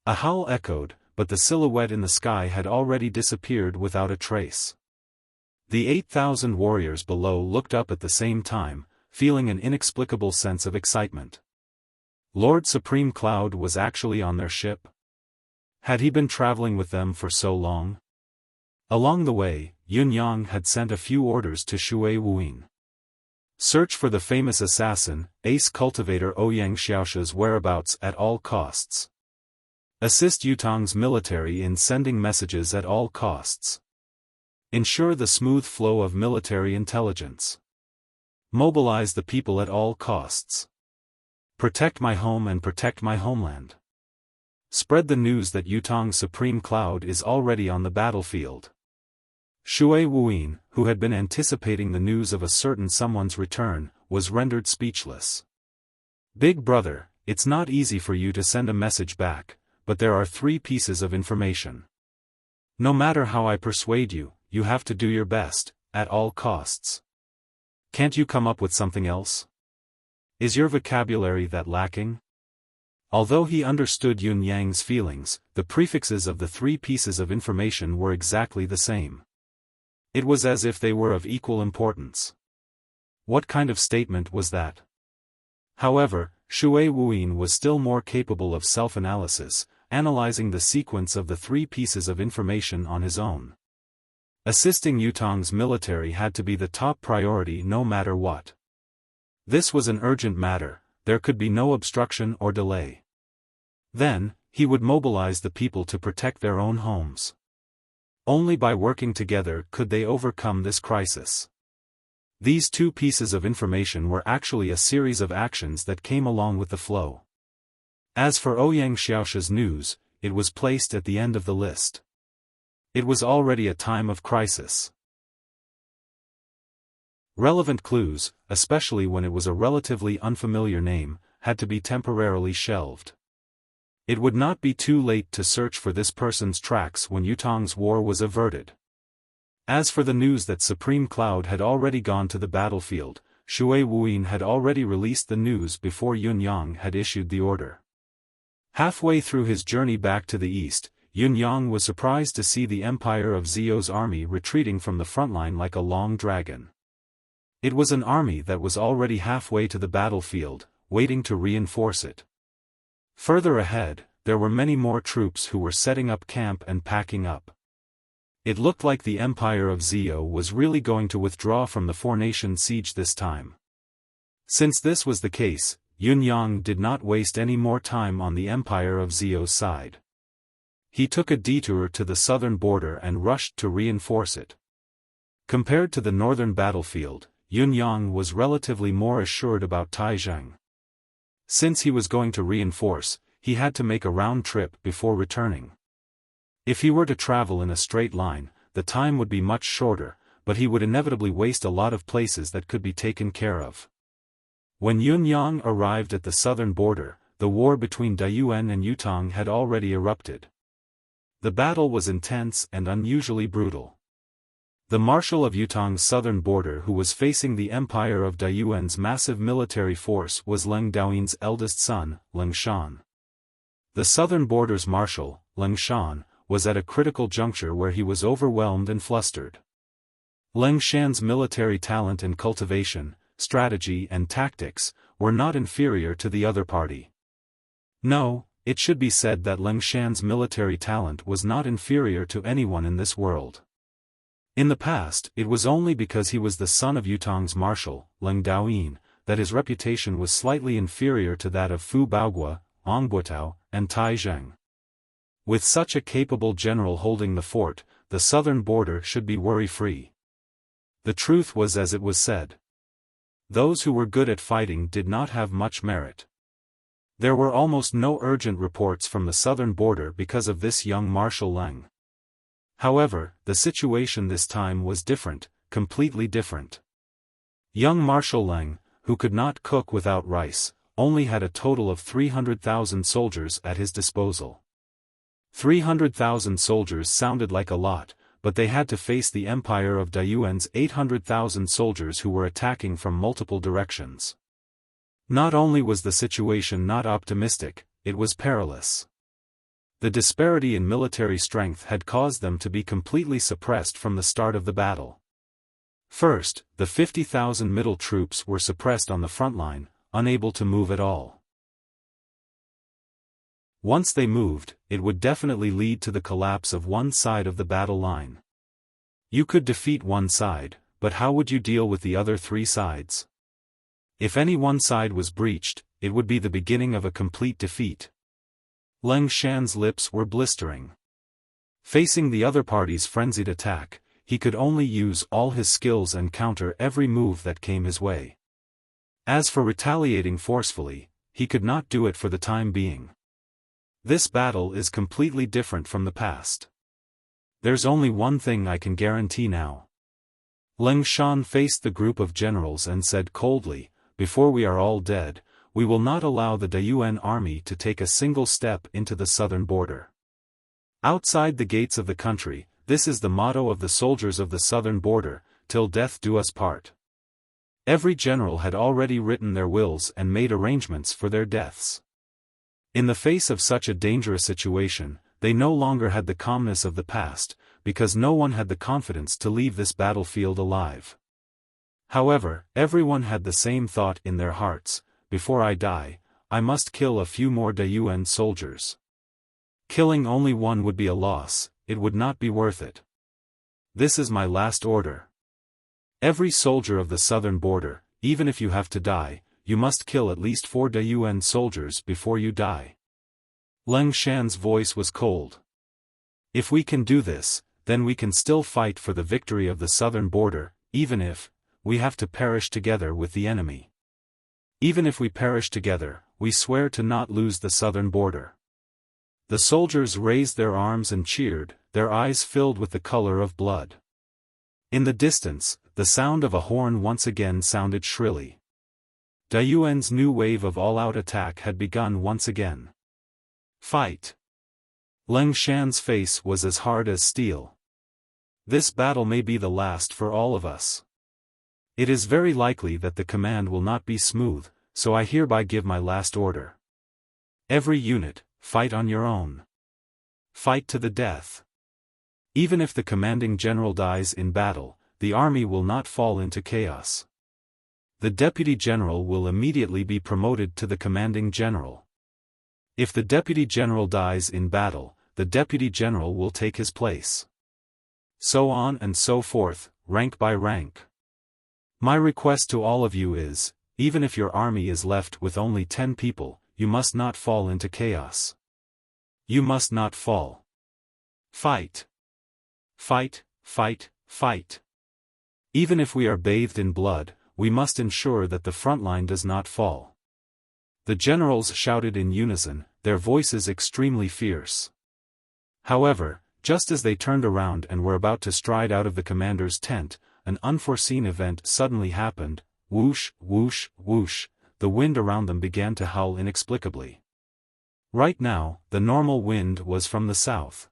A howl echoed, but the silhouette in the sky had already disappeared without a trace. The 8,000 warriors below looked up at the same time, feeling an inexplicable sense of excitement. Lord Supreme Cloud was actually on their ship? Had he been traveling with them for so long? Along the way, Yun Yang had sent a few orders to Shui Wuyin. Search for the famous assassin, ace cultivator Ouyang Xiaosha's whereabouts at all costs. Assist Yutong's military in sending messages at all costs. Ensure the smooth flow of military intelligence. Mobilize the people at all costs. Protect my home and protect my homeland. Spread the news that Yutong's Supreme Cloud is already on the battlefield. Shui Wuyin, who had been anticipating the news of a certain someone's return, was rendered speechless. "Big brother, it's not easy for you to send a message back, but there are 3 pieces of information. No matter how I persuade you, you have to do your best, at all costs. Can't you come up with something else? Is your vocabulary that lacking?" Although he understood Yun Yang's feelings, the prefixes of the 3 pieces of information were exactly the same. It was as if they were of equal importance. What kind of statement was that? However, Shui Wuyin was still more capable of self-analysis, analyzing the sequence of the 3 pieces of information on his own. Assisting Yutong's military had to be the top priority no matter what. This was an urgent matter, there could be no obstruction or delay. Then, he would mobilize the people to protect their own homes. Only by working together could they overcome this crisis. These two pieces of information were actually a series of actions that came along with the flow. As for Ouyang Xiaosha's news, it was placed at the end of the list. It was already a time of crisis. Relevant clues, especially when it was a relatively unfamiliar name, had to be temporarily shelved. It would not be too late to search for this person's tracks when Yutong's war was averted. As for the news that Supreme Cloud had already gone to the battlefield, Shui Wuyin had already released the news before Yun Yang had issued the order. Halfway through his journey back to the east, Yun Yang was surprised to see the Empire of Zio's army retreating from the frontline like a long dragon. It was an army that was already halfway to the battlefield, waiting to reinforce it. Further ahead, there were many more troops who were setting up camp and packing up. It looked like the Empire of Zio was really going to withdraw from the four-nation siege this time. Since this was the case, Yun Yang did not waste any more time on the Empire of Zio's side. He took a detour to the southern border and rushed to reinforce it. Compared to the northern battlefield, Yun Yang was relatively more assured about Taizheng. Since he was going to reinforce, he had to make a round trip before returning. If he were to travel in a straight line, the time would be much shorter, but he would inevitably waste a lot of places that could be taken care of. When Yun Yang arrived at the southern border, the war between Daiyuan and Yutong had already erupted. The battle was intense and unusually brutal. The marshal of Yutong's southern border who was facing the empire of Daiyuan's massive military force was Leng Daoyin's eldest son, Leng Shan. The southern border's marshal, Leng Shan, was at a critical juncture where he was overwhelmed and flustered. Leng Shan's military talent and cultivation, strategy and tactics, were not inferior to the other party. No, it should be said that Leng Shan's military talent was not inferior to anyone in this world. In the past, it was only because he was the son of Yutong's marshal, Leng Daoyin, that his reputation was slightly inferior to that of Fu Baogua, Ongbuotao, and Taizheng. With such a capable general holding the fort, the southern border should be worry-free. The truth was as it was said. Those who were good at fighting did not have much merit. There were almost no urgent reports from the southern border because of this young Marshal Leng. However, the situation this time was different, completely different. Young Marshal Leng, who could not cook without rice, only had a total of 300,000 soldiers at his disposal. 300,000 soldiers sounded like a lot, but they had to face the empire of Daiyuan's 800,000 soldiers who were attacking from multiple directions. Not only was the situation not optimistic, it was perilous. The disparity in military strength had caused them to be completely suppressed from the start of the battle. First, the 50,000 middle troops were suppressed on the front line, unable to move at all. Once they moved, it would definitely lead to the collapse of one side of the battle line. You could defeat one side, but how would you deal with the other three sides? If any one side was breached, it would be the beginning of a complete defeat. Leng Shan's lips were blistering. Facing the other party's frenzied attack, he could only use all his skills and counter every move that came his way. As for retaliating forcefully, he could not do it for the time being. This battle is completely different from the past. There's only one thing I can guarantee now. Leng Shan faced the group of generals and said coldly, "Before we are all dead, we will not allow the Daiyuan army to take a single step into the southern border. Outside the gates of the country, this is the motto of the soldiers of the southern border, till death do us part." Every general had already written their wills and made arrangements for their deaths. In the face of such a dangerous situation, they no longer had the calmness of the past, because no one had the confidence to leave this battlefield alive. However, everyone had the same thought in their hearts: before I die, I must kill a few more Daiyuan soldiers. Killing only one would be a loss, it would not be worth it. This is my last order. Every soldier of the southern border, even if you have to die, you must kill at least 4 Dayuan soldiers before you die. Leng Shan's voice was cold. If we can do this, then we can still fight for the victory of the southern border, even if we have to perish together with the enemy. Even if we perish together, we swear to not lose the southern border. The soldiers raised their arms and cheered, their eyes filled with the color of blood. In the distance, the sound of a horn once again sounded shrilly. Dayuan's new wave of all-out attack had begun once again. Fight! Leng Shan's face was as hard as steel. This battle may be the last for all of us. It is very likely that the command will not be smooth, so I hereby give my last order. Every unit, fight on your own. Fight to the death. Even if the commanding general dies in battle, the army will not fall into chaos. The deputy general will immediately be promoted to the commanding general. If the deputy general dies in battle, the deputy general will take his place. So on and so forth, rank by rank. My request to all of you is, even if your army is left with only 10 people, you must not fall into chaos. You must not fall. Fight. Fight, fight, fight. Even if we are bathed in blood, we must ensure that the front line does not fall. The generals shouted in unison, their voices extremely fierce. However, just as they turned around and were about to stride out of the commander's tent, an unforeseen event suddenly happened. Whoosh, whoosh, whoosh, the wind around them began to howl inexplicably. Right now, the normal wind was from the south.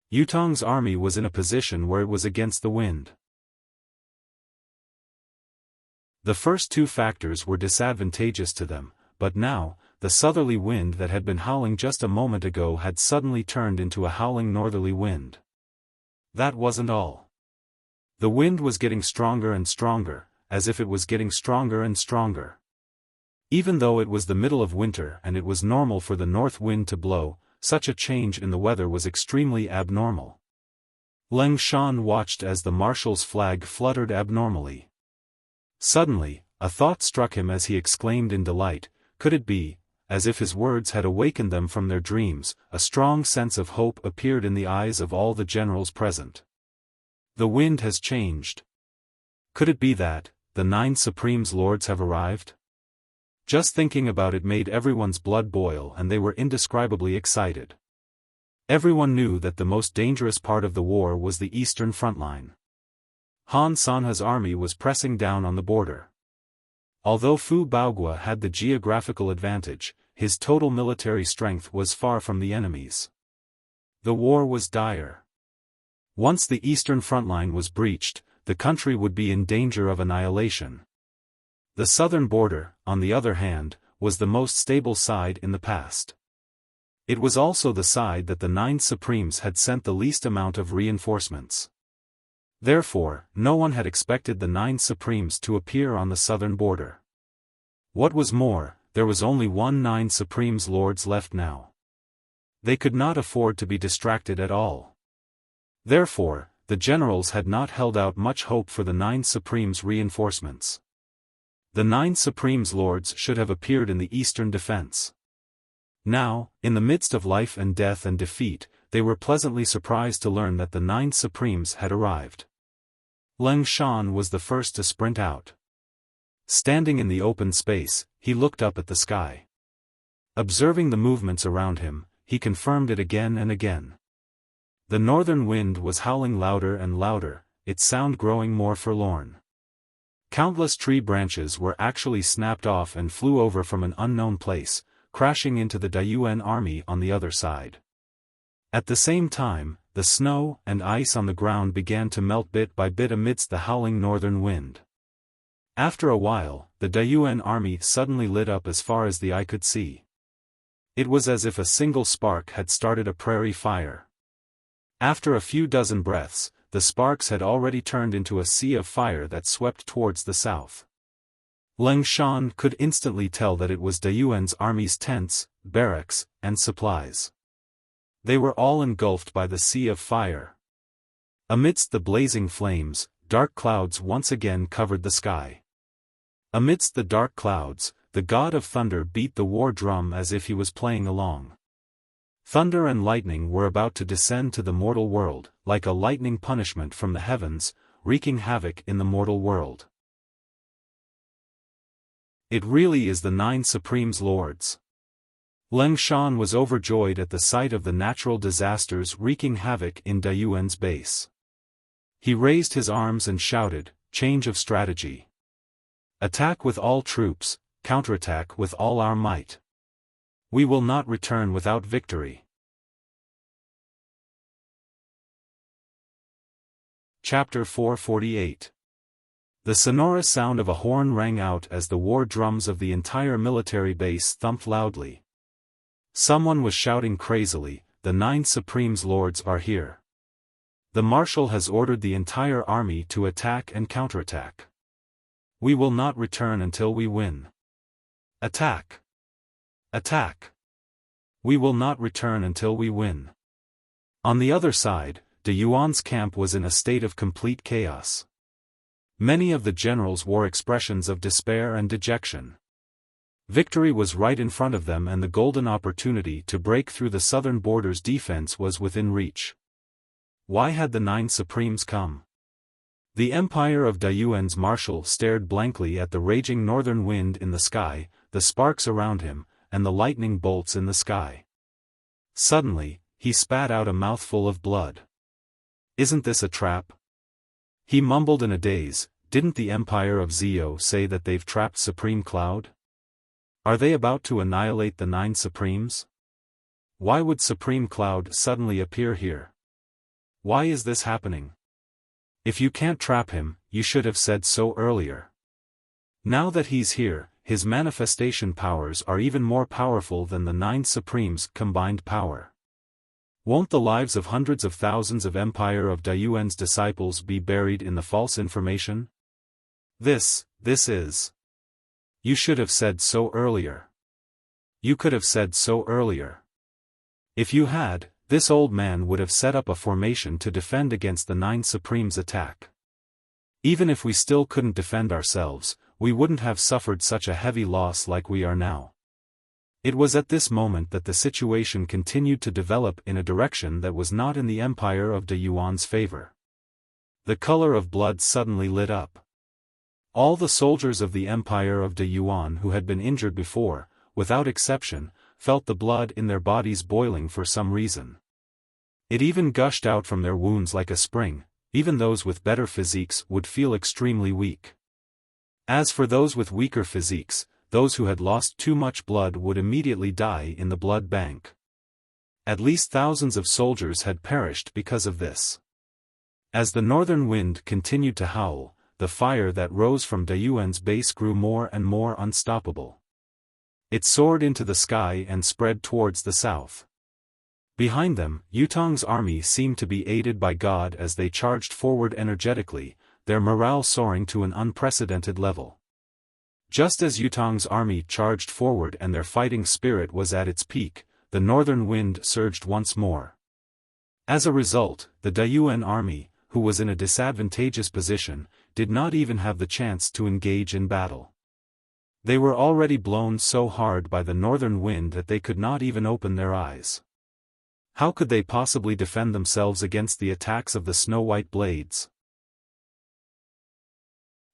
Yutong's army was in a position where it was against the wind. The first two factors were disadvantageous to them, but now, the southerly wind that had been howling just a moment ago had suddenly turned into a howling northerly wind. That wasn't all. The wind was getting stronger and stronger, as if it was getting stronger and stronger. Even though it was the middle of winter and it was normal for the north wind to blow, such a change in the weather was extremely abnormal. Leng Shan watched as the marshal's flag fluttered abnormally. Suddenly, a thought struck him as he exclaimed in delight, could it be, as if his words had awakened them from their dreams, a strong sense of hope appeared in the eyes of all the generals present. The wind has changed. Could it be that the 9 Supremes Lords have arrived? Just thinking about it made everyone's blood boil and they were indescribably excited. Everyone knew that the most dangerous part of the war was the eastern front line. Han Sanha's army was pressing down on the border. Although Fu Baogua had the geographical advantage, his total military strength was far from the enemy's. The war was dire. Once the eastern front line was breached, the country would be in danger of annihilation. The southern border, on the other hand, was the most stable side in the past. It was also the side that the 9 Supremes had sent the least amount of reinforcements. Therefore, no one had expected the 9 Supremes to appear on the southern border. What was more, there was only one 9 Supremes Lords left now. They could not afford to be distracted at all. Therefore, the generals had not held out much hope for the 9 Supremes' reinforcements. The 9 Supremes Lords should have appeared in the eastern defense. Now, in the midst of life and death and defeat, they were pleasantly surprised to learn that the 9 Supremes had arrived. Leng Shan was the first to sprint out. Standing in the open space, he looked up at the sky. Observing the movements around him, he confirmed it again and again. The northern wind was howling louder and louder, its sound growing more forlorn. Countless tree branches were actually snapped off and flew over from an unknown place, crashing into the Dayuan army on the other side. At the same time, the snow and ice on the ground began to melt bit by bit amidst the howling northern wind. After a while, the Dayuan army suddenly lit up as far as the eye could see. It was as if a single spark had started a prairie fire. After a few dozen breaths, the sparks had already turned into a sea of fire that swept towards the south. Leng Shan could instantly tell that it was Dayuan's army's tents, barracks, and supplies. They were all engulfed by the sea of fire. Amidst the blazing flames, dark clouds once again covered the sky. Amidst the dark clouds, the god of thunder beat the war drum as if he was playing along. Thunder and lightning were about to descend to the mortal world, like a lightning punishment from the heavens, wreaking havoc in the mortal world. It really is the 9 Supremes Lords. Leng Shan was overjoyed at the sight of the natural disasters wreaking havoc in Dayuan's base. He raised his arms and shouted, "Change of strategy. Attack with all troops, counterattack with all our might. We will not return without victory." Chapter 448. The sonorous sound of a horn rang out as the war drums of the entire military base thumped loudly. Someone was shouting crazily, "The 9 Supremes Lords are here. The Marshal has ordered the entire army to attack and counterattack. We will not return until we win. Attack! Attack! We will not return until we win." On the other side, De Yuan's camp was in a state of complete chaos. Many of the generals wore expressions of despair and dejection. Victory was right in front of them and the golden opportunity to break through the southern border's defense was within reach. Why had the 9 Supremes come? The empire of Dayuan's marshal stared blankly at the raging northern wind in the sky, the sparks around him, and the lightning bolts in the sky. Suddenly, he spat out a mouthful of blood. "Isn't this a trap?" He mumbled in a daze. "Didn't the Empire of Zio say that they've trapped Supreme Cloud? Are they about to annihilate the 9 Supremes? Why would Supreme Cloud suddenly appear here? Why is this happening? If you can't trap him, you should have said so earlier. Now that he's here, his manifestation powers are even more powerful than the 9 Supremes' combined power. Won't the lives of hundreds of thousands of Empire of Dayuan's disciples be buried in the false information? This is. You should have said so earlier. You could have said so earlier. If you had, this old man would have set up a formation to defend against the 9 Supremes' attack. Even if we still couldn't defend ourselves, we wouldn't have suffered such a heavy loss like we are now." It was at this moment that the situation continued to develop in a direction that was not in the Empire of Dayuan's favor. The color of blood suddenly lit up. All the soldiers of the Empire of Dayuan who had been injured before, without exception, felt the blood in their bodies boiling for some reason. It even gushed out from their wounds like a spring. Even those with better physiques would feel extremely weak. As for those with weaker physiques, those who had lost too much blood would immediately die in the blood bank. At least thousands of soldiers had perished because of this. As the northern wind continued to howl, the fire that rose from Dayuan's base grew more and more unstoppable. It soared into the sky and spread towards the south. Behind them, Yutong's army seemed to be aided by God as they charged forward energetically, their morale soaring to an unprecedented level. Just as Yutong's army charged forward and their fighting spirit was at its peak, the northern wind surged once more. As a result, the Dayuan army, who was in a disadvantageous position, did not even have the chance to engage in battle. They were already blown so hard by the northern wind that they could not even open their eyes. How could they possibly defend themselves against the attacks of the snow-white blades?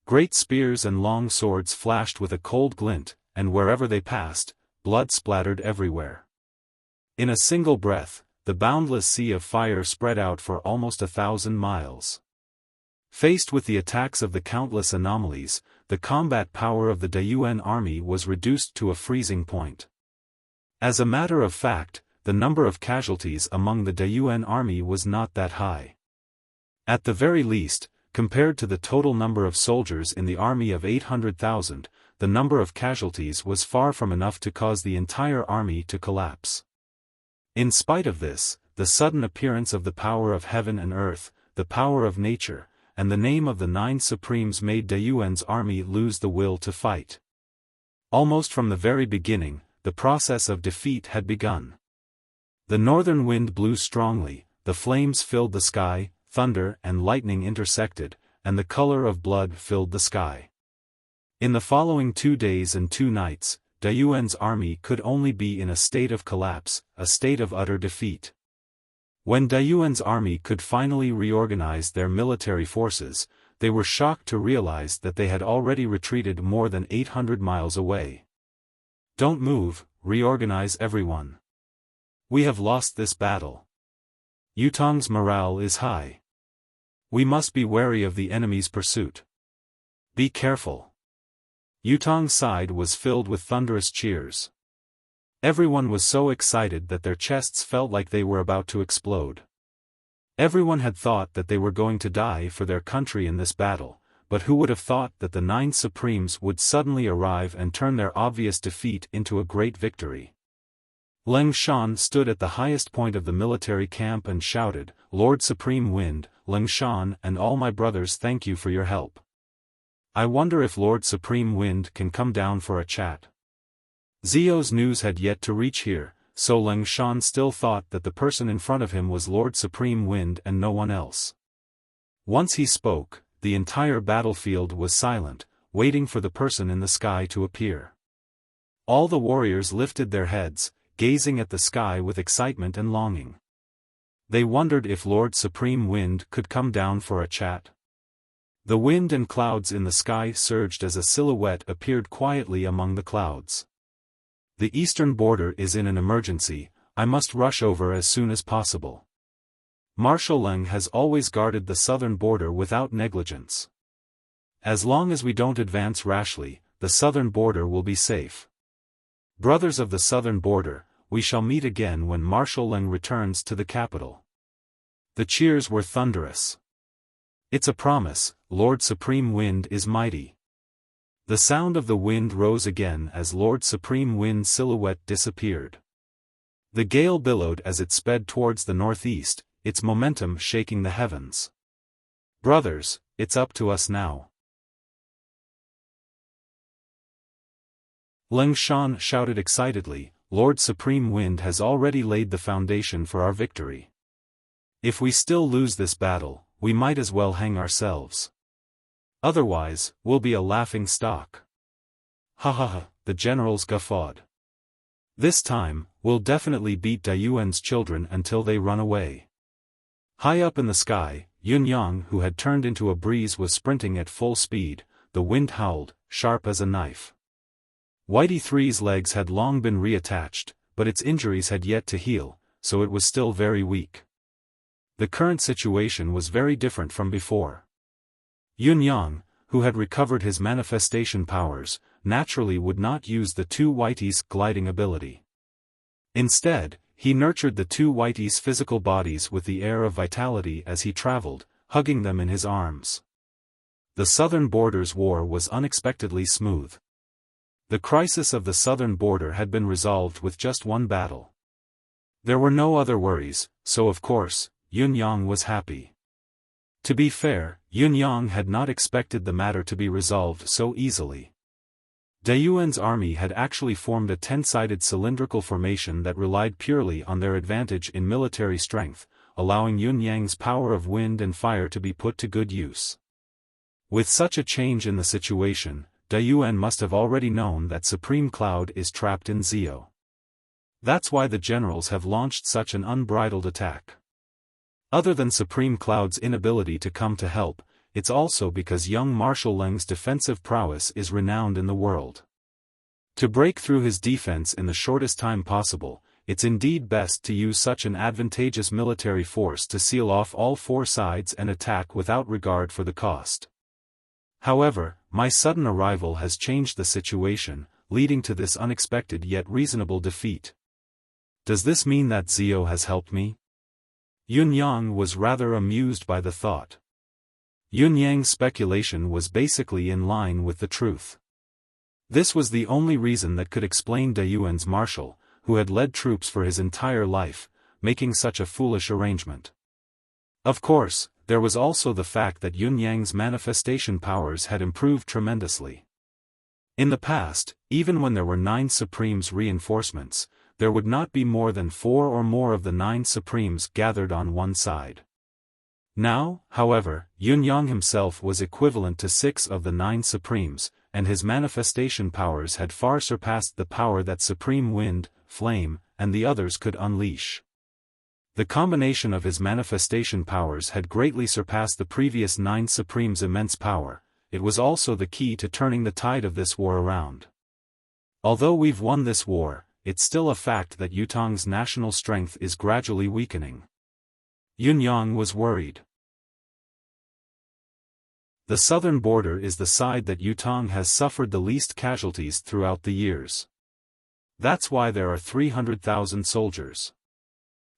Great spears and long swords flashed with a cold glint, and wherever they passed, blood splattered everywhere. In a single breath, the boundless sea of fire spread out for almost 1,000 miles. Faced with the attacks of the countless anomalies, the combat power of the Dayuan army was reduced to a freezing point. As a matter of fact, the number of casualties among the Dayuan army was not that high. At the very least, compared to the total number of soldiers in the army of 800,000, the number of casualties was far from enough to cause the entire army to collapse. In spite of this, the sudden appearance of the power of heaven and earth, the power of nature, and the name of the 9 Supremes made Dayuan's army lose the will to fight. Almost from the very beginning, the process of defeat had begun. The northern wind blew strongly, the flames filled the sky, thunder and lightning intersected, and the color of blood filled the sky. In the following 2 days and 2 nights, Yuan's army could only be in a state of collapse, a state of utter defeat. When Yuan's army could finally reorganize their military forces, they were shocked to realize that they had already retreated more than 800 miles away. "Don't move, reorganize everyone. We have lost this battle. Yutong's morale is high. We must be wary of the enemy's pursuit. Be careful." Yutong's side was filled with thunderous cheers. Everyone was so excited that their chests felt like they were about to explode. Everyone had thought that they were going to die for their country in this battle, but who would have thought that the 9 Supremes would suddenly arrive and turn their obvious defeat into a great victory? Leng Shan stood at the highest point of the military camp and shouted, "Lord Supreme Wind, Leng Shan and all my brothers, thank you for your help. I wonder if Lord Supreme Wind can come down for a chat." Zio's news had yet to reach here, so Leng Shan still thought that the person in front of him was Lord Supreme Wind and no one else. Once he spoke, the entire battlefield was silent, waiting for the person in the sky to appear. All the warriors lifted their heads, gazing at the sky with excitement and longing. They wondered if Lord Supreme Wind could come down for a chat. The wind and clouds in the sky surged as a silhouette appeared quietly among the clouds. "The eastern border is in an emergency, I must rush over as soon as possible. Marshal Leng has always guarded the southern border without negligence. As long as we don't advance rashly, the southern border will be safe. Brothers of the southern border, we shall meet again when Marshal Leng returns to the capital." The cheers were thunderous. "It's a promise, Lord Supreme Wind is mighty." The sound of the wind rose again as Lord Supreme Wind's silhouette disappeared. The gale billowed as it sped towards the northeast, its momentum shaking the heavens. "Brothers, it's up to us now." Leng Shan shouted excitedly, "Lord Supreme Wind has already laid the foundation for our victory. If we still lose this battle, we might as well hang ourselves. Otherwise, we'll be a laughing stock." "Ha ha ha," the generals guffawed. "This time, we'll definitely beat Yuan's children until they run away." High up in the sky, Yun Yang, who had turned into a breeze, was sprinting at full speed. The wind howled, sharp as a knife. Whitey Three's legs had long been reattached, but its injuries had yet to heal, so it was still very weak. The current situation was very different from before. Yun Yang, who had recovered his manifestation powers, naturally would not use the 2 Whitey's gliding ability. Instead, he nurtured the 2 Whitey's physical bodies with the air of vitality as he traveled, hugging them in his arms. The southern border's war was unexpectedly smooth. The crisis of the southern border had been resolved with just one battle. There were no other worries, so of course, Yun Yang was happy. To be fair, Yun Yang had not expected the matter to be resolved so easily. Yuan's army had actually formed a 10-sided cylindrical formation that relied purely on their advantage in military strength, allowing Yun Yang's power of wind and fire to be put to good use. With such a change in the situation, Yuan must have already known that Supreme Cloud is trapped in Zio. That's why the generals have launched such an unbridled attack. Other than Supreme Cloud's inability to come to help, it's also because young Marshal Leng's defensive prowess is renowned in the world. To break through his defense in the shortest time possible, it's indeed best to use such an advantageous military force to seal off all 4 sides and attack without regard for the cost. However, my sudden arrival has changed the situation, leading to this unexpected yet reasonable defeat. Does this mean that Zio has helped me? Yun Yang was rather amused by the thought. Yun Yang's speculation was basically in line with the truth. This was the only reason that could explain Yuan's marshal, who had led troops for his entire life, making such a foolish arrangement. Of course, there was also the fact that Yun Yang's manifestation powers had improved tremendously. In the past, even when there were 9 Supremes reinforcements, there would not be more than 4 or more of the 9 Supremes gathered on one side. Now, however, Yun-yang himself was equivalent to 6 of the 9 Supremes, and his manifestation powers had far surpassed the power that Supreme Wind, Flame, and the others could unleash. The combination of his manifestation powers had greatly surpassed the previous 9 Supremes' immense power. It was also the key to turning the tide of this war around. Although we've won this war, it's still a fact that Yutong's national strength is gradually weakening. Yun-yang was worried. The southern border is the side that Yutong has suffered the least casualties throughout the years. That's why there are 300,000 soldiers.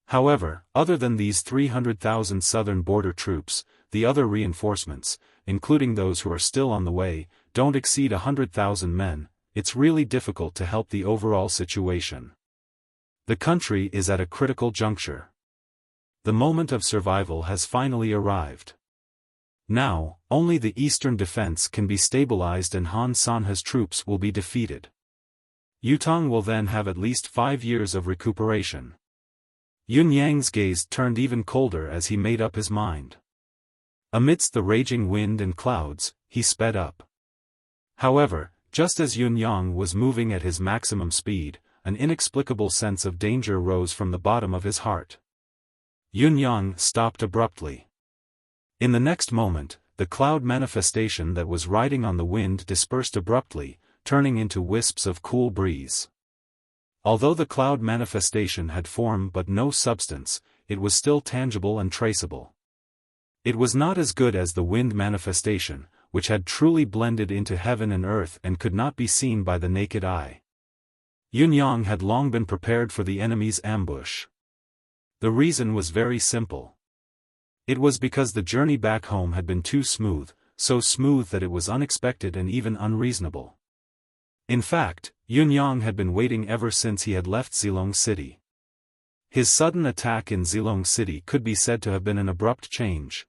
However, other than these 300,000 southern border troops, the other reinforcements, including those who are still on the way, don't exceed 100,000 men. It's really difficult to help the overall situation. The country is at a critical juncture. The moment of survival has finally arrived. Now, only the eastern defense can be stabilized and Han Sanhe's troops will be defeated. Yutong will then have at least 5 years of recuperation. Yun-yang's gaze turned even colder as he made up his mind. Amidst the raging wind and clouds, he sped up. However, just as Yun-yang was moving at his maximum speed, an inexplicable sense of danger rose from the bottom of his heart. Yun-yang stopped abruptly. In the next moment, the cloud manifestation that was riding on the wind dispersed abruptly, turning into wisps of cool breeze. Although the cloud manifestation had form but no substance, it was still tangible and traceable. It was not as good as the wind manifestation, which had truly blended into heaven and earth and could not be seen by the naked eye. Yun-yang had long been prepared for the enemy's ambush. The reason was very simple. It was because the journey back home had been too smooth, so smooth that it was unexpected and even unreasonable. In fact, Yun-yang had been waiting ever since he had left Zilong City. His sudden attack in Zilong City could be said to have been an abrupt change.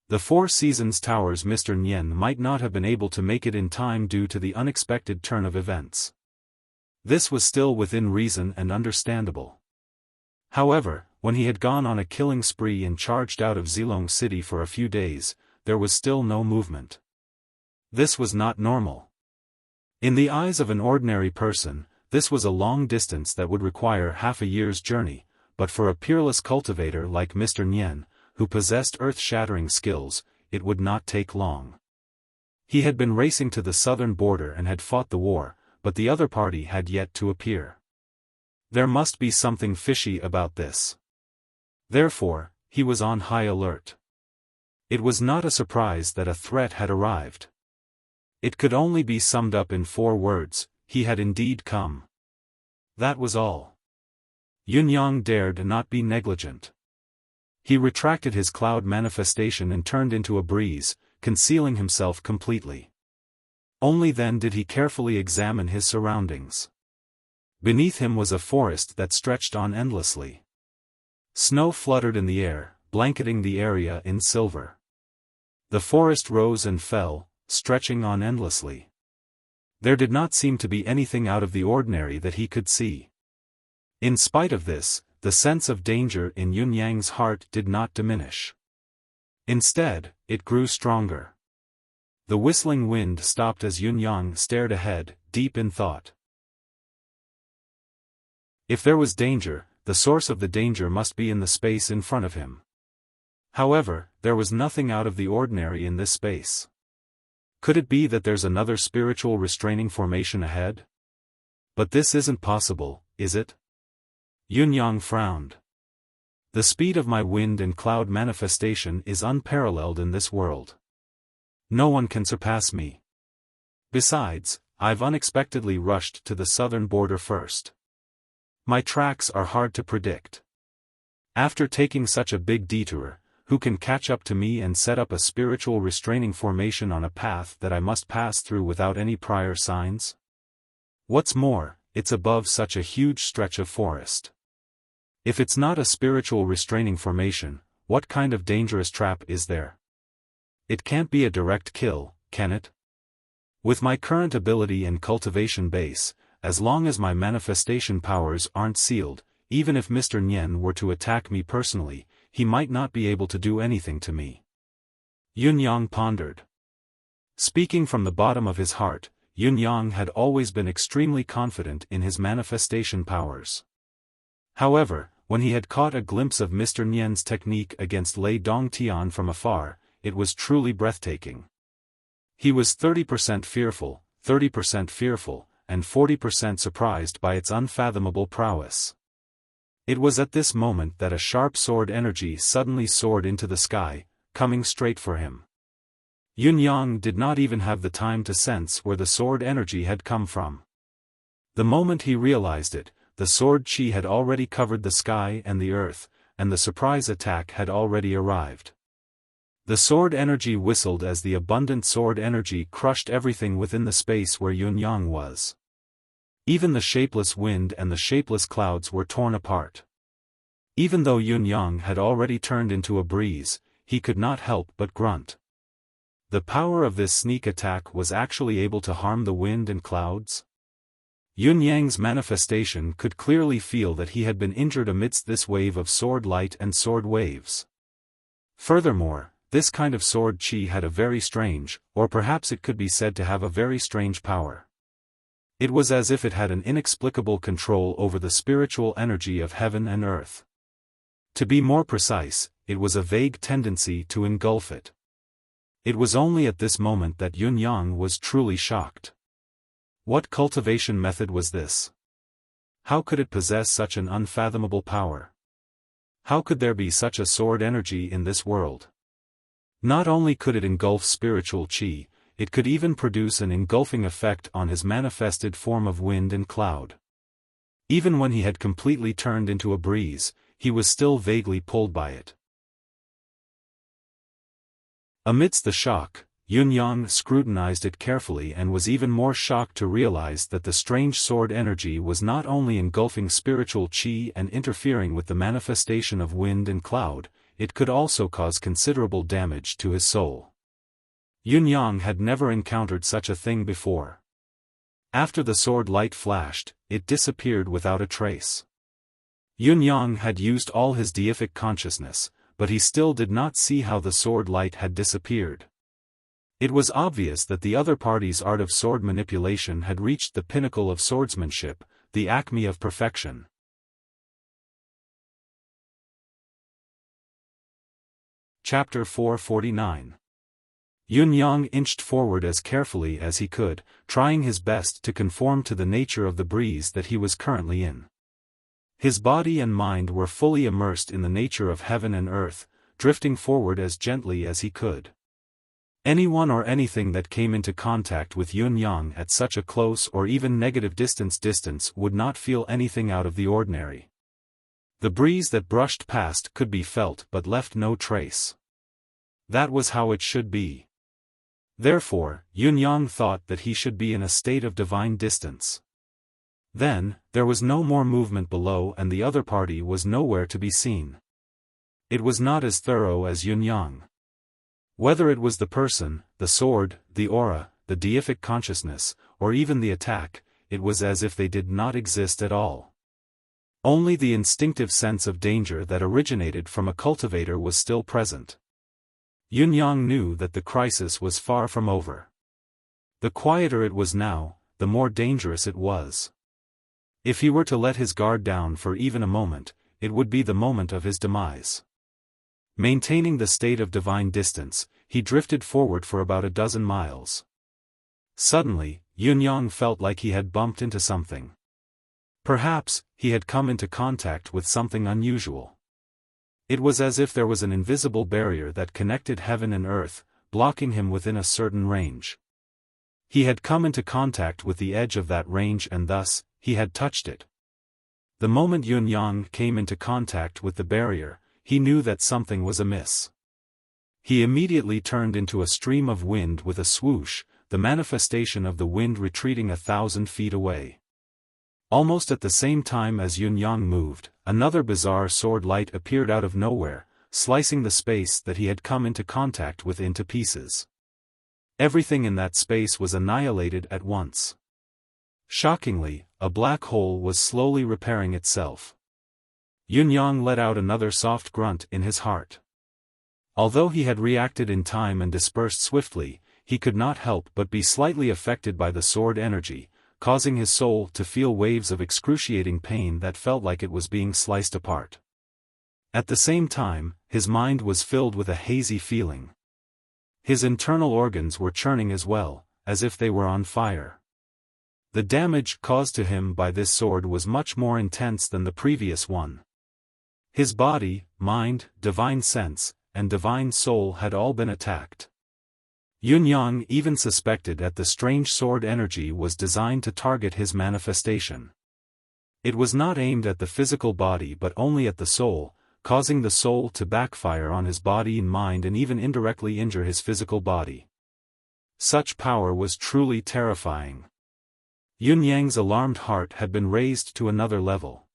The Four Seasons Tower's Mr. Nyen might not have been able to make it in time due to the unexpected turn of events. This was still within reason and understandable. However, when he had gone on a killing spree and charged out of Zilong City for a few days, there was still no movement. This was not normal. In the eyes of an ordinary person, this was a long distance that would require half a year's journey, but for a peerless cultivator like Mr. Nyen, who possessed earth-shattering skills, it would not take long. He had been racing to the southern border and had fought the war, but the other party had yet to appear. There must be something fishy about this. Therefore, he was on high alert. It was not a surprise that a threat had arrived. It could only be summed up in 4 words: he had indeed come. That was all. Yun-yang dared not be negligent. He retracted his cloud manifestation and turned into a breeze, concealing himself completely. Only then did he carefully examine his surroundings. Beneath him was a forest that stretched on endlessly. Snow fluttered in the air, blanketing the area in silver. The forest rose and fell, stretching on endlessly. There did not seem to be anything out of the ordinary that he could see. In spite of this, the sense of danger in Yun-yang's heart did not diminish. Instead, it grew stronger. The whistling wind stopped as Yun-yang stared ahead, deep in thought. If there was danger, the source of the danger must be in the space in front of him. However, there was nothing out of the ordinary in this space. Could it be that there's another spiritual restraining formation ahead? But this isn't possible, is it? Yun-yang frowned. The speed of my wind and cloud manifestation is unparalleled in this world. No one can surpass me. Besides, I've unexpectedly rushed to the southern border first. My tracks are hard to predict. After taking such a big detour, who can catch up to me and set up a spiritual restraining formation on a path that I must pass through without any prior signs? What's more, it's above such a huge stretch of forest. If it's not a spiritual restraining formation, what kind of dangerous trap is there? It can't be a direct kill, can it? With my current ability and cultivation base, as long as my manifestation powers aren't sealed, even if Mr. Nyen were to attack me personally, he might not be able to do anything to me. Yun Yang pondered. Speaking from the bottom of his heart, Yun Yang had always been extremely confident in his manifestation powers. However, when he had caught a glimpse of Mr. Nian's technique against Lei Dongtian from afar, it was truly breathtaking. He was 30% fearful, 30% and 40% surprised by its unfathomable prowess. It was at this moment that a sharp sword energy suddenly soared into the sky, coming straight for him. Yun Yang did not even have the time to sense where the sword energy had come from. The moment he realized it, the sword chi had already covered the sky and the earth, and the surprise attack had already arrived. The sword energy whistled as the abundant sword energy crushed everything within the space where Yun Yang was. Even the shapeless wind and the shapeless clouds were torn apart. Even though Yun Yang had already turned into a breeze, he could not help but grunt. The power of this sneak attack was actually able to harm the wind and clouds? Yun Yang's manifestation could clearly feel that he had been injured amidst this wave of sword light and sword waves. Furthermore, this kind of sword chi had a very strange, or perhaps it could be said to have a very strange power. It was as if it had an inexplicable control over the spiritual energy of heaven and earth. To be more precise, it was a vague tendency to engulf it. It was only at this moment that Yun Yang was truly shocked. What cultivation method was this? How could it possess such an unfathomable power? How could there be such a sword energy in this world? Not only could it engulf spiritual chi, it could even produce an engulfing effect on his manifested form of wind and cloud. Even when he had completely turned into a breeze, he was still vaguely pulled by it. Amidst the shock, Yun Yang scrutinized it carefully and was even more shocked to realize that the strange sword energy was not only engulfing spiritual chi and interfering with the manifestation of wind and cloud, it could also cause considerable damage to his soul. Yun Yang had never encountered such a thing before. After the sword light flashed, it disappeared without a trace. Yun Yang had used all his deific consciousness, but he still did not see how the sword light had disappeared. It was obvious that the other party's art of sword manipulation had reached the pinnacle of swordsmanship, the acme of perfection. Chapter 449. Yun Yang inched forward as carefully as he could, trying his best to conform to the nature of the breeze that he was currently in. His body and mind were fully immersed in the nature of heaven and earth, drifting forward as gently as he could. Anyone or anything that came into contact with Yun Yang at such a close or even negative distance would not feel anything out of the ordinary. The breeze that brushed past could be felt but left no trace. That was how it should be. Therefore, Yun Yang thought that he should be in a state of divine distance. Then, there was no more movement below and the other party was nowhere to be seen. It was not as thorough as Yun Yang. Whether it was the person, the sword, the aura, the deific consciousness, or even the attack, it was as if they did not exist at all. Only the instinctive sense of danger that originated from a cultivator was still present. Yun Yang knew that the crisis was far from over. The quieter it was now, the more dangerous it was. If he were to let his guard down for even a moment, it would be the moment of his demise. Maintaining the state of divine distance, he drifted forward for about a dozen miles. Suddenly, Yun Yang felt like he had bumped into something. Perhaps, he had come into contact with something unusual. It was as if there was an invisible barrier that connected heaven and earth, blocking him within a certain range. He had come into contact with the edge of that range and thus, he had touched it. The moment Yun Yang came into contact with the barrier, he knew that something was amiss. He immediately turned into a stream of wind with a swoosh, the manifestation of the wind retreating 1,000 feet away. Almost at the same time as Yun Yang moved, another bizarre sword light appeared out of nowhere, slicing the space that he had come into contact with into pieces. Everything in that space was annihilated at once. Shockingly, a black hole was slowly repairing itself. Yun-yang let out another soft grunt in his heart. Although he had reacted in time and dispersed swiftly, he could not help but be slightly affected by the sword energy, causing his soul to feel waves of excruciating pain that felt like it was being sliced apart. At the same time, his mind was filled with a hazy feeling. His internal organs were churning as well, as if they were on fire. The damage caused to him by this sword was much more intense than the previous one. His body, mind, divine sense, and divine soul had all been attacked. Yun-yang even suspected that the strange sword energy was designed to target his manifestation. It was not aimed at the physical body but only at the soul, causing the soul to backfire on his body and mind and even indirectly injure his physical body. Such power was truly terrifying. Yun-yang's alarmed heart had been raised to another level.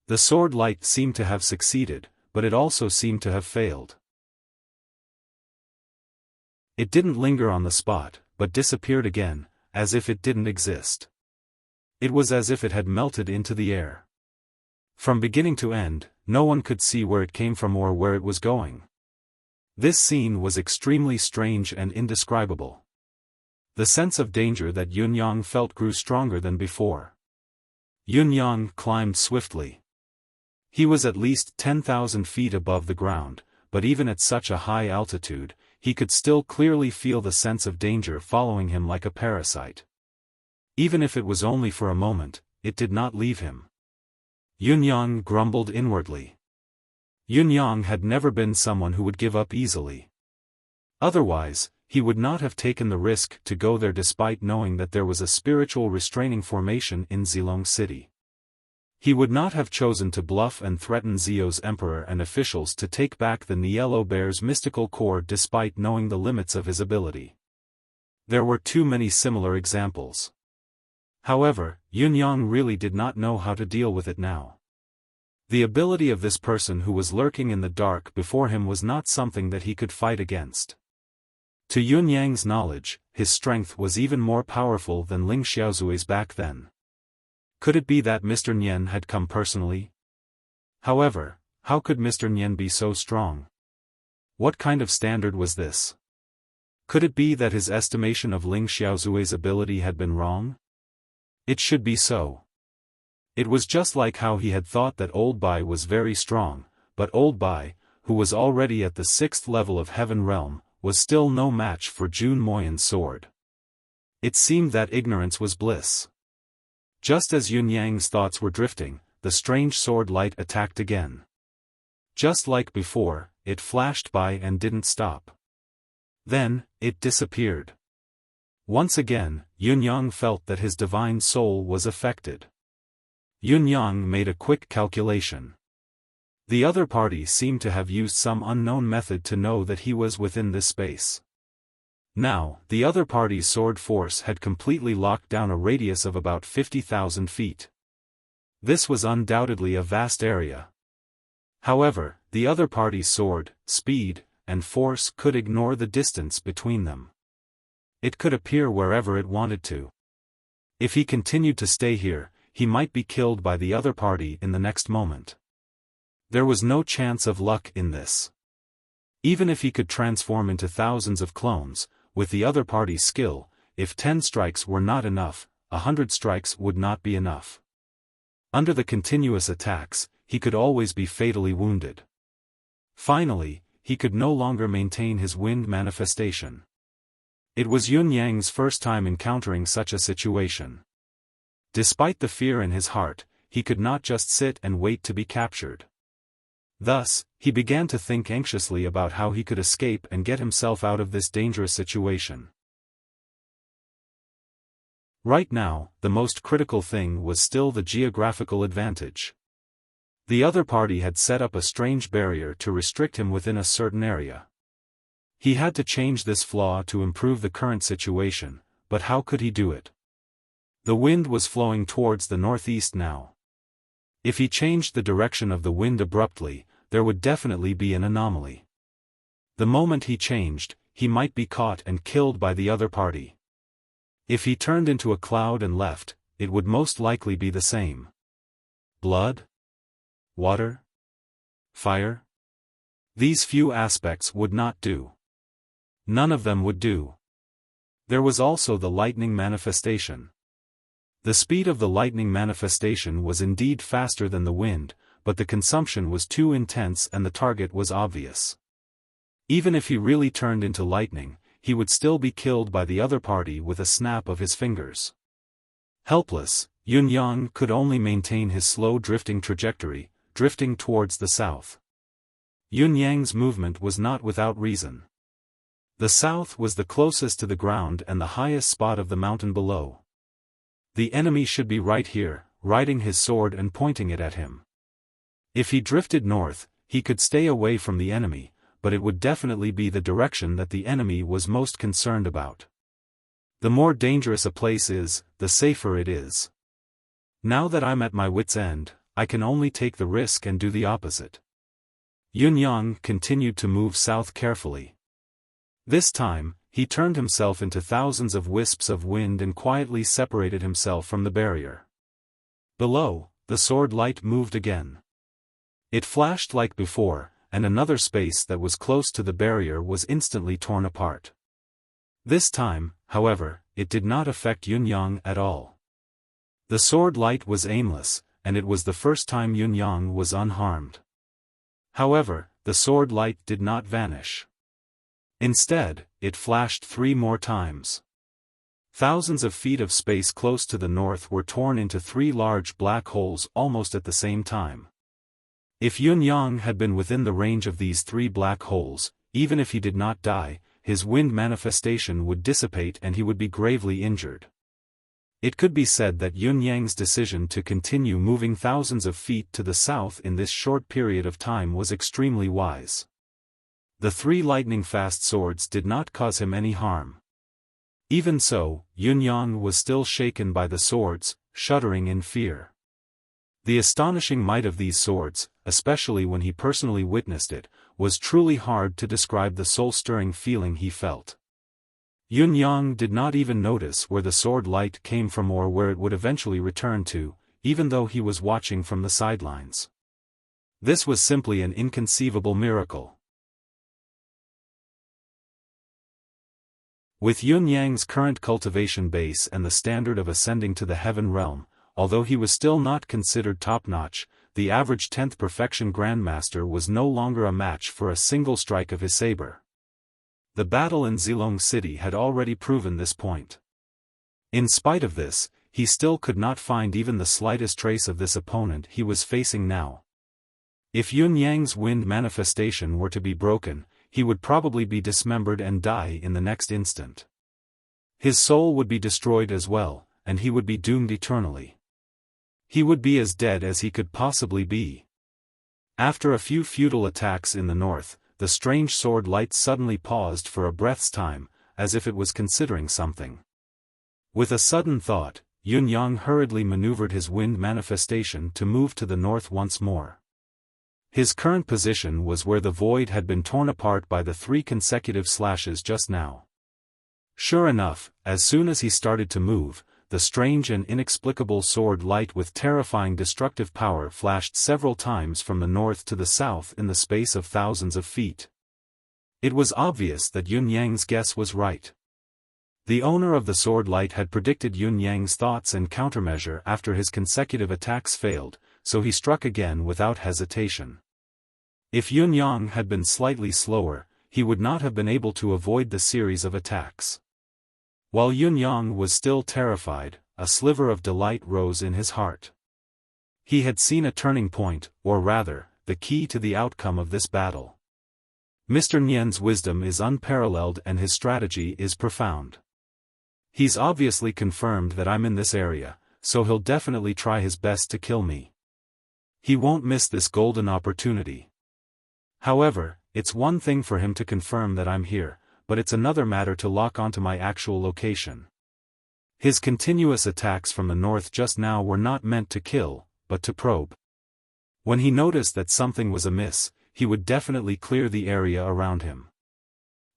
The sword light seemed to have succeeded, but it also seemed to have failed. It didn't linger on the spot, but disappeared again, as if it didn't exist. It was as if it had melted into the air. From beginning to end, no one could see where it came from or where it was going. This scene was extremely strange and indescribable. The sense of danger that Yun-yang felt grew stronger than before. Yun-yang climbed swiftly. He was at least 10,000 feet above the ground, but even at such a high altitude, he could still clearly feel the sense of danger following him like a parasite. Even if it was only for a moment, it did not leave him. Yun-yang grumbled inwardly. Yun-yang had never been someone who would give up easily. Otherwise, he would not have taken the risk to go there despite knowing that there was a spiritual restraining formation in Zilong City. He would not have chosen to bluff and threaten Zio's emperor and officials to take back the Yellow Bear's mystical core despite knowing the limits of his ability. There were too many similar examples. However, Yun-yang really did not know how to deal with it now. The ability of this person who was lurking in the dark before him was not something that he could fight against. To Yun-yang's knowledge, his strength was even more powerful than Ling Xiaozui's back then. Could it be that Mr. Nian had come personally? However, how could Mr. Nian be so strong? What kind of standard was this? Could it be that his estimation of Ling Xiaozui's ability had been wrong? It should be so. It was just like how he had thought that Old Bai was very strong, but Old Bai, who was already at the 6th level of Heaven Realm, was still no match for Jun Moyan's sword. It seemed that ignorance was bliss. Just as Yun-yang's thoughts were drifting, the strange sword light attacked again. Just like before, it flashed by and didn't stop. Then, it disappeared. Once again, Yun-yang felt that his divine soul was affected. Yun-yang made a quick calculation. The other party seemed to have used some unknown method to know that he was within this space. Now, the other party's sword force had completely locked down a radius of about 50,000 feet. This was undoubtedly a vast area. However, the other party's sword, speed, and force could ignore the distance between them. It could appear wherever it wanted to. If he continued to stay here, he might be killed by the other party in the next moment. There was no chance of luck in this. Even if he could transform into thousands of clones, with the other party's skill, if 10 strikes were not enough, 100 strikes would not be enough. Under the continuous attacks, he could always be fatally wounded. Finally, he could no longer maintain his wind manifestation. It was Yun-yang's first time encountering such a situation. Despite the fear in his heart, he could not just sit and wait to be captured. Thus, he began to think anxiously about how he could escape and get himself out of this dangerous situation. Right now, the most critical thing was still the geographical advantage. The other party had set up a strange barrier to restrict him within a certain area. He had to change this flaw to improve the current situation, but how could he do it? The wind was flowing towards the northeast now. If he changed the direction of the wind abruptly, there would definitely be an anomaly. The moment he changed, he might be caught and killed by the other party. If he turned into a cloud and left, it would most likely be the same. Blood? water? Fire? These few aspects would not do. None of them would do. There was also the lightning manifestation. The speed of the lightning manifestation was indeed faster than the wind, but the consumption was too intense and the target was obvious. Even if he really turned into lightning, he would still be killed by the other party with a snap of his fingers. Helpless, Yun-yang could only maintain his slow drifting trajectory, drifting towards the south. Yun-yang's movement was not without reason. The south was the closest to the ground and the highest spot of the mountain below. The enemy should be right here, riding his sword and pointing it at him. If he drifted north, he could stay away from the enemy, but it would definitely be the direction that the enemy was most concerned about. The more dangerous a place is, the safer it is. Now that I'm at my wit's end, I can only take the risk and do the opposite. Yun-yang continued to move south carefully. This time, he turned himself into thousands of wisps of wind and quietly separated himself from the barrier. Below, the sword light moved again. It flashed like before, and another space that was close to the barrier was instantly torn apart. This time, however, it did not affect Yun-yang at all. The sword light was aimless, and it was the first time Yun-yang was unharmed. However, the sword light did not vanish. Instead, it flashed 3 more times. Thousands of feet of space close to the north were torn into 3 large black holes almost at the same time. If Yun-yang had been within the range of these 3 black holes, even if he did not die, his wind manifestation would dissipate and he would be gravely injured. It could be said that Yun-yang's decision to continue moving thousands of feet to the south in this short period of time was extremely wise. The 3 lightning-fast swords did not cause him any harm. Even so, Yun-yang was still shaken by the swords, shuddering in fear. The astonishing might of these swords, especially when he personally witnessed it, was truly hard to describe the soul-stirring feeling he felt. Yun-yang did not even notice where the sword light came from or where it would eventually return to, even though he was watching from the sidelines. This was simply an inconceivable miracle. With Yun-yang's current cultivation base and the standard of ascending to the heaven realm, although he was still not considered top-notch, the average 10th perfection grandmaster was no longer a match for a single strike of his saber. The battle in Zilong City had already proven this point. In spite of this, he still could not find even the slightest trace of this opponent he was facing now. If Yun-yang's wind manifestation were to be broken, he would probably be dismembered and die in the next instant. His soul would be destroyed as well, and he would be doomed eternally. He would be as dead as he could possibly be. After a few futile attacks in the north, the strange sword light suddenly paused for a breath's time, as if it was considering something. With a sudden thought, Yun-yang hurriedly maneuvered his wind manifestation to move to the north once more. His current position was where the void had been torn apart by the 3 consecutive slashes just now. Sure enough, as soon as he started to move, the strange and inexplicable sword light with terrifying destructive power flashed several times from the north to the south in the space of thousands of feet. It was obvious that Yun-yang's guess was right. The owner of the sword light had predicted Yun-yang's thoughts and countermeasure after his consecutive attacks failed, so he struck again without hesitation. If Yun-yang had been slightly slower, he would not have been able to avoid the series of attacks. While Yun-yang was still terrified, a sliver of delight rose in his heart. He had seen a turning point, or rather, the key to the outcome of this battle. Mr. Nian's wisdom is unparalleled and his strategy is profound. He's obviously confirmed that I'm in this area, so he'll definitely try his best to kill me. He won't miss this golden opportunity. However, it's one thing for him to confirm that I'm here, but it's another matter to lock onto my actual location. His continuous attacks from the north just now were not meant to kill, but to probe. When he noticed that something was amiss, he would definitely clear the area around him.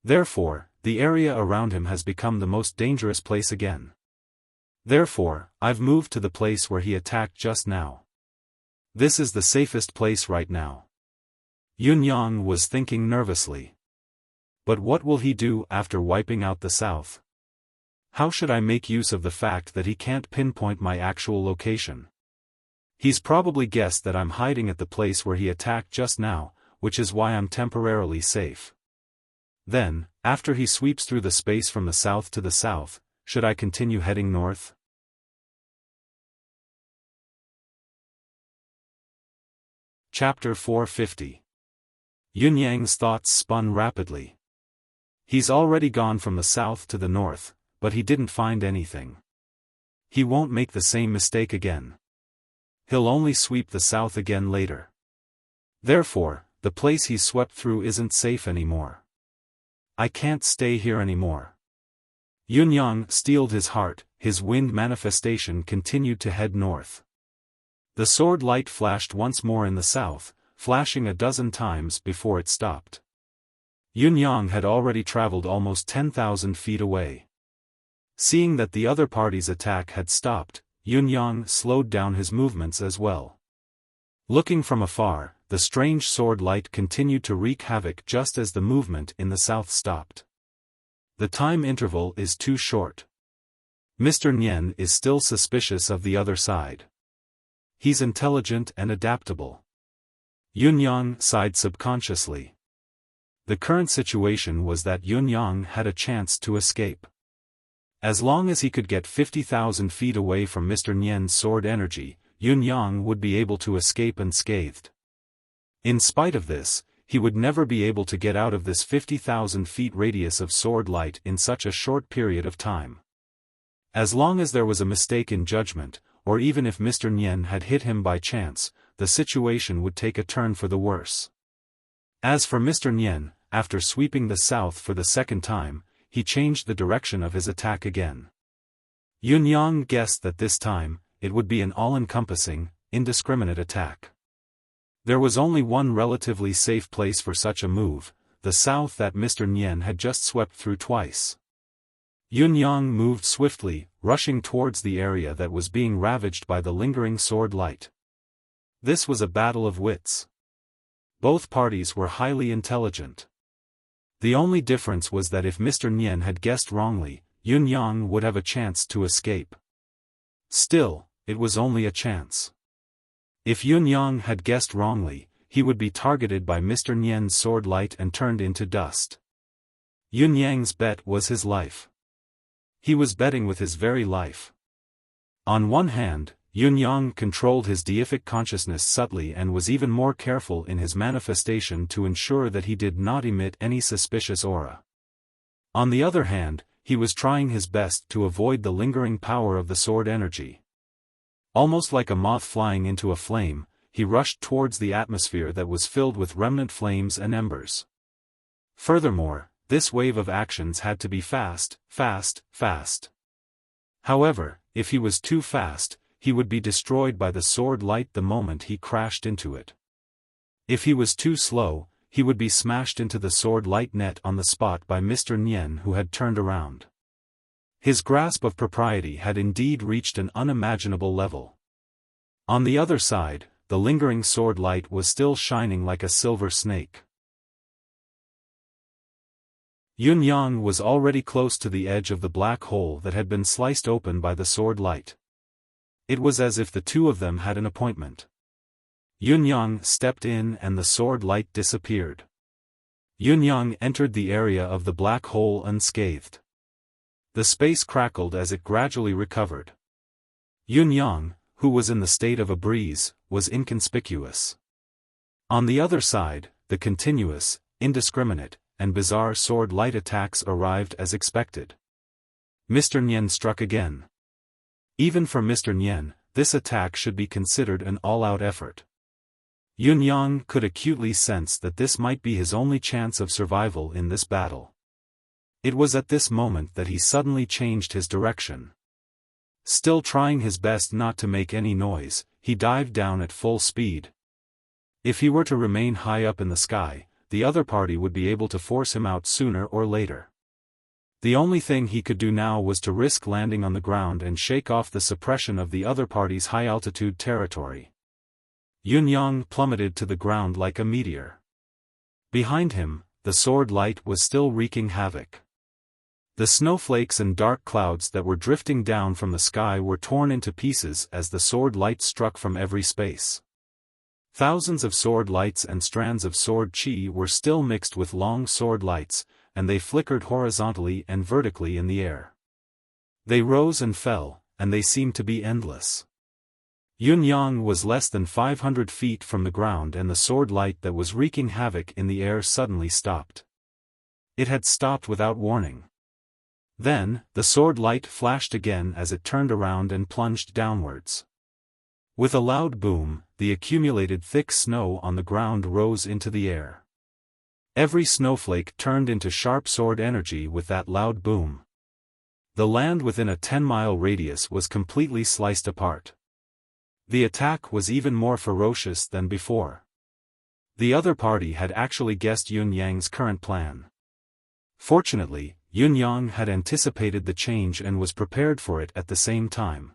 Therefore, the area around him has become the most dangerous place again. Therefore, I've moved to the place where he attacked just now. This is the safest place right now. Yun Yang was thinking nervously. But what will he do after wiping out the south? How should I make use of the fact that he can't pinpoint my actual location? He's probably guessed that I'm hiding at the place where he attacked just now, which is why I'm temporarily safe. Then, after he sweeps through the space from the south to the south, should I continue heading north? Chapter 450. Yun Yang's thoughts spun rapidly. He's already gone from the south to the north, but he didn't find anything. He won't make the same mistake again. He'll only sweep the south again later. Therefore, the place he's swept through isn't safe anymore. I can't stay here anymore. Yun Yang steeled his heart, his wind manifestation continued to head north. The sword light flashed once more in the south, flashing a dozen times before it stopped. Yun Yang had already traveled almost 10,000 feet away. Seeing that the other party's attack had stopped, Yun Yang slowed down his movements as well. Looking from afar, the strange sword light continued to wreak havoc just as the movement in the south stopped. The time interval is too short. Mr. Nian is still suspicious of the other side. He's intelligent and adaptable. Yun Yang sighed subconsciously. The current situation was that Yun Yang had a chance to escape. As long as he could get 50,000 feet away from Mr. Nian's sword energy, Yun Yang would be able to escape unscathed. In spite of this, he would never be able to get out of this 50,000 feet radius of sword light in such a short period of time. As long as there was a mistake in judgment, or even if Mr. Nian had hit him by chance, the situation would take a turn for the worse. As for Mr. Nian, after sweeping the south for the second time, he changed the direction of his attack again. Yun Yang guessed that this time, it would be an all-encompassing, indiscriminate attack. There was only one relatively safe place for such a move, the south that Mr. Nian had just swept through twice. Yun Yang moved swiftly, rushing towards the area that was being ravaged by the lingering sword light. This was a battle of wits. Both parties were highly intelligent. The only difference was that if Mr. Nian had guessed wrongly, Yun Yang would have a chance to escape. Still, it was only a chance. If Yun Yang had guessed wrongly, he would be targeted by Mr. Nian's sword light and turned into dust. Yun Yang's bet was his life. He was betting with his very life. On one hand, Yun Yang controlled his deific consciousness subtly and was even more careful in his manifestation to ensure that he did not emit any suspicious aura. On the other hand, he was trying his best to avoid the lingering power of the sword energy. Almost like a moth flying into a flame, he rushed towards the atmosphere that was filled with remnant flames and embers. Furthermore, this wave of actions had to be fast, fast, fast. However, if he was too fast, he would be destroyed by the sword light the moment he crashed into it. If he was too slow, he would be smashed into the sword light net on the spot by Mr. Nian, who had turned around. His grasp of propriety had indeed reached an unimaginable level. On the other side, the lingering sword light was still shining like a silver snake. Yun Yang was already close to the edge of the black hole that had been sliced open by the sword light. It was as if the two of them had an appointment. Yun Yang stepped in and the sword light disappeared. Yun Yang entered the area of the black hole unscathed. The space crackled as it gradually recovered. Yun Yang, who was in the state of a breeze, was inconspicuous. On the other side, the continuous, indiscriminate, and bizarre sword light attacks arrived as expected. Mr. Nian struck again. Even for Mr. Nian, this attack should be considered an all-out effort. Yun Yang could acutely sense that this might be his only chance of survival in this battle. It was at this moment that he suddenly changed his direction. Still trying his best not to make any noise, he dived down at full speed. If he were to remain high up in the sky, the other party would be able to force him out sooner or later. The only thing he could do now was to risk landing on the ground and shake off the suppression of the other party's high-altitude territory. Yun-yang plummeted to the ground like a meteor. Behind him, the sword light was still wreaking havoc. The snowflakes and dark clouds that were drifting down from the sky were torn into pieces as the sword light struck from every space. Thousands of sword lights and strands of sword chi were still mixed with long sword lights, and they flickered horizontally and vertically in the air. They rose and fell, and they seemed to be endless. Yun-yang was less than 500 feet from the ground, and the sword light that was wreaking havoc in the air suddenly stopped. It had stopped without warning. Then, the sword light flashed again as it turned around and plunged downwards. With a loud boom, the accumulated thick snow on the ground rose into the air. Every snowflake turned into sharp sword energy with that loud boom. The land within a 10-mile radius was completely sliced apart. The attack was even more ferocious than before. The other party had actually guessed Yun-yang's current plan. Fortunately, Yun-yang had anticipated the change and was prepared for it at the same time.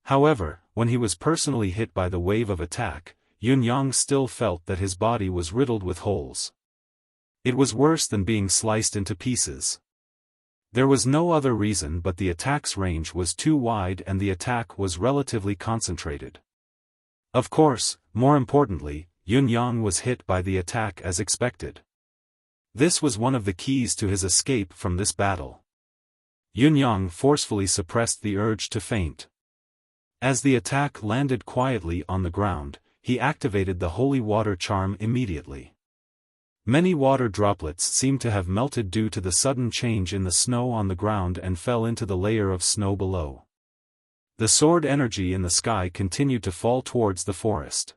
However, when he was personally hit by the wave of attack, Yun-yang still felt that his body was riddled with holes. It was worse than being sliced into pieces. There was no other reason but the attack's range was too wide and the attack was relatively concentrated. Of course, more importantly, Yun-yang was hit by the attack as expected. This was one of the keys to his escape from this battle. Yun-yang forcefully suppressed the urge to faint. As the attack landed quietly on the ground, he activated the holy water charm immediately. Many water droplets seemed to have melted due to the sudden change in the snow on the ground and fell into the layer of snow below. The sword energy in the sky continued to fall towards the forest.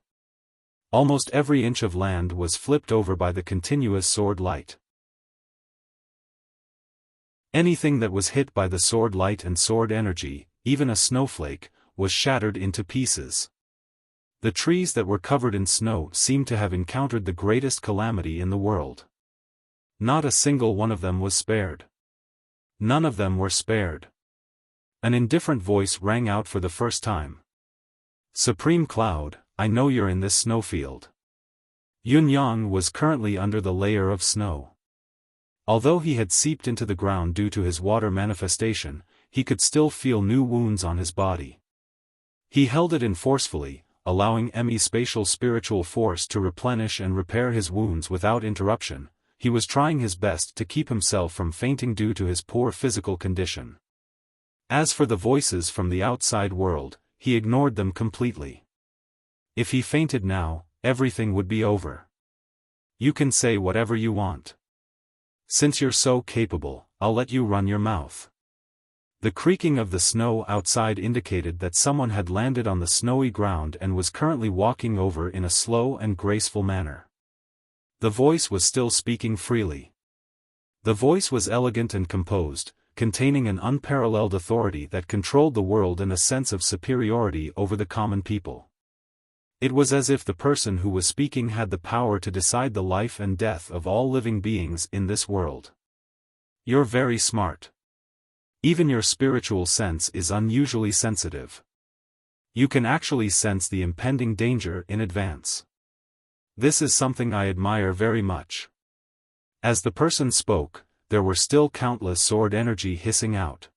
Almost every inch of land was flipped over by the continuous sword light. Anything that was hit by the sword light and sword energy, even a snowflake, was shattered into pieces. The trees that were covered in snow seemed to have encountered the greatest calamity in the world. Not a single one of them was spared. None of them were spared. An indifferent voice rang out for the first time. "Supreme Cloud, I know you're in this snowfield." Yun-yang was currently under the layer of snow. Although he had seeped into the ground due to his water manifestation, he could still feel new wounds on his body. He held it in forcefully, allowing Emi's spatial spiritual force to replenish and repair his wounds without interruption. He was trying his best to keep himself from fainting due to his poor physical condition. As for the voices from the outside world, he ignored them completely. If he fainted now, everything would be over. "You can say whatever you want. Since you're so capable, I'll let you run your mouth." The creaking of the snow outside indicated that someone had landed on the snowy ground and was currently walking over in a slow and graceful manner. The voice was still speaking freely. The voice was elegant and composed, containing an unparalleled authority that controlled the world and a sense of superiority over the common people. It was as if the person who was speaking had the power to decide the life and death of all living beings in this world. "You're very smart. Even your spiritual sense is unusually sensitive. You can actually sense the impending danger in advance. This is something I admire very much." As the person spoke, there were still countless sword energy hissing out.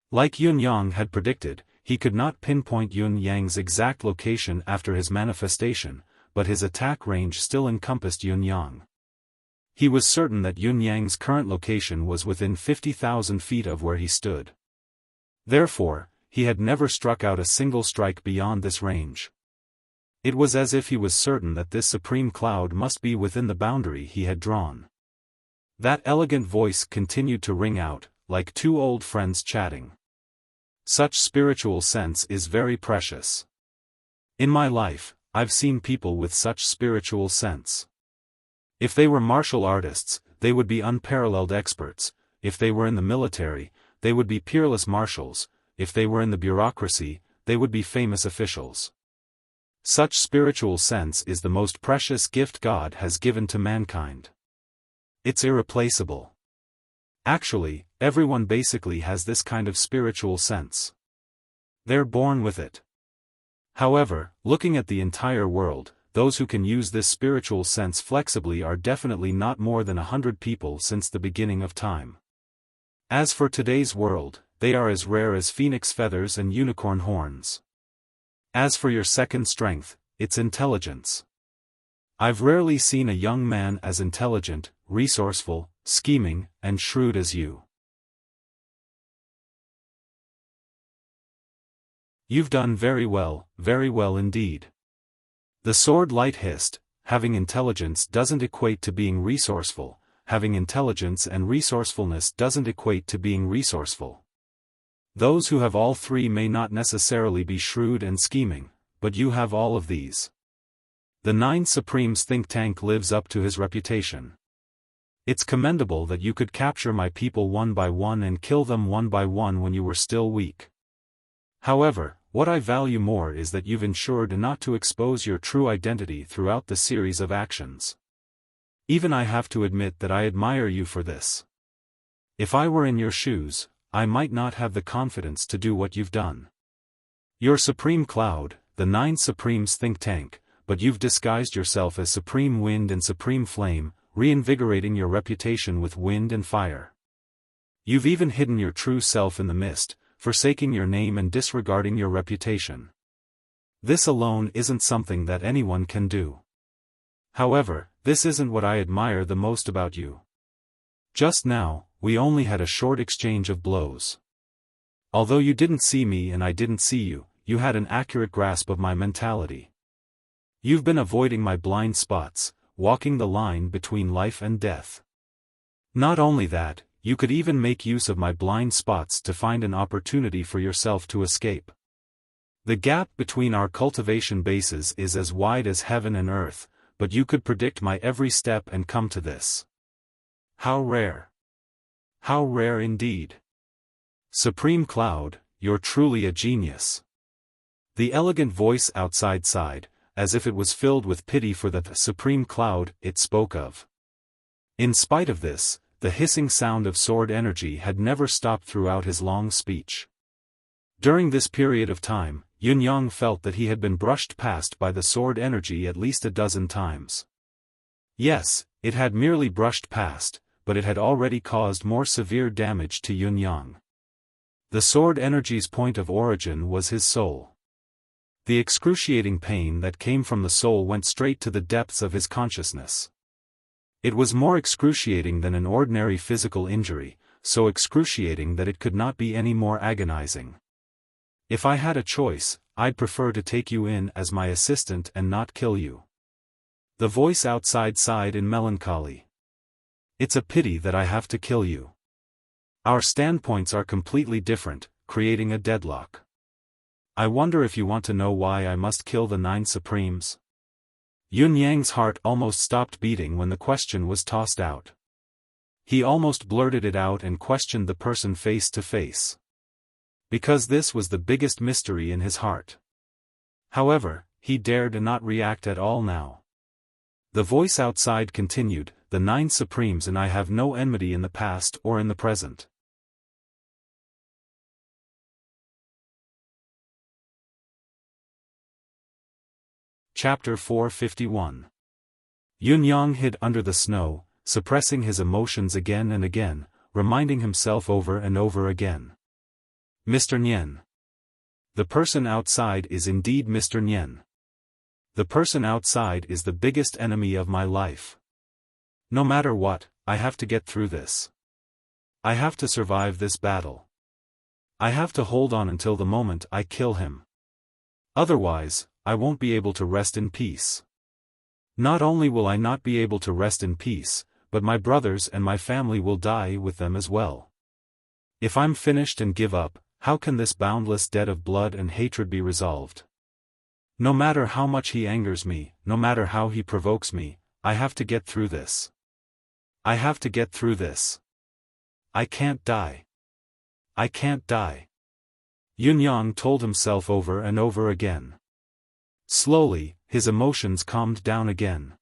Like Yun-yang had predicted, he could not pinpoint Yun-yang's exact location after his manifestation, but his attack range still encompassed Yun-yang. He was certain that Yun-yang's current location was within 50,000 feet of where he stood. Therefore, he had never struck out a single strike beyond this range. It was as if he was certain that this supreme cloud must be within the boundary he had drawn. That elegant voice continued to ring out, like two old friends chatting. "Such spiritual sense is very precious. In my life, I've seen people with such spiritual sense. If they were martial artists, they would be unparalleled experts. If they were in the military, they would be peerless marshals. If they were in the bureaucracy, they would be famous officials. Such spiritual sense is the most precious gift God has given to mankind. It's irreplaceable. Actually, everyone basically has this kind of spiritual sense. They're born with it. However, looking at the entire world, those who can use this spiritual sense flexibly are definitely not more than 100 people since the beginning of time. As for today's world, they are as rare as phoenix feathers and unicorn horns. As for your second strength, it's intelligence. I've rarely seen a young man as intelligent, resourceful, scheming, and shrewd as you. You've done very well indeed. The sword light hissed, having intelligence doesn't equate to being resourceful, having intelligence and resourcefulness doesn't equate to being resourceful. Those who have all three may not necessarily be shrewd and scheming, but you have all of these. The Nine Supremes think tank lives up to his reputation. It's commendable that you could capture my people one by one and kill them one by one when you were still weak. However, what I value more is that you've ensured not to expose your true identity throughout the series of actions. Even I have to admit that I admire you for this. If I were in your shoes, I might not have the confidence to do what you've done. You're Supreme Cloud, the Nine Supremes think tank, but you've disguised yourself as Supreme Wind and Supreme Flame, reinvigorating your reputation with wind and fire. You've even hidden your true self in the mist, forsaking your name and disregarding your reputation. This alone isn't something that anyone can do. However, this isn't what I admire the most about you. Just now, we only had a short exchange of blows. Although you didn't see me and I didn't see you, you had an accurate grasp of my mentality. You've been avoiding my blind spots, walking the line between life and death. Not only that, you could even make use of my blind spots to find an opportunity for yourself to escape. The gap between our cultivation bases is as wide as heaven and earth, but you could predict my every step and come to this. How rare. How rare indeed. Supreme Cloud, you're truly a genius. The elegant voice outside sighed, as if it was filled with pity for the Supreme Cloud it spoke of. In spite of this, the hissing sound of sword energy had never stopped throughout his long speech. During this period of time, Yun-yang felt that he had been brushed past by the sword energy at least a dozen times. Yes, it had merely brushed past, but it had already caused more severe damage to Yun-yang. The sword energy's point of origin was his soul. The excruciating pain that came from the soul went straight to the depths of his consciousness. It was more excruciating than an ordinary physical injury, so excruciating that it could not be any more agonizing. If I had a choice, I'd prefer to take you in as my assistant and not kill you. The voice outside sighed in melancholy. It's a pity that I have to kill you. Our standpoints are completely different, creating a deadlock. I wonder if you want to know why I must kill the Nine Supremes? Yun-yang's heart almost stopped beating when the question was tossed out. He almost blurted it out and questioned the person face to face. Because this was the biggest mystery in his heart. However, he dared not react at all now. The voice outside continued, the Nine Supremes and I have no enmity in the past or in the present. Chapter 451. Yun-yang hid under the snow, suppressing his emotions again and again, reminding himself over and over again. Mr. Nian. The person outside is indeed Mr. Nian. The person outside is the biggest enemy of my life. No matter what, I have to get through this. I have to survive this battle. I have to hold on until the moment I kill him. Otherwise, I won't be able to rest in peace. Not only will I not be able to rest in peace, but my brothers and my family will die with them as well. If I'm finished and give up, how can this boundless debt of blood and hatred be resolved? No matter how much he angers me, no matter how he provokes me, I have to get through this. I have to get through this. I can't die. I can't die. Yun-yang told himself over and over again. Slowly, his emotions calmed down again.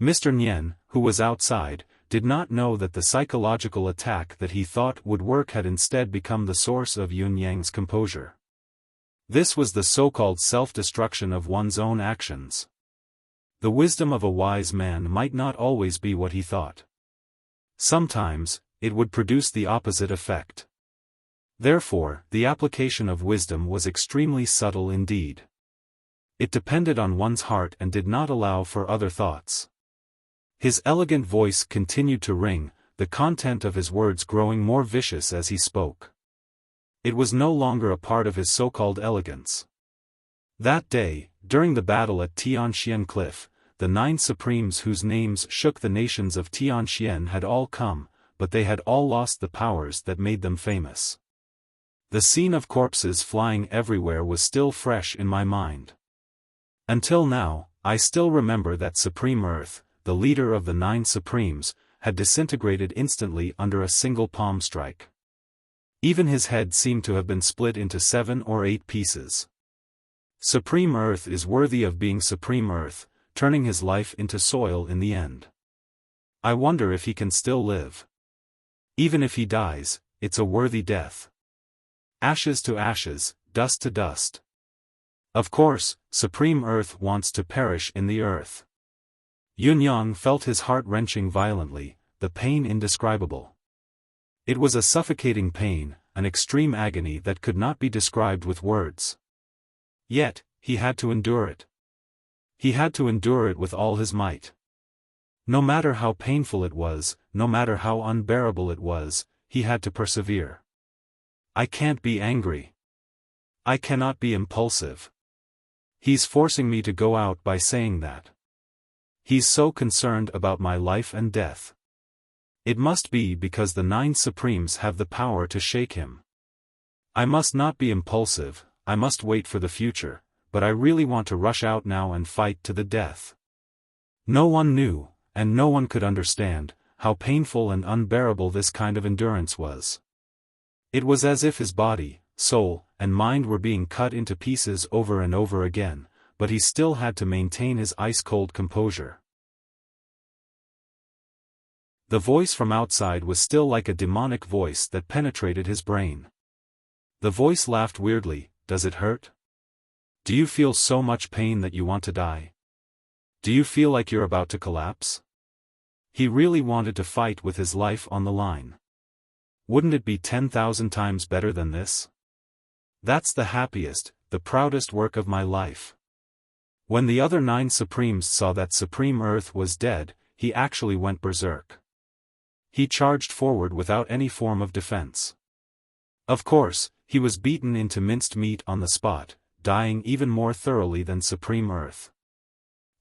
Mr. Nian, who was outside, did not know that the psychological attack that he thought would work had instead become the source of Yun-yang's composure. This was the so-called self-destruction of one's own actions. The wisdom of a wise man might not always be what he thought. Sometimes, it would produce the opposite effect. Therefore, the application of wisdom was extremely subtle indeed. It depended on one's heart and did not allow for other thoughts. His elegant voice continued to ring, the content of his words growing more vicious as he spoke. It was no longer a part of his so-called elegance. That day, during the battle at Tianxian Cliff, the 9 supremes whose names shook the nations of Tianxian had all come, but they had all lost the powers that made them famous. The scene of corpses flying everywhere was still fresh in my mind. Until now, I still remember that Supreme Earth, the leader of the 9 supremes, had disintegrated instantly under a single palm strike. Even his head seemed to have been split into 7 or 8 pieces. Supreme Earth is worthy of being Supreme Earth, turning his life into soil in the end. I wonder if he can still live. Even if he dies, it's a worthy death. Ashes to ashes, dust to dust. Of course, Supreme Earth wants to perish in the earth. Yunyang felt his heart wrenching violently, the pain indescribable. It was a suffocating pain, an extreme agony that could not be described with words. Yet, he had to endure it. He had to endure it with all his might. No matter how painful it was, no matter how unbearable it was, he had to persevere. I can't be angry. I cannot be impulsive. He's forcing me to go out by saying that. He's so concerned about my life and death. It must be because the 9 supremes have the power to shake him. I must not be impulsive, I must wait for the future, but I really want to rush out now and fight to the death. No one knew, and no one could understand, how painful and unbearable this kind of endurance was. It was as if his body, soul, and mind were being cut into pieces over and over again, but he still had to maintain his ice-cold composure. The voice from outside was still like a demonic voice that penetrated his brain. The voice laughed weirdly. Does it hurt? Do you feel so much pain that you want to die? Do you feel like you're about to collapse? He really wanted to fight with his life on the line. Wouldn't it be 10,000 times better than this? That's the happiest, the proudest work of my life. When the other 9 supremes saw that Supreme Earth was dead, he actually went berserk. He charged forward without any form of defense. Of course, he was beaten into minced meat on the spot, dying even more thoroughly than Supreme Earth.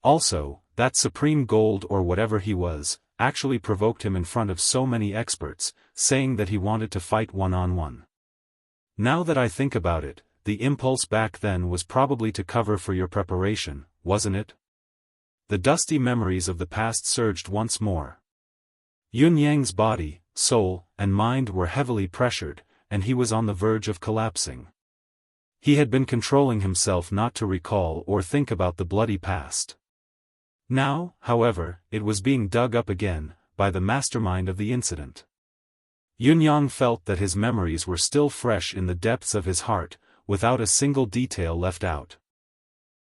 Also, that Supreme Gold or whatever he was, actually provoked him in front of so many experts, saying that he wanted to fight one-on-one. Now that I think about it, the impulse back then was probably to cover for your preparation, wasn't it? The dusty memories of the past surged once more. Yunyang's body, soul, and mind were heavily pressured, and he was on the verge of collapsing. He had been controlling himself not to recall or think about the bloody past. Now, however, it was being dug up again, by the mastermind of the incident. Yunyang felt that his memories were still fresh in the depths of his heart, without a single detail left out.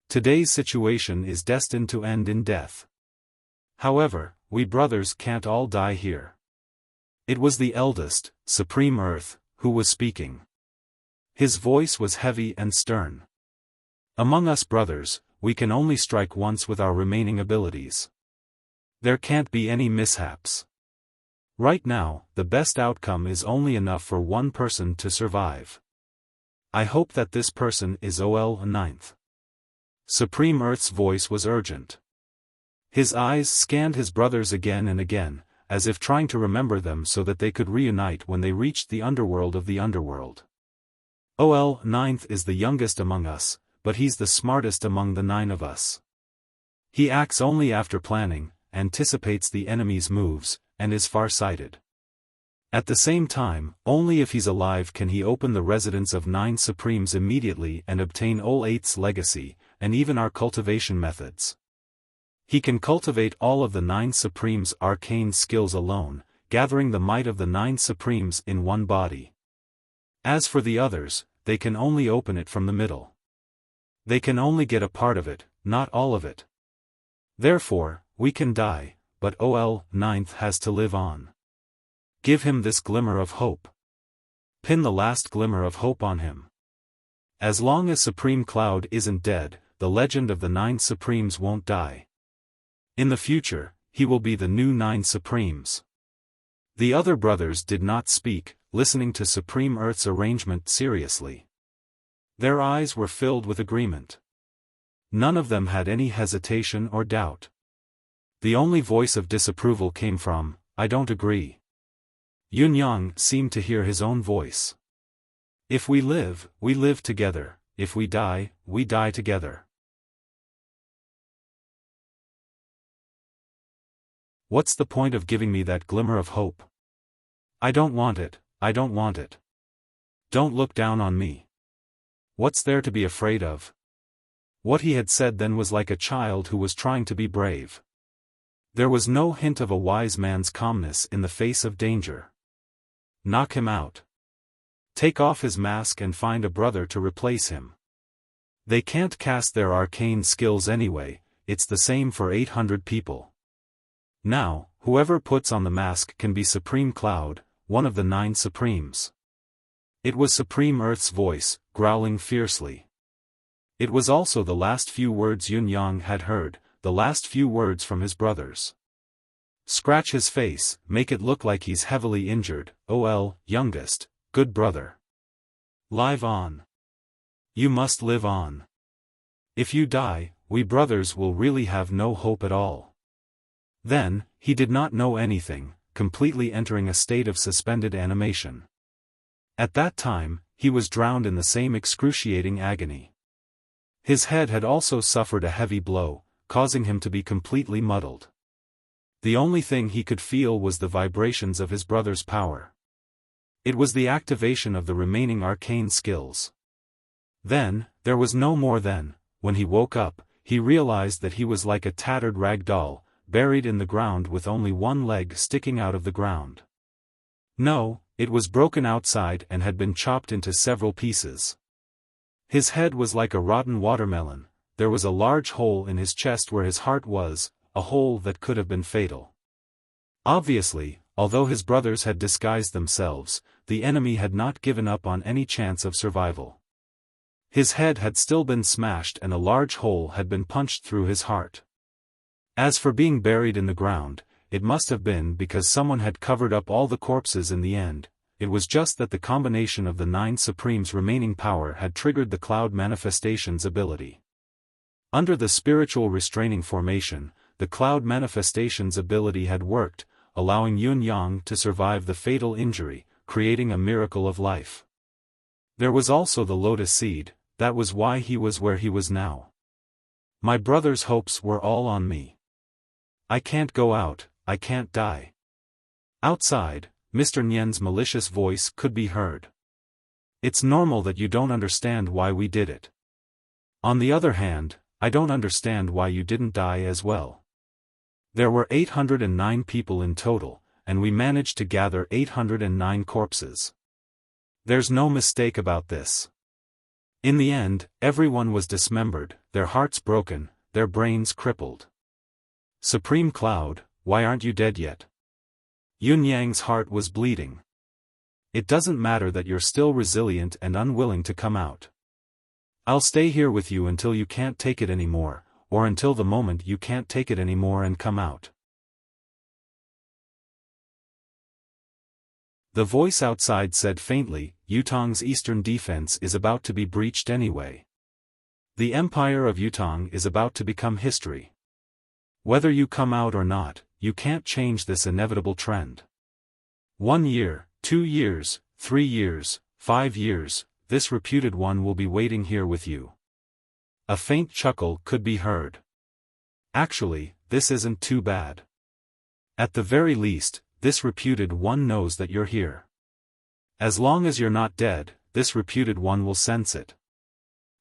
Today's situation is destined to end in death. However, we brothers can't all die here. It was the eldest, Supreme Earth, who was speaking. His voice was heavy and stern. Among us brothers, we can only strike once with our remaining abilities. There can't be any mishaps. Right now, the best outcome is only enough for one person to survive. I hope that this person is OL 9th. Supreme Earth's voice was urgent. His eyes scanned his brothers again and again, as if trying to remember them so that they could reunite when they reached the underworld of the underworld. OL 9th is the youngest among us, but he's the smartest among the 9 of us. He acts only after planning, anticipates the enemy's moves, and is far-sighted. At the same time, only if he's alive can he open the residence of 9 Supremes immediately and obtain OL 8's legacy, and even our cultivation methods. He can cultivate all of the 9 Supremes' arcane skills alone, gathering the might of the 9 Supremes in one body. As for the others, they can only open it from the middle. They can only get a part of it, not all of it. Therefore, we can die, but Ninth has to live on. Give him this glimmer of hope. Pin the last glimmer of hope on him. As long as Supreme Cloud isn't dead, the legend of the 9 Supremes won't die. In the future, he will be the new 9 Supremes. The other brothers did not speak, listening to Supreme Earth's arrangement seriously. Their eyes were filled with agreement. None of them had any hesitation or doubt. The only voice of disapproval came from, "I don't agree." Yunyang seemed to hear his own voice. If we live together, if we die together. What's the point of giving me that glimmer of hope? I don't want it, I don't want it. Don't look down on me. What's there to be afraid of? What he had said then was like a child who was trying to be brave. There was no hint of a wise man's calmness in the face of danger. Knock him out. Take off his mask and find a brother to replace him. They can't cast their arcane skills anyway, it's the same for 800 people. Now, whoever puts on the mask can be Supreme Cloud, one of the 9 Supremes. It was Supreme Earth's voice, growling fiercely. It was also the last few words Yunyang had heard, the last few words from his brothers. Scratch his face, make it look like he's heavily injured, youngest, good brother. Live on. You must live on. If you die, we brothers will really have no hope at all. Then, he did not know anything, completely entering a state of suspended animation. At that time, he was drowned in the same excruciating agony. His head had also suffered a heavy blow, causing him to be completely muddled. The only thing he could feel was the vibrations of his brother's power. It was the activation of the remaining arcane skills. Then, there was no more then. When he woke up, he realized that he was like a tattered rag doll, buried in the ground with only one leg sticking out of the ground. No, it was broken outside and had been chopped into several pieces. His head was like a rotten watermelon, there was a large hole in his chest where his heart was, a hole that could have been fatal. Obviously, although his brothers had disguised themselves, the enemy had not given up on any chance of survival. His head had still been smashed and a large hole had been punched through his heart. As for being buried in the ground, it must have been because someone had covered up all the corpses in the end. It was just that the combination of the 9 Supremes' remaining power had triggered the Cloud Manifestation's ability. Under the spiritual restraining formation, the Cloud Manifestation's ability had worked, allowing Yunyang to survive the fatal injury, creating a miracle of life. There was also the Lotus Seed, that was why he was where he was now. My brother's hopes were all on me. I can't go out, I can't die. Outside, Mr. Nian's malicious voice could be heard. It's normal that you don't understand why we did it. On the other hand, I don't understand why you didn't die as well. There were 809 people in total, and we managed to gather 809 corpses. There's no mistake about this. In the end, everyone was dismembered, their hearts broken, their brains crippled. Supreme Cloud, why aren't you dead yet? Yunyang's heart was bleeding. It doesn't matter that you're still resilient and unwilling to come out. I'll stay here with you until you can't take it anymore, or until the moment you can't take it anymore and come out. The voice outside said faintly, Yutong's eastern defense is about to be breached anyway. The Empire of Yutong is about to become history. Whether you come out or not, you can't change this inevitable trend. 1 year, 2 years, 3 years, 5 years, this reputed one will be waiting here with you. A faint chuckle could be heard. Actually, this isn't too bad. At the very least, this reputed one knows that you're here. As long as you're not dead, this reputed one will sense it.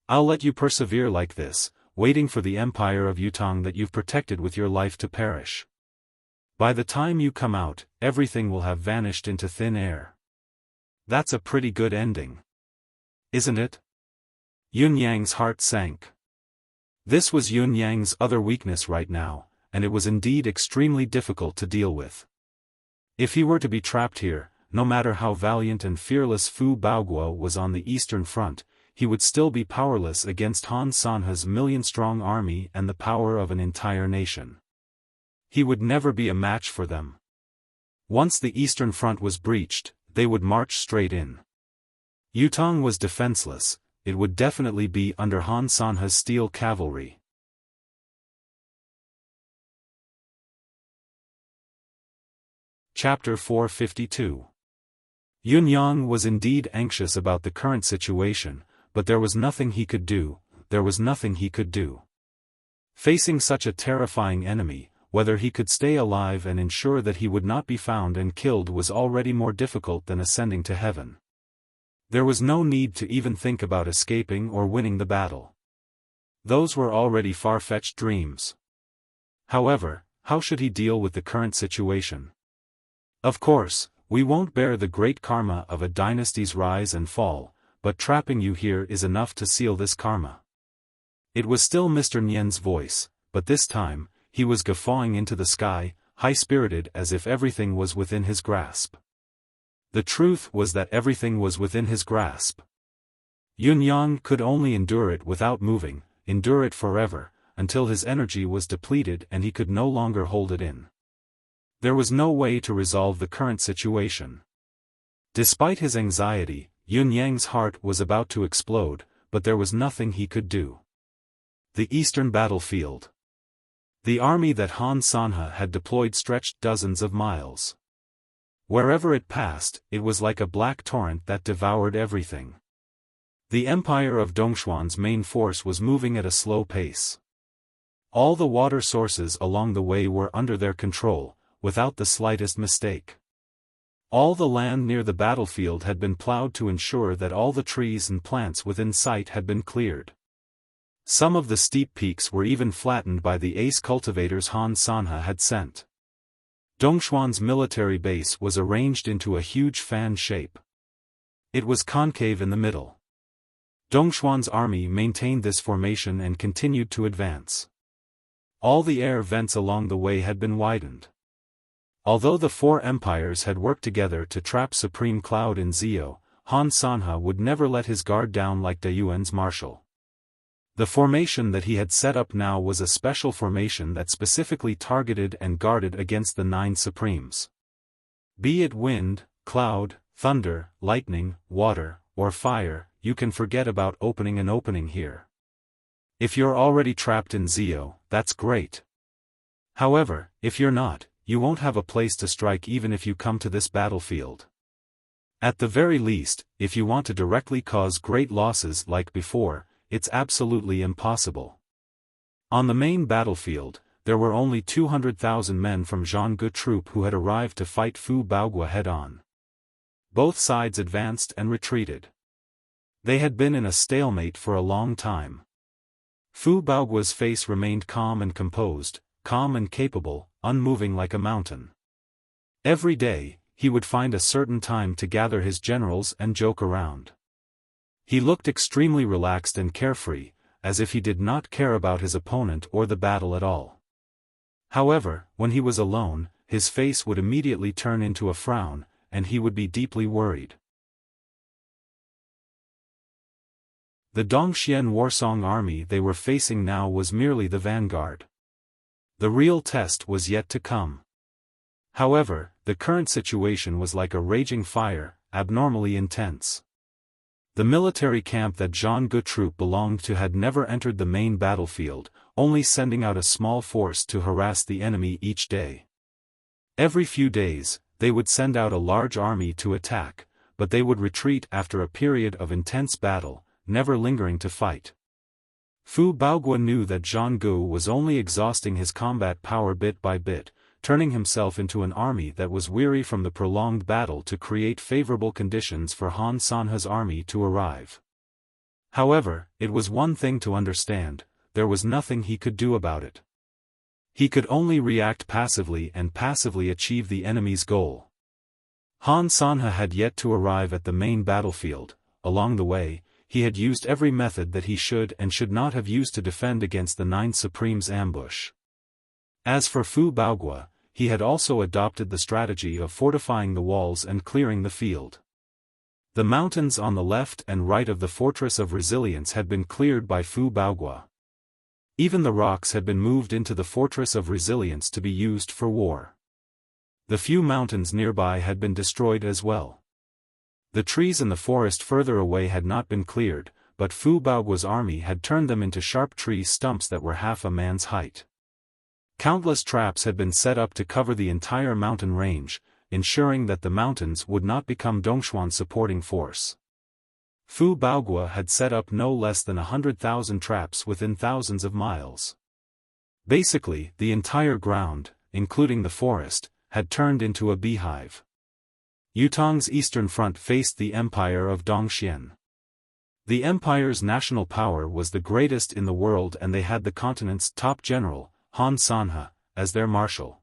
I'll let you persevere like this, waiting for the Empire of Yutong that you've protected with your life to perish. By the time you come out, everything will have vanished into thin air. That's a pretty good ending. Isn't it? Yun Yang's heart sank. This was Yun Yang's other weakness right now, and it was indeed extremely difficult to deal with. If he were to be trapped here, no matter how valiant and fearless Fu Baoguo was on the Eastern Front, he would still be powerless against Han Sanhe's million-strong army and the power of an entire nation. He would never be a match for them. Once the Eastern Front was breached, they would march straight in. Yutong was defenseless. It would definitely be under Han Sanhe's steel cavalry. Chapter 452. Yun Yang was indeed anxious about the current situation, but there was nothing he could do. Facing such a terrifying enemy, whether he could stay alive and ensure that he would not be found and killed was already more difficult than ascending to heaven. There was no need to even think about escaping or winning the battle. Those were already far-fetched dreams. However, how should he deal with the current situation? Of course, we won't bear the great karma of a dynasty's rise and fall, but trapping you here is enough to seal this karma. It was still Mr. Nian's voice, but this time, he was guffawing into the sky, high-spirited as if everything was within his grasp. The truth was that everything was within his grasp. Yun Yang could only endure it without moving, endure it forever, until his energy was depleted and he could no longer hold it in. There was no way to resolve the current situation. Despite his anxiety, Yun Yang's heart was about to explode, but there was nothing he could do. The Eastern Battlefield. The army that Han Sanhe had deployed stretched dozens of miles. Wherever it passed, it was like a black torrent that devoured everything. The empire of Dongxuan's main force was moving at a slow pace. All the water sources along the way were under their control, without the slightest mistake. All the land near the battlefield had been plowed to ensure that all the trees and plants within sight had been cleared. Some of the steep peaks were even flattened by the ace cultivators Han Sanhe had sent. Dongxuan's military base was arranged into a huge fan shape. It was concave in the middle. Dongxuan's army maintained this formation and continued to advance. All the air vents along the way had been widened. Although the four empires had worked together to trap Supreme Cloud in Zio, Han Sanhe would never let his guard down like De Yuan's marshal. The formation that he had set up now was a special formation that specifically targeted and guarded against the 9 supremes. Be it wind, cloud, thunder, lightning, water, or fire, you can forget about opening an opening here. If you're already trapped in Zio, that's great. However, if you're not, you won't have a place to strike even if you come to this battlefield. At the very least, if you want to directly cause great losses like before, it's absolutely impossible. On the main battlefield, there were only 200,000 men from Zhangge troop who had arrived to fight Fu Baoguo head-on. Both sides advanced and retreated. They had been in a stalemate for a long time. Fu Baoguo's face remained calm and composed, calm and capable, unmoving like a mountain. Every day, he would find a certain time to gather his generals and joke around. He looked extremely relaxed and carefree, as if he did not care about his opponent or the battle at all. However, when he was alone, his face would immediately turn into a frown, and he would be deeply worried. The Dongxian Warsong army they were facing now was merely the vanguard. The real test was yet to come. However, the current situation was like a raging fire, abnormally intense. The military camp that Zhangge troop belonged to had never entered the main battlefield, only sending out a small force to harass the enemy each day. Every few days, they would send out a large army to attack, but they would retreat after a period of intense battle, never lingering to fight. Fu Baoguo knew that Zhangge was only exhausting his combat power bit by bit, turning himself into an army that was weary from the prolonged battle to create favorable conditions for Han Sanhe's army to arrive. However, it was one thing to understand, there was nothing he could do about it. He could only react passively and passively achieve the enemy's goal. Han Sanhe had yet to arrive at the main battlefield. Along the way, he had used every method that he should and should not have used to defend against the Nine Supremes' ambush. As for Fu Baogua, he had also adopted the strategy of fortifying the walls and clearing the field. The mountains on the left and right of the Fortress of Resilience had been cleared by Fu Baogua. Even the rocks had been moved into the Fortress of Resilience to be used for war. The few mountains nearby had been destroyed as well. The trees in the forest further away had not been cleared, but Fu Baogua's army had turned them into sharp tree stumps that were half a man's height. Countless traps had been set up to cover the entire mountain range, ensuring that the mountains would not become Dongxuan's supporting force. Fu Baogua had set up no less than 100,000 traps within thousands of miles. Basically, the entire ground, including the forest, had turned into a beehive. Yutong's eastern front faced the empire of Dongxian. The empire's national power was the greatest in the world, and they had the continent's top general, Han Sanhe, as their marshal.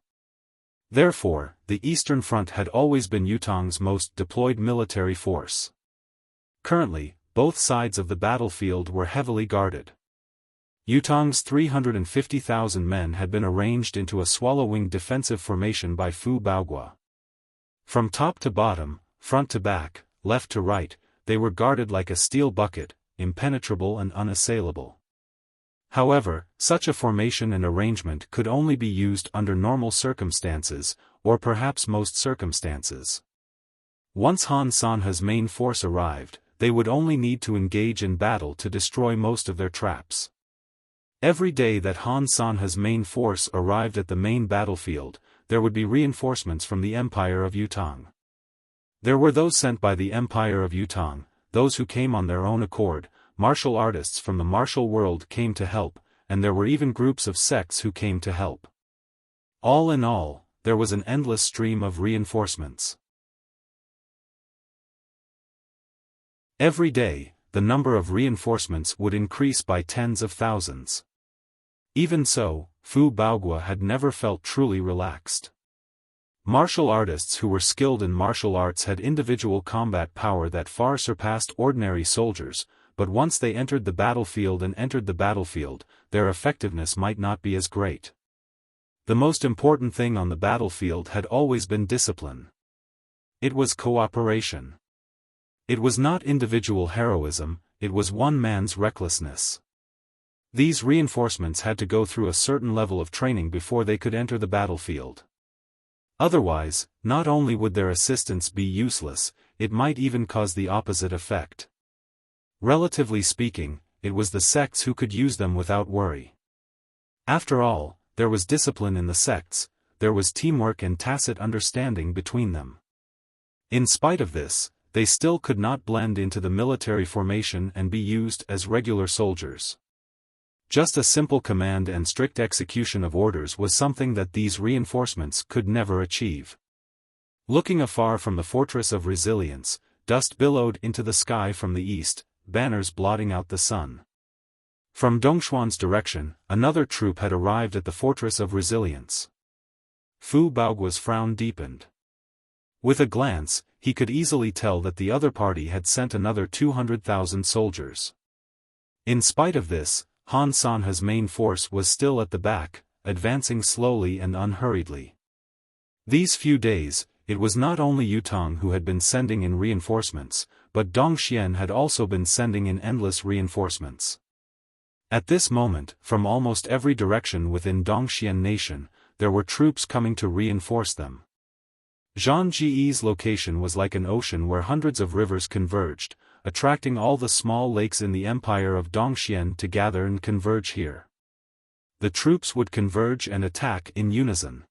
Therefore, the Eastern Front had always been Yutong's most deployed military force. Currently, both sides of the battlefield were heavily guarded. Yutong's 350,000 men had been arranged into a swallow-wing defensive formation by Fu Baogua. From top to bottom, front to back, left to right, they were guarded like a steel bucket, impenetrable and unassailable. However, such a formation and arrangement could only be used under normal circumstances, or perhaps most circumstances. Once Han Sanhe's main force arrived, they would only need to engage in battle to destroy most of their traps. Every day that Han Sanhe's main force arrived at the main battlefield, there would be reinforcements from the Empire of Yutong. There were those sent by the Empire of Yutong, those who came on their own accord. Martial artists from the martial world came to help, and there were even groups of sects who came to help. All in all, there was an endless stream of reinforcements. Every day, the number of reinforcements would increase by tens of thousands. Even so, Fu Baogua had never felt truly relaxed. Martial artists who were skilled in martial arts had individual combat power that far surpassed ordinary soldiers, but once they entered the battlefield, their effectiveness might not be as great. The most important thing on the battlefield had always been discipline. It was cooperation. It was not individual heroism, it was one man's recklessness. These reinforcements had to go through a certain level of training before they could enter the battlefield. Otherwise, not only would their assistance be useless, it might even cause the opposite effect. Relatively speaking, it was the sects who could use them without worry. After all, there was discipline in the sects, there was teamwork and tacit understanding between them. In spite of this, they still could not blend into the military formation and be used as regular soldiers. Just a simple command and strict execution of orders was something that these reinforcements could never achieve. Looking afar from the Fortress of Resilience, dust billowed into the sky from the east, banners blotting out the sun. From Dongxuan's direction, another troop had arrived at the Fortress of Resilience. Fu Baogua's frown deepened. With a glance, he could easily tell that the other party had sent another 200,000 soldiers. In spite of this, Han Sanhe's main force was still at the back, advancing slowly and unhurriedly. These few days, it was not only Yutong who had been sending in reinforcements, but Dongxian had also been sending in endless reinforcements. At this moment, from almost every direction within Dongxian nation, there were troops coming to reinforce them. Zhangji's location was like an ocean where hundreds of rivers converged, attracting all the small lakes in the empire of Dongxian to gather and converge here. The troops would converge and attack in unison.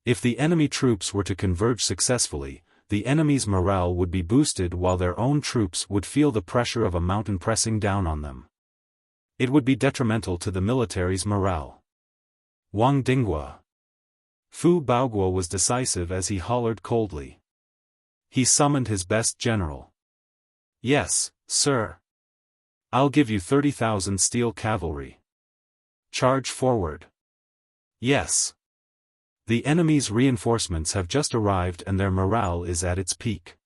If the enemy troops were to converge successfully, the enemy's morale would be boosted while their own troops would feel the pressure of a mountain pressing down on them. It would be detrimental to the military's morale. Wang Dinghua. Fu Baogua was decisive as he hollered coldly. He summoned his best general. Yes, sir. I'll give you 30,000 steel cavalry. Charge forward. Yes. The enemy's reinforcements have just arrived and their morale is at its peak.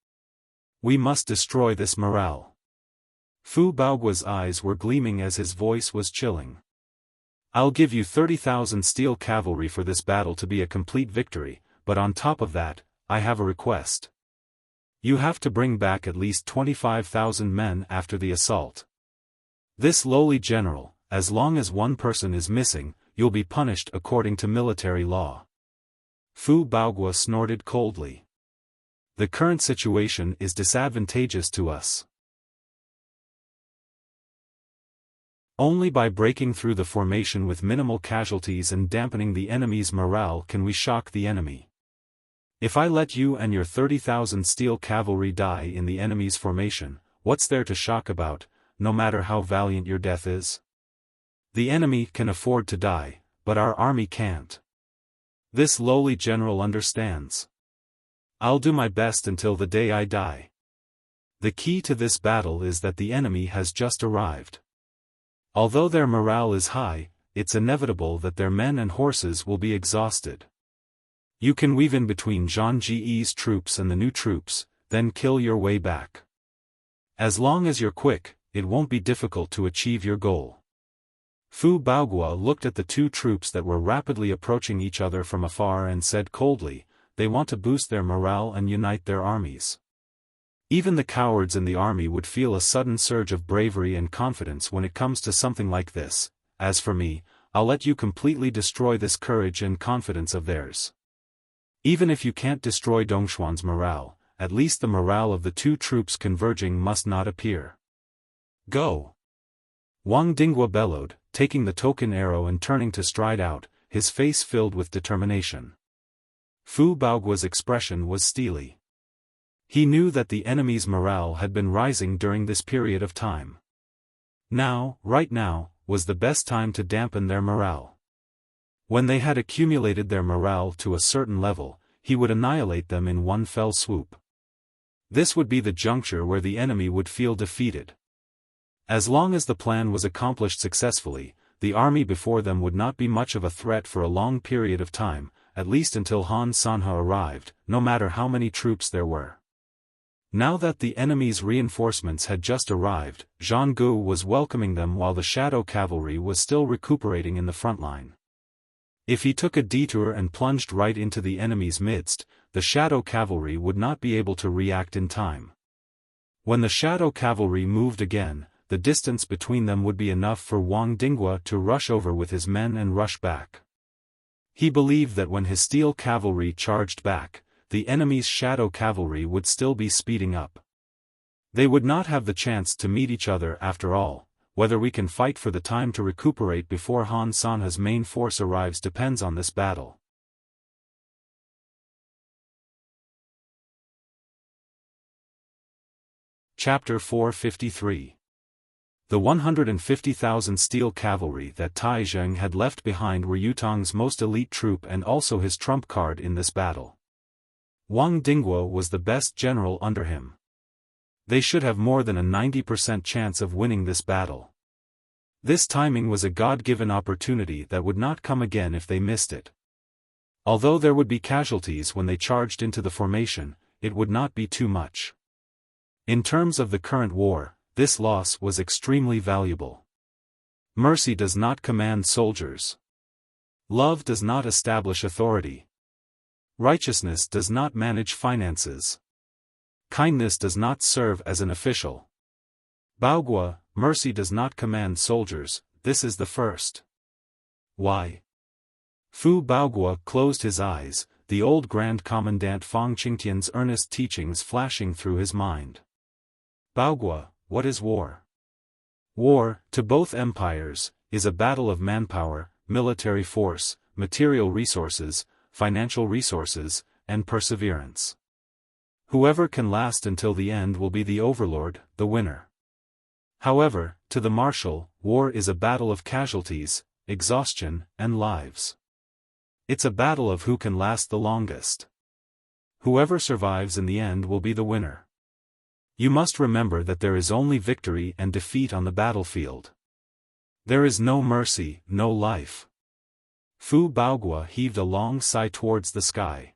We must destroy this morale. Fu Baogua's eyes were gleaming as his voice was chilling. I'll give you 30,000 steel cavalry for this battle to be a complete victory, but on top of that, I have a request. You have to bring back at least 25,000 men after the assault. This lowly general, as long as one person is missing, you'll be punished according to military law. Fu Baogua snorted coldly. The current situation is disadvantageous to us. Only by breaking through the formation with minimal casualties and dampening the enemy's morale can we shock the enemy. If I let you and your 30,000 steel cavalry die in the enemy's formation, what's there to shock about, no matter how valiant your death is? The enemy can afford to die, but our army can't. This lowly general understands. I'll do my best until the day I die. The key to this battle is that the enemy has just arrived. Although their morale is high, it's inevitable that their men and horses will be exhausted. You can weave in between Zhang Ji's troops and the new troops, then kill your way back. As long as you're quick, it won't be difficult to achieve your goal. Fu Baogua looked at the two troops that were rapidly approaching each other from afar and said coldly, they want to boost their morale and unite their armies. Even the cowards in the army would feel a sudden surge of bravery and confidence when it comes to something like this. As for me, I'll let you completely destroy this courage and confidence of theirs. Even if you can't destroy Dongxuan's morale, at least the morale of the two troops converging must not appear. Go! Wang Dingwa bellowed, taking the token arrow and turning to stride out, his face filled with determination. Fu Baogua's expression was steely. He knew that the enemy's morale had been rising during this period of time. Now, right now, was the best time to dampen their morale. When they had accumulated their morale to a certain level, he would annihilate them in one fell swoop. This would be the juncture where the enemy would feel defeated. As long as the plan was accomplished successfully, the army before them would not be much of a threat for a long period of time, at least until Han Sanhe arrived, no matter how many troops there were. Now that the enemy's reinforcements had just arrived, Zhang Gu was welcoming them while the shadow cavalry was still recuperating in the front line. If he took a detour and plunged right into the enemy's midst, the shadow cavalry would not be able to react in time. When the shadow cavalry moved again, the distance between them would be enough for Wang Dingwa to rush over with his men and rush back. He believed that when his steel cavalry charged back, the enemy's shadow cavalry would still be speeding up. They would not have the chance to meet each other after all. Whether we can fight for the time to recuperate before Han Sanhe's main force arrives depends on this battle. Chapter 453. The 150,000 steel cavalry that Tai Zheng had left behind were Yutong's most elite troop and also his trump card in this battle. Wang Dingwa was the best general under him. They should have more than a 90% chance of winning this battle. This timing was a God-given opportunity that would not come again if they missed it. Although there would be casualties when they charged into the formation, it would not be too much. In terms of the current war, this loss was extremely valuable. Mercy does not command soldiers. Love does not establish authority. Righteousness does not manage finances. Kindness does not serve as an official. Baogua, mercy does not command soldiers, this is the first. Why? Fu Baogua closed his eyes, the old Grand Commandant Fang Qingtian's earnest teachings flashing through his mind. Baogua, what is war? War, to both empires, is a battle of manpower, military force, material resources, financial resources, and perseverance. Whoever can last until the end will be the overlord, the winner. However, to the marshal, war is a battle of casualties, exhaustion, and lives. It's a battle of who can last the longest. Whoever survives in the end will be the winner. You must remember that there is only victory and defeat on the battlefield. There is no mercy, no life. Fu Baogua heaved a long sigh towards the sky.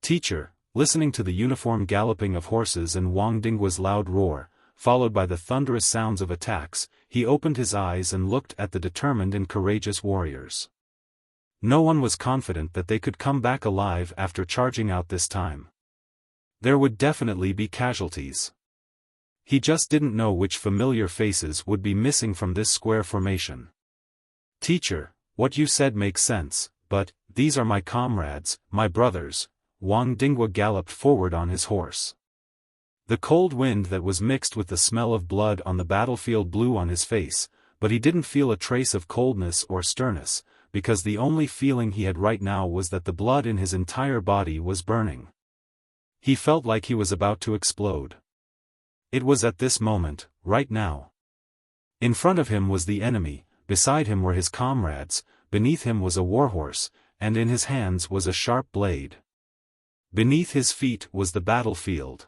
Teacher, listening to the uniform galloping of horses and Wang Dingwa's loud roar, followed by the thunderous sounds of attacks, he opened his eyes and looked at the determined and courageous warriors. No one was confident that they could come back alive after charging out this time. There would definitely be casualties. He just didn't know which familiar faces would be missing from this square formation. "Teacher, what you said makes sense, but, these are my comrades, my brothers." Wang Dingwa galloped forward on his horse. The cold wind that was mixed with the smell of blood on the battlefield blew on his face, but he didn't feel a trace of coldness or sternness, because the only feeling he had right now was that the blood in his entire body was burning. He felt like he was about to explode. It was at this moment, right now. In front of him was the enemy, beside him were his comrades, beneath him was a warhorse, and in his hands was a sharp blade. Beneath his feet was the battlefield.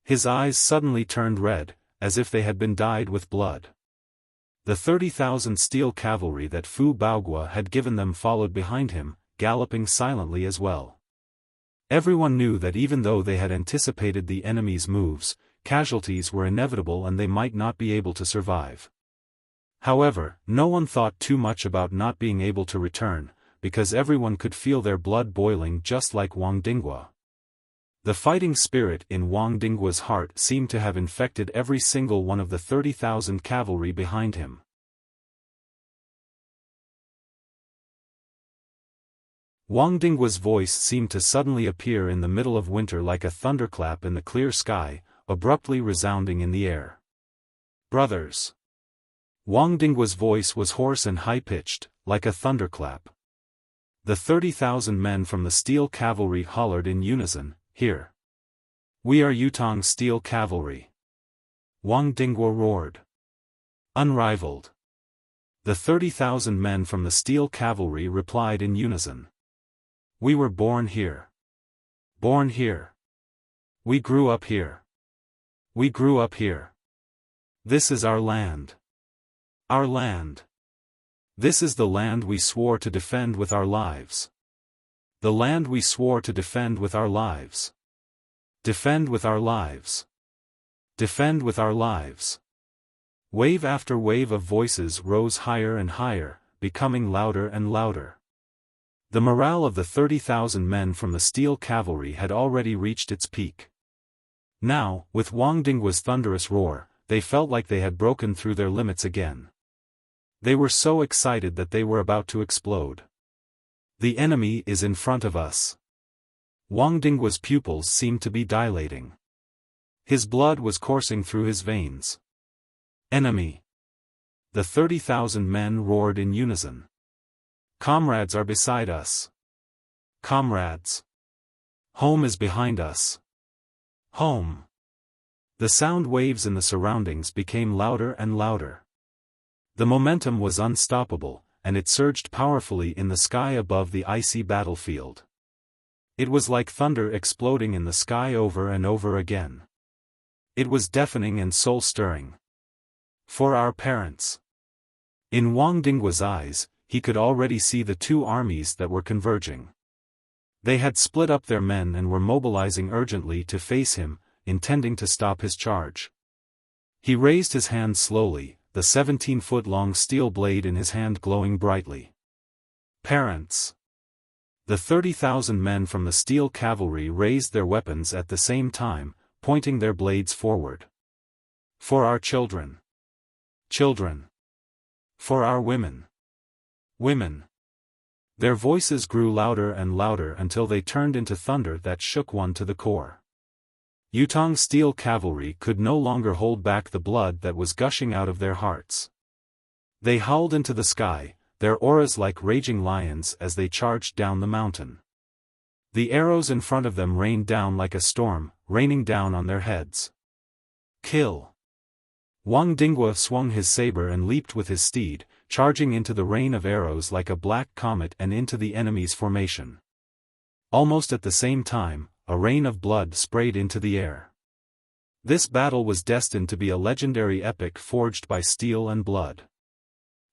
His eyes suddenly turned red, as if they had been dyed with blood. The 30,000 steel cavalry that Fu Baogua had given them followed behind him, galloping silently as well. Everyone knew that even though they had anticipated the enemy's moves, casualties were inevitable and they might not be able to survive. However, no one thought too much about not being able to return, because everyone could feel their blood boiling just like Wang Dingwa. The fighting spirit in Wang Dingwa's heart seemed to have infected every single one of the 30,000 cavalry behind him. Wang Dingwa's voice seemed to suddenly appear in the middle of winter like a thunderclap in the clear sky, abruptly resounding in the air. "Brothers!" Wang Dingwa's voice was hoarse and high-pitched, like a thunderclap. The 30,000 men from the steel cavalry hollered in unison, "Here! We are Yutong Steel Cavalry!" Wang Dingwa roared. "Unrivaled!" The 30,000 men from the steel cavalry replied in unison. "We were born here. Born here. We grew up here. We grew up here. This is our land. Our land. This is the land we swore to defend with our lives. The land we swore to defend with our lives. Defend with our lives. Defend with our lives." Wave after wave of voices rose higher and higher, becoming louder and louder. The morale of the 30,000 men from the steel cavalry had already reached its peak. Now, with Wang Dingwa's thunderous roar, they felt like they had broken through their limits again. They were so excited that they were about to explode. "The enemy is in front of us." Wang Dingwa's pupils seemed to be dilating. His blood was coursing through his veins. "Enemy!" The 30,000 men roared in unison. "Comrades are beside us. Comrades! Home is behind us. Home!" The sound waves in the surroundings became louder and louder. The momentum was unstoppable, and it surged powerfully in the sky above the icy battlefield. It was like thunder exploding in the sky over and over again. It was deafening and soul-stirring. "For our parents." In Wang Dingwa's eyes, he could already see the two armies that were converging. They had split up their men and were mobilizing urgently to face him, intending to stop his charge. He raised his hand slowly, the 17-foot-long steel blade in his hand glowing brightly. "Parents!" The 30,000 men from the steel cavalry raised their weapons at the same time, pointing their blades forward. "For our children! Children! For our women! Women!" Their voices grew louder and louder until they turned into thunder that shook one to the core. Yutong Steel Cavalry could no longer hold back the blood that was gushing out of their hearts. They howled into the sky, their auras like raging lions as they charged down the mountain. The arrows in front of them rained down like a storm, raining down on their heads. "Kill!" Wang Dingwa swung his saber and leaped with his steed, charging into the rain of arrows like a black comet and into the enemy's formation. Almost at the same time, a rain of blood sprayed into the air. This battle was destined to be a legendary epic forged by steel and blood.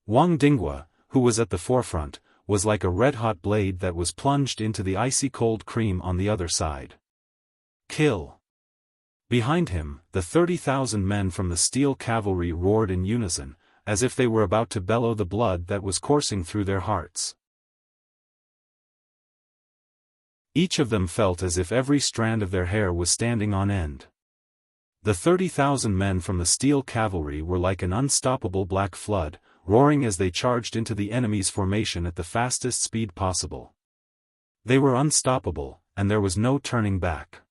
Wang Dingwa, who was at the forefront, was like a red-hot blade that was plunged into the icy cold cream on the other side. "Kill!" Behind him, the 30,000 men from the steel cavalry roared in unison, as if they were about to bellow the blood that was coursing through their hearts. Each of them felt as if every strand of their hair was standing on end. The 30,000 men from the steel cavalry were like an unstoppable black flood, roaring as they charged into the enemy's formation at the fastest speed possible. They were unstoppable, and there was no turning back.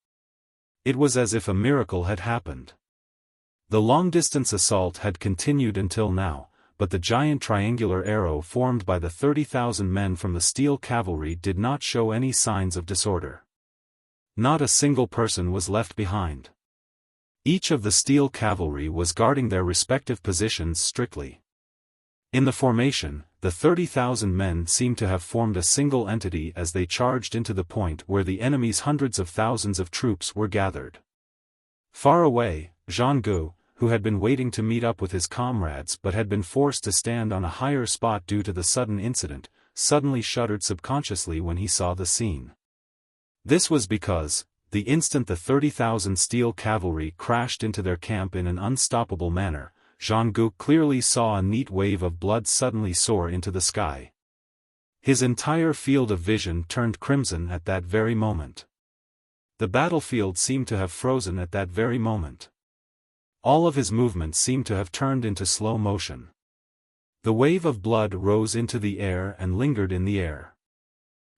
It was as if a miracle had happened. The long-distance assault had continued until now, but the giant triangular arrow formed by the 30,000 men from the steel cavalry did not show any signs of disorder. Not a single person was left behind. Each of the steel cavalry was guarding their respective positions strictly. In the formation, the 30,000 men seemed to have formed a single entity as they charged into the point where the enemy's hundreds of thousands of troops were gathered. Far away, Zhang Gu, who had been waiting to meet up with his comrades but had been forced to stand on a higher spot due to the sudden incident, suddenly shuddered subconsciously when he saw the scene. This was because, the instant the 30,000 steel cavalry crashed into their camp in an unstoppable manner, Zhang Gu clearly saw a neat wave of blood suddenly soar into the sky. His entire field of vision turned crimson at that very moment. The battlefield seemed to have frozen at that very moment. All of his movements seemed to have turned into slow motion. The wave of blood rose into the air and lingered in the air.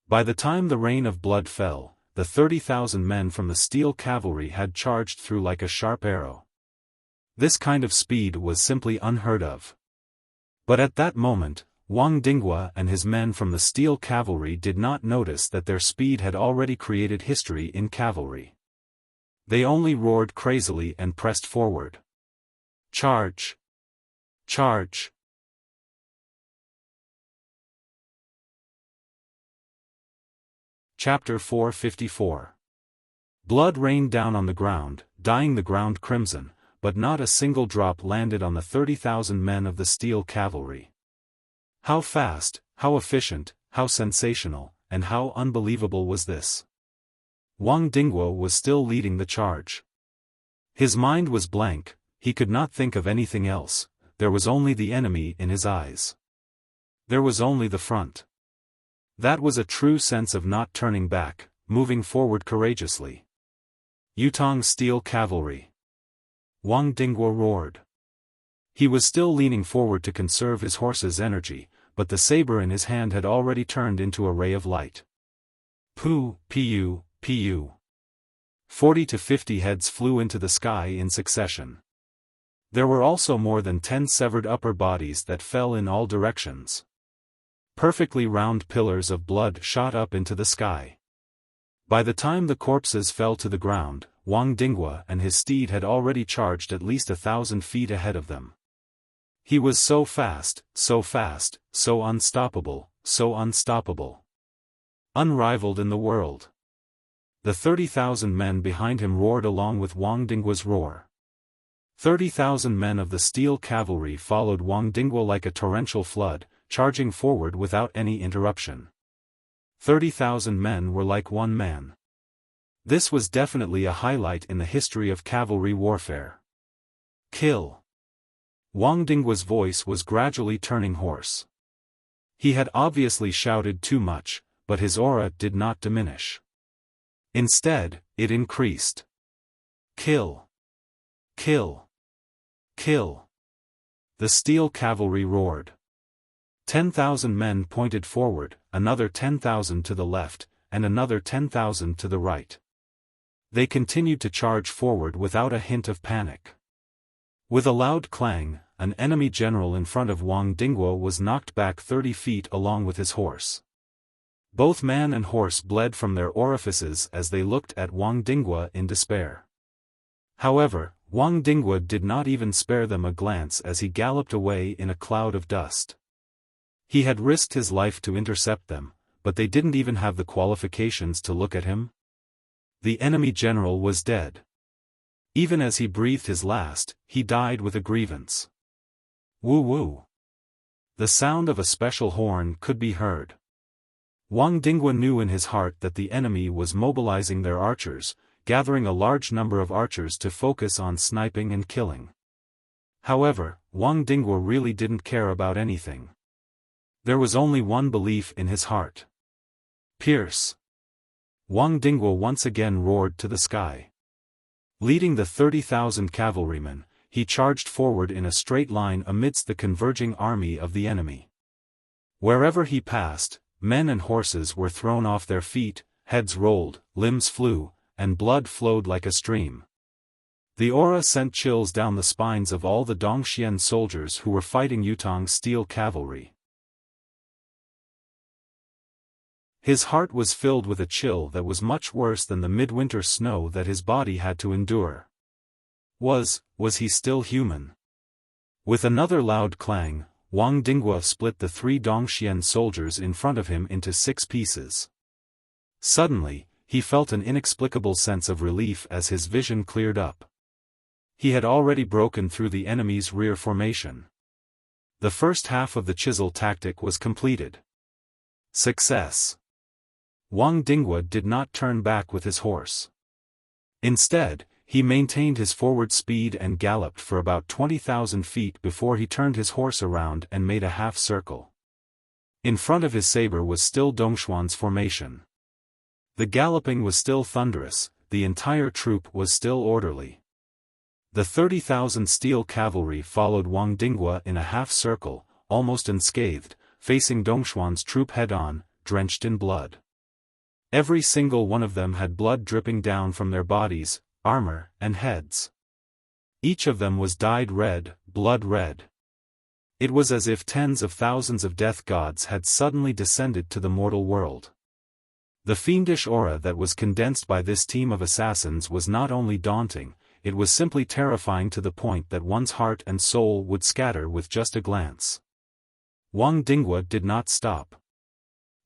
By the time the rain of blood fell, the 30,000 men from the steel cavalry had charged through like a sharp arrow. This kind of speed was simply unheard of. But at that moment, Wang Dinghua and his men from the steel cavalry did not notice that their speed had already created history in cavalry. They only roared crazily and pressed forward. Charge! Charge! Chapter 454. Blood rained down on the ground, dyeing the ground crimson, but not a single drop landed on the 30,000 men of the steel cavalry. How fast, how efficient, how sensational, and how unbelievable was this? Wang Dinghua was still leading the charge. His mind was blank, he could not think of anything else, there was only the enemy in his eyes. There was only the front. That was a true sense of not turning back, moving forward courageously. Yutong Steel Cavalry! Wang Dinghua roared. He was still leaning forward to conserve his horse's energy, but the saber in his hand had already turned into a ray of light. Pu, pu, pu. 40 to 50 heads flew into the sky in succession. There were also more than 10 severed upper bodies that fell in all directions. Perfectly round pillars of blood shot up into the sky. By the time the corpses fell to the ground, Wang Dinghua and his steed had already charged at least 1,000 feet ahead of them. He was so fast, so unstoppable, so unstoppable. Unrivaled in the world. The 30,000 men behind him roared along with Wang Dinghua's roar. 30,000 men of the steel cavalry followed Wang Dinghua like a torrential flood, charging forward without any interruption. 30,000 men were like one man. This was definitely a highlight in the history of cavalry warfare. Kill! Wang Dinghua's voice was gradually turning hoarse. He had obviously shouted too much, but his aura did not diminish. Instead, it increased. Kill! Kill! Kill! The steel cavalry roared. 10,000 men pointed forward, another 10,000 to the left, and another 10,000 to the right. They continued to charge forward without a hint of panic. With a loud clang, an enemy general in front of Wang Dinghua was knocked back 30 feet along with his horse. Both man and horse bled from their orifices as they looked at Wang Dinghua in despair. However, Wang Dinghua did not even spare them a glance as he galloped away in a cloud of dust. He had risked his life to intercept them, but they didn't even have the qualifications to look at him. The enemy general was dead. Even as he breathed his last, he died with a grievance. Woo-woo! The sound of a special horn could be heard. Wang Dinghua knew in his heart that the enemy was mobilizing their archers, gathering a large number of archers to focus on sniping and killing. However, Wang Dinghua really didn't care about anything. There was only one belief in his heart. Pierce! Wang Dinghua once again roared to the sky. Leading the 30,000 cavalrymen, he charged forward in a straight line amidst the converging army of the enemy. Wherever he passed, men and horses were thrown off their feet, heads rolled, limbs flew, and blood flowed like a stream. The aura sent chills down the spines of all the Dongxian soldiers who were fighting Yutong's steel cavalry. His heart was filled with a chill that was much worse than the midwinter snow that his body had to endure. Was he still human? With another loud clang, Wang Dinghua split the 3 Dongxian soldiers in front of him into 6 pieces. Suddenly, he felt an inexplicable sense of relief as his vision cleared up. He had already broken through the enemy's rear formation. The first half of the chisel tactic was completed. Success! Wang Dinghua did not turn back with his horse. Instead, he maintained his forward speed and galloped for about 20,000 feet before he turned his horse around and made a half circle. In front of his saber was still Dongxuan's formation. The galloping was still thunderous, the entire troop was still orderly. The 30,000 steel cavalry followed Wang Dinghua in a half circle, almost unscathed, facing Dongxuan's troop head-on, drenched in blood. Every single one of them had blood dripping down from their bodies, armor, and heads. Each of them was dyed red, blood red. It was as if tens of thousands of death gods had suddenly descended to the mortal world. The fiendish aura that was condensed by this team of assassins was not only daunting, it was simply terrifying to the point that one's heart and soul would scatter with just a glance. Wang Dinghua did not stop.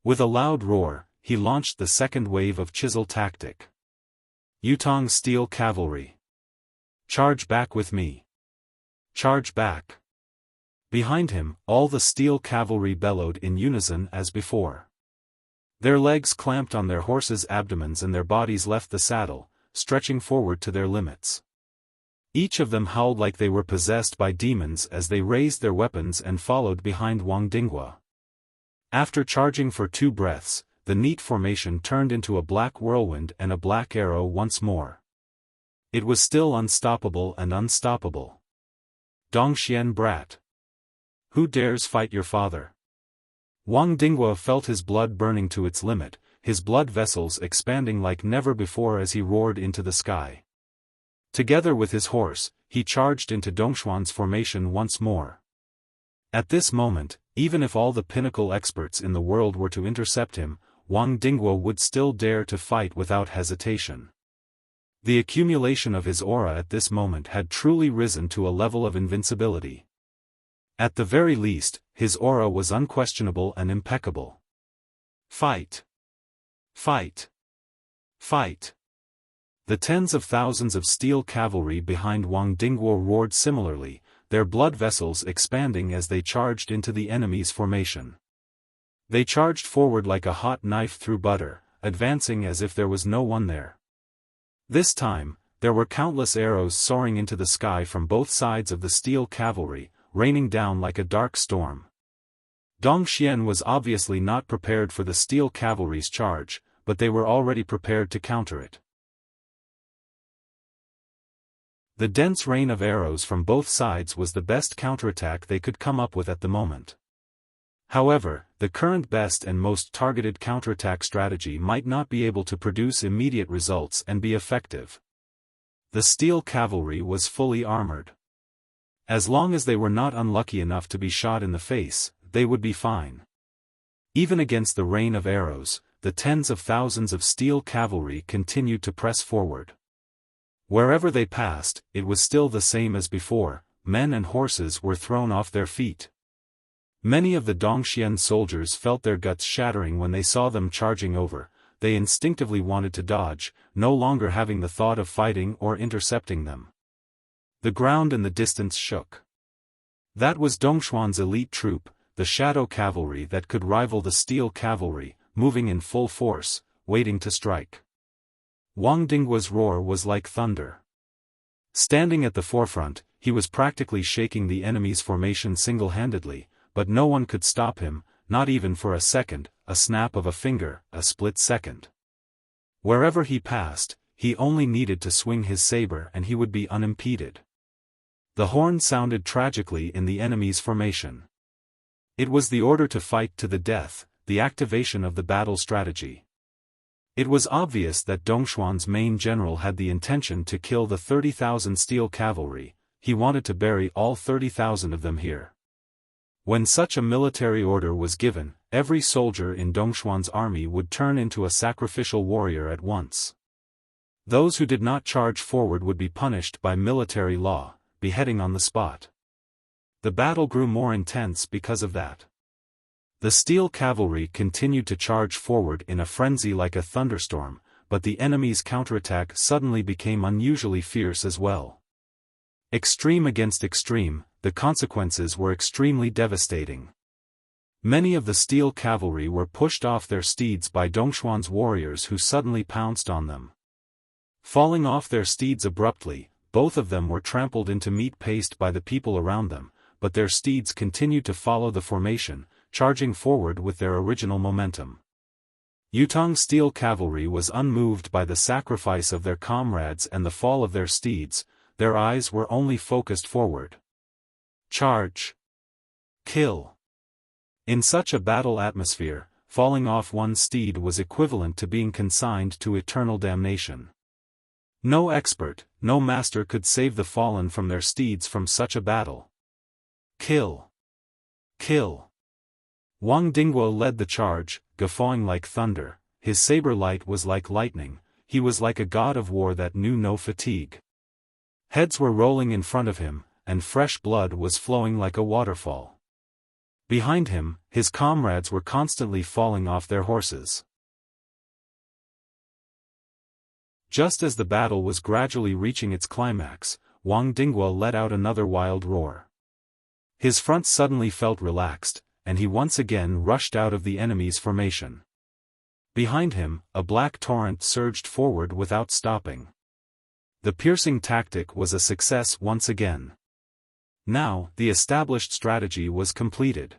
With a loud roar, he launched the second wave of chisel tactic. Yutong steel cavalry. Charge back with me. Charge back. Behind him, all the steel cavalry bellowed in unison as before. Their legs clamped on their horses' abdomens and their bodies left the saddle, stretching forward to their limits. Each of them howled like they were possessed by demons as they raised their weapons and followed behind Wang Dinghua. After charging for 2 breaths, the neat formation turned into a black whirlwind and a black arrow once more. It was still unstoppable and unstoppable. Dongxian brat! Who dares fight your father? Wang Dinghua felt his blood burning to its limit, his blood vessels expanding like never before as he roared into the sky. Together with his horse, he charged into Dongxuan's formation once more. At this moment, even if all the pinnacle experts in the world were to intercept him, Wang Dinghua would still dare to fight without hesitation. The accumulation of his aura at this moment had truly risen to a level of invincibility. At the very least, his aura was unquestionable and impeccable. Fight! Fight! Fight! The tens of thousands of steel cavalry behind Wang Dinghua roared similarly, their blood vessels expanding as they charged into the enemy's formation. They charged forward like a hot knife through butter, advancing as if there was no one there. This time, there were countless arrows soaring into the sky from both sides of the steel cavalry, raining down like a dark storm. Dongxian was obviously not prepared for the steel cavalry's charge, but they were already prepared to counter it. The dense rain of arrows from both sides was the best counterattack they could come up with at the moment. However, the current best and most targeted counterattack strategy might not be able to produce immediate results and be effective. The steel cavalry was fully armored. As long as they were not unlucky enough to be shot in the face, they would be fine. Even against the rain of arrows, the tens of thousands of steel cavalry continued to press forward. Wherever they passed, it was still the same as before, men and horses were thrown off their feet. Many of the Dongxian soldiers felt their guts shattering when they saw them charging over, they instinctively wanted to dodge, no longer having the thought of fighting or intercepting them. The ground in the distance shook. That was Dongxuan's elite troop, the shadow cavalry that could rival the steel cavalry, moving in full force, waiting to strike. Wang Dinghua's roar was like thunder. Standing at the forefront, he was practically shaking the enemy's formation single-handedly, but no one could stop him, not even for a second, a snap of a finger, a split second. Wherever he passed, he only needed to swing his saber and he would be unimpeded. The horn sounded tragically in the enemy's formation. It was the order to fight to the death, the activation of the battle strategy. It was obvious that Dongxuan's main general had the intention to kill the 30,000 steel cavalry. He wanted to bury all 30,000 of them here. When such a military order was given, every soldier in Dongxuan's army would turn into a sacrificial warrior at once. Those who did not charge forward would be punished by military law, beheading on the spot. The battle grew more intense because of that. The steel cavalry continued to charge forward in a frenzy like a thunderstorm, but the enemy's counterattack suddenly became unusually fierce as well. Extreme against extreme, the consequences were extremely devastating. Many of the steel cavalry were pushed off their steeds by Dongxuan's warriors who suddenly pounced on them. Falling off their steeds abruptly, both of them were trampled into meat paste by the people around them, but their steeds continued to follow the formation, charging forward with their original momentum. Yutong's steel cavalry was unmoved by the sacrifice of their comrades and the fall of their steeds. Their eyes were only focused forward. Charge! Kill! In such a battle atmosphere, falling off one's steed was equivalent to being consigned to eternal damnation. No expert, no master could save the fallen from their steeds from such a battle. Kill! Kill! Wang Dinghua led the charge, guffawing like thunder. His saber light was like lightning. He was like a god of war that knew no fatigue. Heads were rolling in front of him, and fresh blood was flowing like a waterfall. Behind him, his comrades were constantly falling off their horses. Just as the battle was gradually reaching its climax, Wang Dinghua let out another wild roar. His front suddenly felt relaxed, and he once again rushed out of the enemy's formation. Behind him, a black torrent surged forward without stopping. The piercing tactic was a success once again. Now, the established strategy was completed.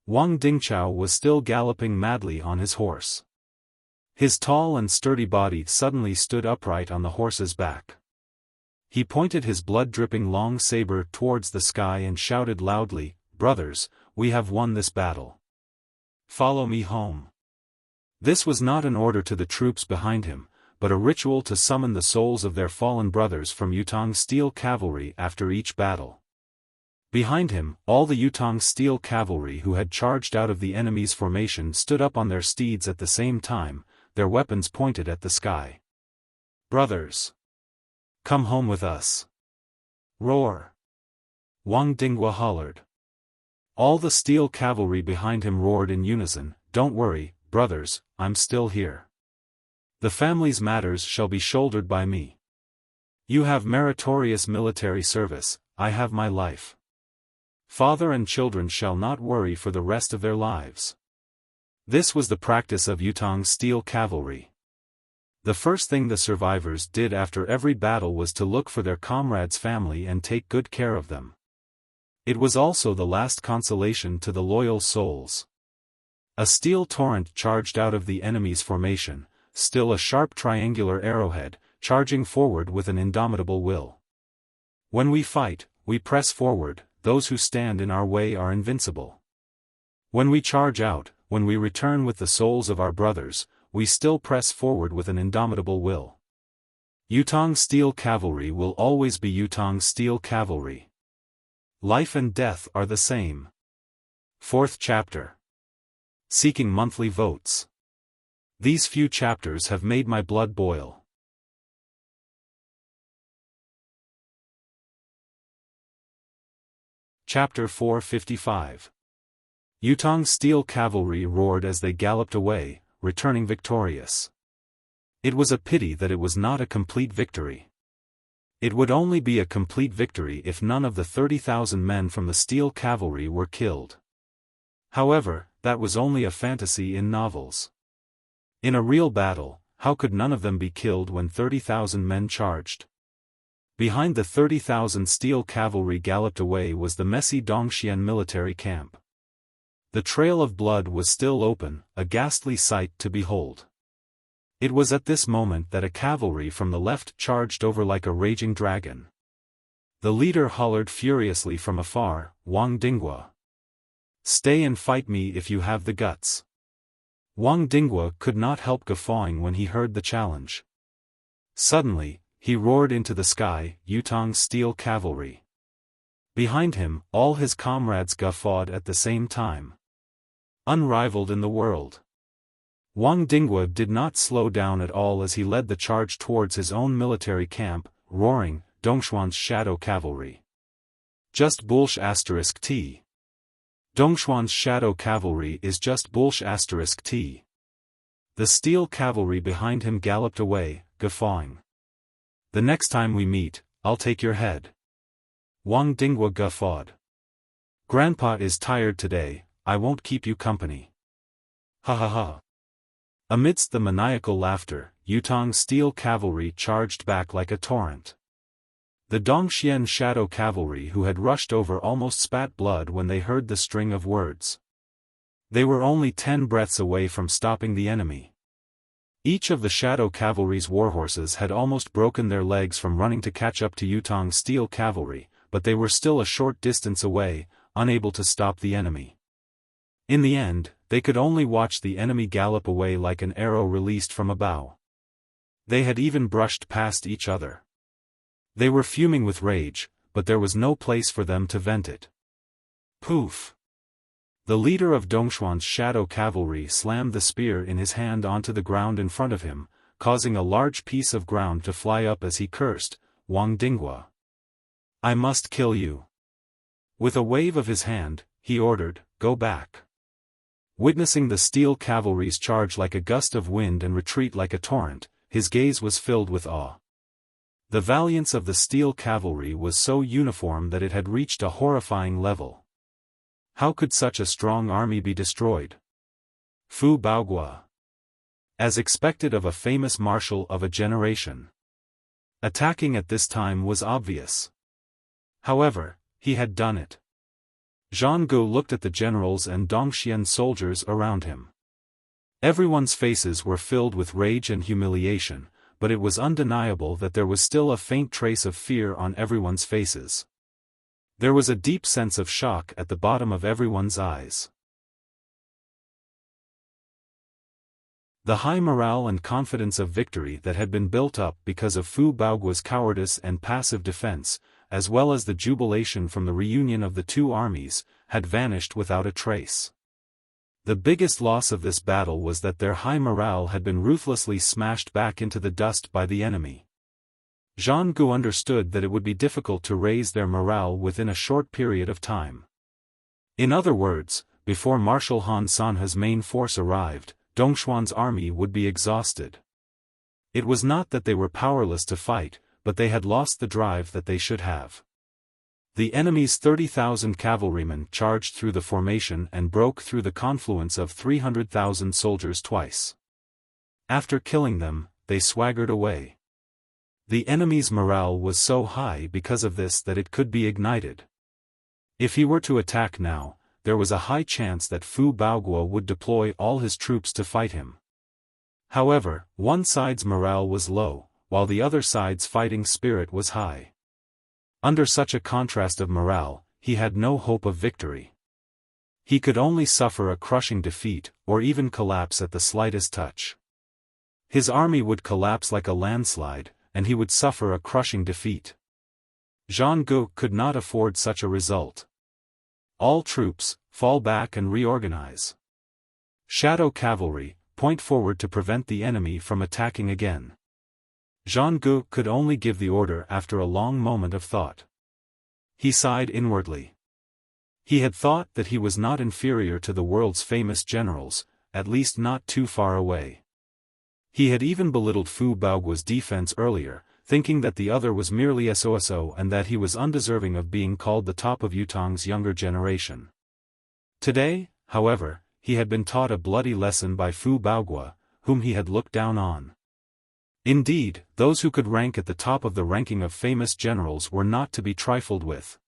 Wang Dingchao was still galloping madly on his horse. His tall and sturdy body suddenly stood upright on the horse's back. He pointed his blood-dripping long saber towards the sky and shouted loudly, "Brothers, we have won this battle. Follow me home." This was not an order to the troops behind him, but a ritual to summon the souls of their fallen brothers from Yutong's steel cavalry after each battle. Behind him, all the Yutong steel cavalry who had charged out of the enemy's formation stood up on their steeds at the same time, their weapons pointed at the sky. "Brothers! Come home with us! Roar!" Wang Dinghua hollered. All the steel cavalry behind him roared in unison, "Don't worry, brothers, I'm still here. The family's matters shall be shouldered by me. You have meritorious military service, I have my life. Father and children shall not worry for the rest of their lives." This was the practice of Yutong's steel cavalry. The first thing the survivors did after every battle was to look for their comrades' family and take good care of them. It was also the last consolation to the loyal souls. A steel torrent charged out of the enemy's formation, still a sharp triangular arrowhead, charging forward with an indomitable will. When we fight, we press forward, those who stand in our way are invincible. When we charge out, when we return with the souls of our brothers, we still press forward with an indomitable will. Yutong's steel cavalry will always be Yutong's steel cavalry. Life and death are the same. 4th chapter. Seeking monthly votes. These few chapters have made my blood boil. Chapter 455. Yutong's steel cavalry roared as they galloped away, returning victorious. It was a pity that it was not a complete victory. It would only be a complete victory if none of the 30,000 men from the steel cavalry were killed. However, that was only a fantasy in novels. In a real battle, how could none of them be killed when 30,000 men charged? Behind the 30,000 steel cavalry galloped away was the messy Dongxian military camp. The trail of blood was still open, a ghastly sight to behold. It was at this moment that a cavalry from the left charged over like a raging dragon. The leader hollered furiously from afar, "Wang Dinghua! Stay and fight me if you have the guts." Wang Dinghua could not help guffawing when he heard the challenge. Suddenly, he roared into the sky, "Yutong's steel cavalry!" Behind him, all his comrades guffawed at the same time. Unrivaled in the world. Wang Dinghua did not slow down at all as he led the charge towards his own military camp, roaring, "Dongxuan's shadow cavalry! Just bullsh *t. Dongxuan's shadow cavalry is just bullsh *t." The steel cavalry behind him galloped away, guffawing. "The next time we meet, I'll take your head." Wang Dinghua guffawed. "Grandpa is tired today, I won't keep you company." Ha ha ha. Amidst the maniacal laughter, Yutong's steel cavalry charged back like a torrent. The Dongxian shadow cavalry who had rushed over almost spat blood when they heard the string of words. They were only 10 breaths away from stopping the enemy. Each of the shadow cavalry's warhorses had almost broken their legs from running to catch up to Yutong's steel cavalry, but they were still a short distance away, unable to stop the enemy. In the end, they could only watch the enemy gallop away like an arrow released from a bow. They had even brushed past each other. They were fuming with rage, but there was no place for them to vent it. Poof! The leader of Dongxuan's shadow cavalry slammed the spear in his hand onto the ground in front of him, causing a large piece of ground to fly up as he cursed, "Wang Dinghua! I must kill you." With a wave of his hand, he ordered, "Go back." Witnessing the steel cavalry's charge like a gust of wind and retreat like a torrent, his gaze was filled with awe. The valiance of the steel cavalry was so uniform that it had reached a horrifying level. How could such a strong army be destroyed? Fu Baogua. As expected of a famous marshal of a generation. Attacking at this time was obvious. However, he had done it. Zhang Gu looked at the generals and Dongxian soldiers around him. Everyone's faces were filled with rage and humiliation, but it was undeniable that there was still a faint trace of fear on everyone's faces. There was a deep sense of shock at the bottom of everyone's eyes. The high morale and confidence of victory that had been built up because of Fu Baogua's cowardice and passive defense, as well as the jubilation from the reunion of the two armies, had vanished without a trace. The biggest loss of this battle was that their high morale had been ruthlessly smashed back into the dust by the enemy. Zhang Gu understood that it would be difficult to raise their morale within a short period of time. In other words, before Marshal Han Sanhe's main force arrived, Dongxuan's army would be exhausted. It was not that they were powerless to fight, but they had lost the drive that they should have. The enemy's 30,000 cavalrymen charged through the formation and broke through the confluence of 300,000 soldiers twice. After killing them, they swaggered away. The enemy's morale was so high because of this that it could be ignited. If he were to attack now, there was a high chance that Fu Baogua would deploy all his troops to fight him. However, one side's morale was low, while the other side's fighting spirit was high. Under such a contrast of morale, he had no hope of victory. He could only suffer a crushing defeat, or even collapse at the slightest touch. His army would collapse like a landslide, and he would suffer a crushing defeat. Zhang Gu could not afford such a result. All troops, fall back and reorganize. Shadow cavalry, point forward to prevent the enemy from attacking again. Zhang Gu could only give the order after a long moment of thought. He sighed inwardly. He had thought that he was not inferior to the world's famous generals, at least not too far away. He had even belittled Fu Baogua's defense earlier, thinking that the other was merely so and that he was undeserving of being called the top of Yutong's younger generation. Today, however, he had been taught a bloody lesson by Fu Baogua, whom he had looked down on. Indeed, those who could rank at the top of the ranking of famous generals were not to be trifled with.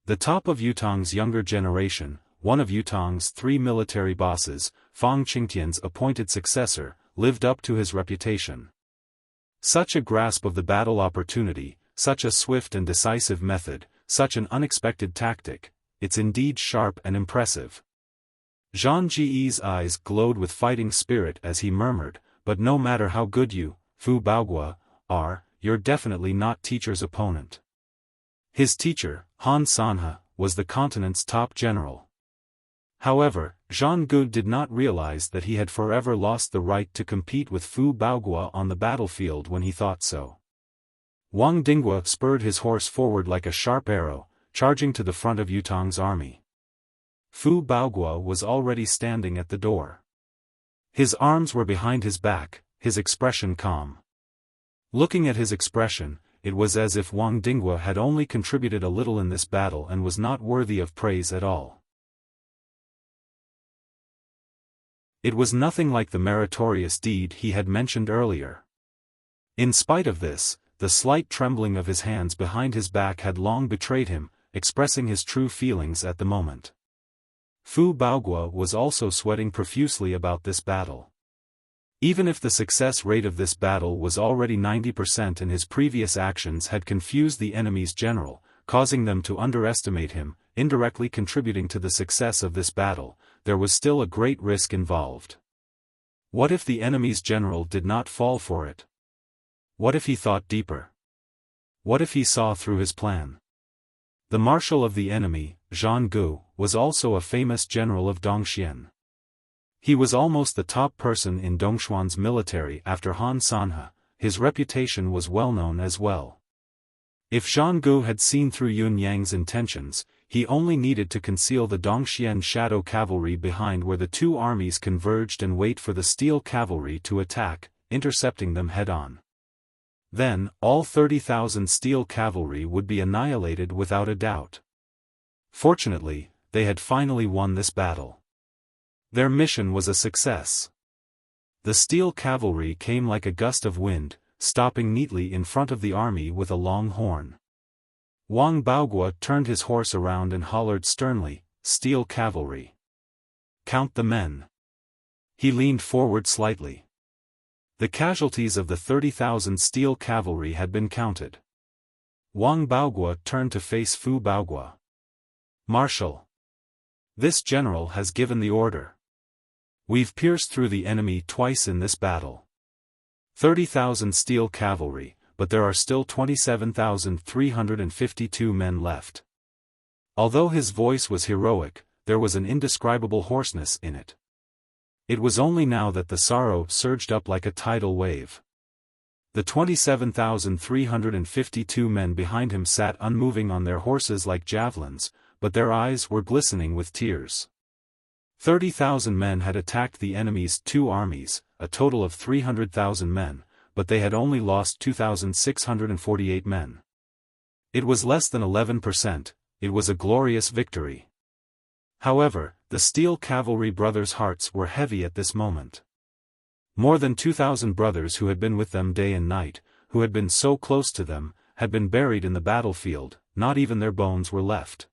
The top of Yutong's younger generation, one of Yutong's 3 military bosses, Fang Qingtian's appointed successor, lived up to his reputation. Such a grasp of the battle opportunity, such a swift and decisive method, such an unexpected tactic, it's indeed sharp and impressive. Zhang Ji's eyes glowed with fighting spirit as he murmured, but no matter how good you, Fu Baogua, are, you're definitely not teacher's opponent. His teacher, Han Sanhe, was the continent's top general. However, Zhang Gu did not realize that he had forever lost the right to compete with Fu Baogua on the battlefield when he thought so. Wang Dinghua spurred his horse forward like a sharp arrow, charging to the front of Yutong's army. Fu Baogua was already standing at the door. His arms were behind his back, his expression calm. Looking at his expression, it was as if Wang Dinghua had only contributed a little in this battle and was not worthy of praise at all. It was nothing like the meritorious deed he had mentioned earlier. In spite of this, the slight trembling of his hands behind his back had long betrayed him, expressing his true feelings at the moment. Fu Baogua was also sweating profusely about this battle. Even if the success rate of this battle was already 90% and his previous actions had confused the enemy's general, causing them to underestimate him, indirectly contributing to the success of this battle, there was still a great risk involved. What if the enemy's general did not fall for it? What if he thought deeper? What if he saw through his plan? The marshal of the enemy, Zhang Gu, was also a famous general of Dongxian. He was almost the top person in Dongxuan's military after Han Sanhe. His reputation was well known as well. If Zhang Gu had seen through Yun Yang's intentions, he only needed to conceal the Dongxian shadow cavalry behind where the two armies converged and wait for the steel cavalry to attack, intercepting them head-on. Then, all 30,000 steel cavalry would be annihilated without a doubt. Fortunately, they had finally won this battle. Their mission was a success. The steel cavalry came like a gust of wind, stopping neatly in front of the army with a long horn. Wang Baogua turned his horse around and hollered sternly, "Steel cavalry. Count the men." He leaned forward slightly. The casualties of the 30,000 steel cavalry had been counted. Wang Baogua turned to face Fu Baogua. "Marshal. This general has given the order. We've pierced through the enemy twice in this battle. 30,000 steel cavalry, but there are still 27,352 men left." Although his voice was heroic, there was an indescribable hoarseness in it. It was only now that the sorrow surged up like a tidal wave. The 27,352 men behind him sat unmoving on their horses like javelins, but their eyes were glistening with tears. 30,000 men had attacked the enemy's two armies, a total of 300,000 men, but they had only lost 2,648 men. It was less than 11%, it was a glorious victory. However, the steel cavalry brothers' hearts were heavy at this moment. More than 2,000 brothers who had been with them day and night, who had been so close to them, had been buried in the battlefield, not even their bones were left.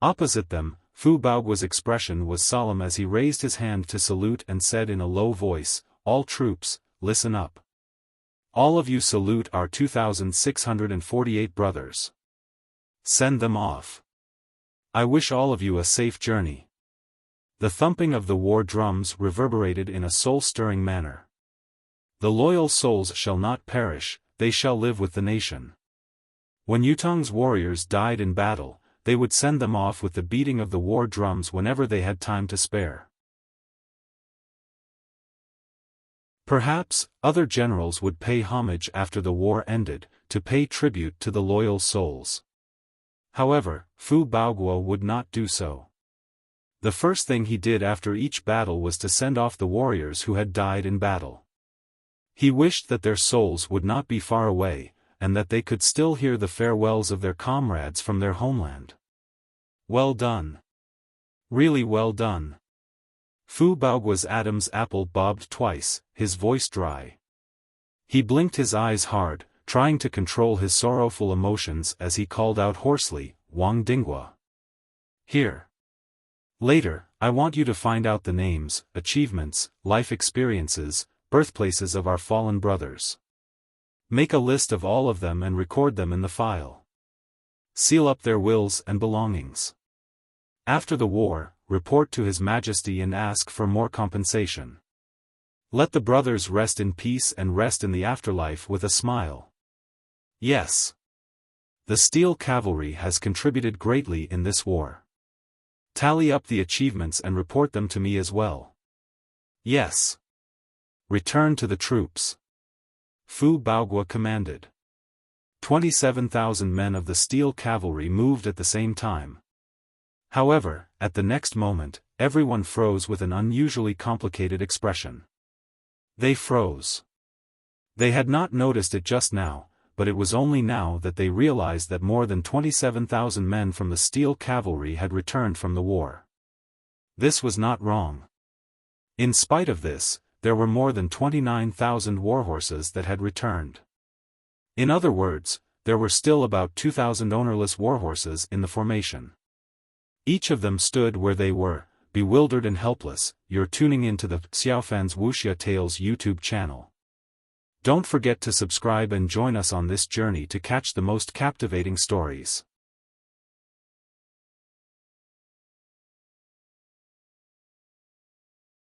Opposite them, Fu Baogua's expression was solemn as he raised his hand to salute and said in a low voice, "All troops, listen up. All of you salute our 2,648 brothers. Send them off. I wish all of you a safe journey." The thumping of the war drums reverberated in a soul-stirring manner. "The loyal souls shall not perish, they shall live with the nation." When Yutong's warriors died in battle, they would send them off with the beating of the war drums whenever they had time to spare. Perhaps, other generals would pay homage after the war ended, to pay tribute to the loyal souls. However, Fu Baogua would not do so. The first thing he did after each battle was to send off the warriors who had died in battle. He wished that their souls would not be far away, and that they could still hear the farewells of their comrades from their homeland. Well done. Really well done. Fu Baogua's Adam's apple bobbed twice, his voice dry. He blinked his eyes hard, trying to control his sorrowful emotions as he called out hoarsely, "Wang Dinghua. Here. Later, I want you to find out the names, achievements, life experiences, birthplaces of our fallen brothers. Make a list of all of them and record them in the file. Seal up their wills and belongings. After the war, report to His Majesty and ask for more compensation. Let the brothers rest in peace and rest in the afterlife with a smile. Yes. The Steel Cavalry has contributed greatly in this war. Tally up the achievements and report them to me as well. Yes. Return to the troops." Fu Baogua commanded. 27,000 men of the Steel Cavalry moved at the same time. However, at the next moment, everyone froze with an unusually complicated expression. They froze. They had not noticed it just now, but it was only now that they realized that more than 27,000 men from the Steel Cavalry had returned from the war. This was not wrong. In spite of this, there were more than 29,000 warhorses that had returned. In other words, there were still about 2,000 ownerless warhorses in the formation. Each of them stood where they were, bewildered and helpless. You're tuning into the Xiaofan's Wuxia Tales YouTube channel. Don't forget to subscribe and join us on this journey to catch the most captivating stories.